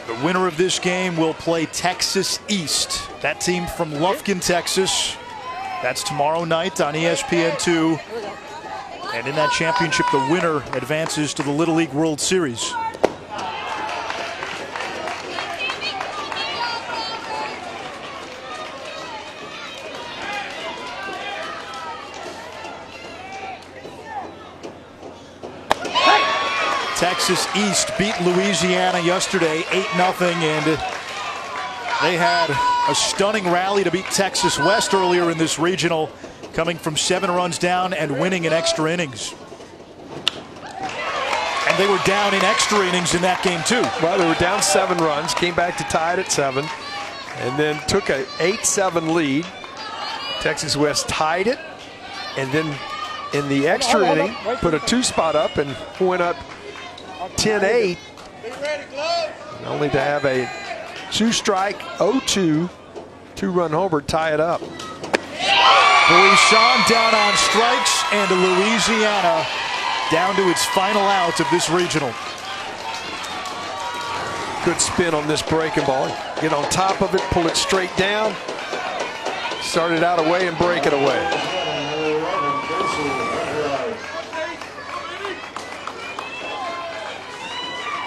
The winner of this game will play Texas East. That team from Lufkin, Texas. That's tomorrow night on ESPN2. And in that championship, the winner advances to the Little League World Series. Texas East beat Louisiana yesterday 8-0, and they had a stunning rally to beat Texas West earlier in this regional, coming from 7 runs down and winning in extra innings. And they were down in extra innings in that game too. Well, they were down 7 runs, came back to tie it at 7, and then took a 8-7 lead. Texas West tied it, and then in the extra inning put a 2-spot up and went up 10-8, only to have a 2-strike 0-2 2-run homer tie it up. Buisson down on strikes, and Louisiana down to its final out of this regional. Good spin on this breaking ball. Get on top of it, pull it straight down, start it out away and break it away.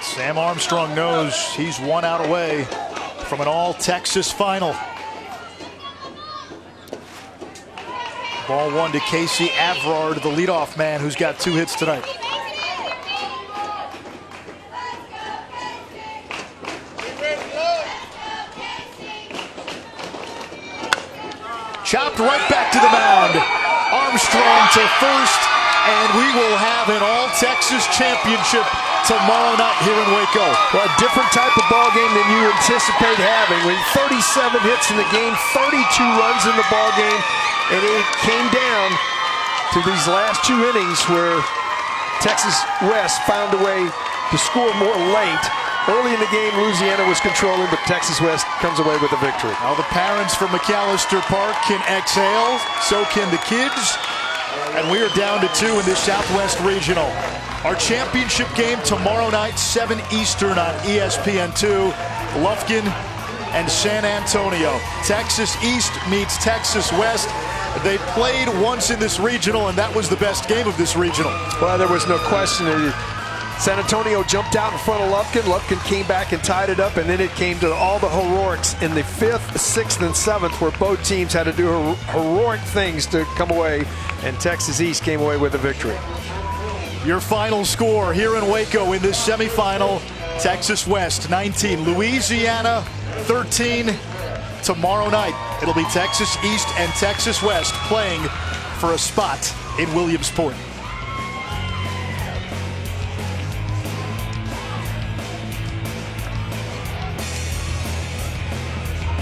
Sam Armstrong knows he's 1 out away from an all-Texas final. Ball 1 to Casey Aver, the leadoff man who's got 2 hits tonight. Chopped right back to the mound. Armstrong to first, and we will have an all-Texas championship tomorrow night here in Waco. Well, a different type of ball game than you anticipate having. With 37 hits in the game, 32 runs in the ball game, and it came down to these last 2 innings where Texas West found a way to score more late. Early in the game, Louisiana was controlling, but Texas West comes away with a victory. Now the parents from McAllister Park can exhale, so can the kids. And we are down to 2 in this Southwest Regional. Our championship game tomorrow night, 7 Eastern on ESPN2. Lufkin and San Antonio. Texas East meets Texas West. They played once in this regional, and that was the best game of this regional. Well, there was no question. San Antonio jumped out in front of Lufkin. Lufkin came back and tied it up, and then it came to all the heroics in the 5th, 6th, and 7th, where both teams had to do heroic things to come away, and Texas East came away with a victory. Your final score here in Waco in this semifinal: Texas West 19, Louisiana 13. Tomorrow night, it'll be Texas East and Texas West playing for a spot in Williamsport.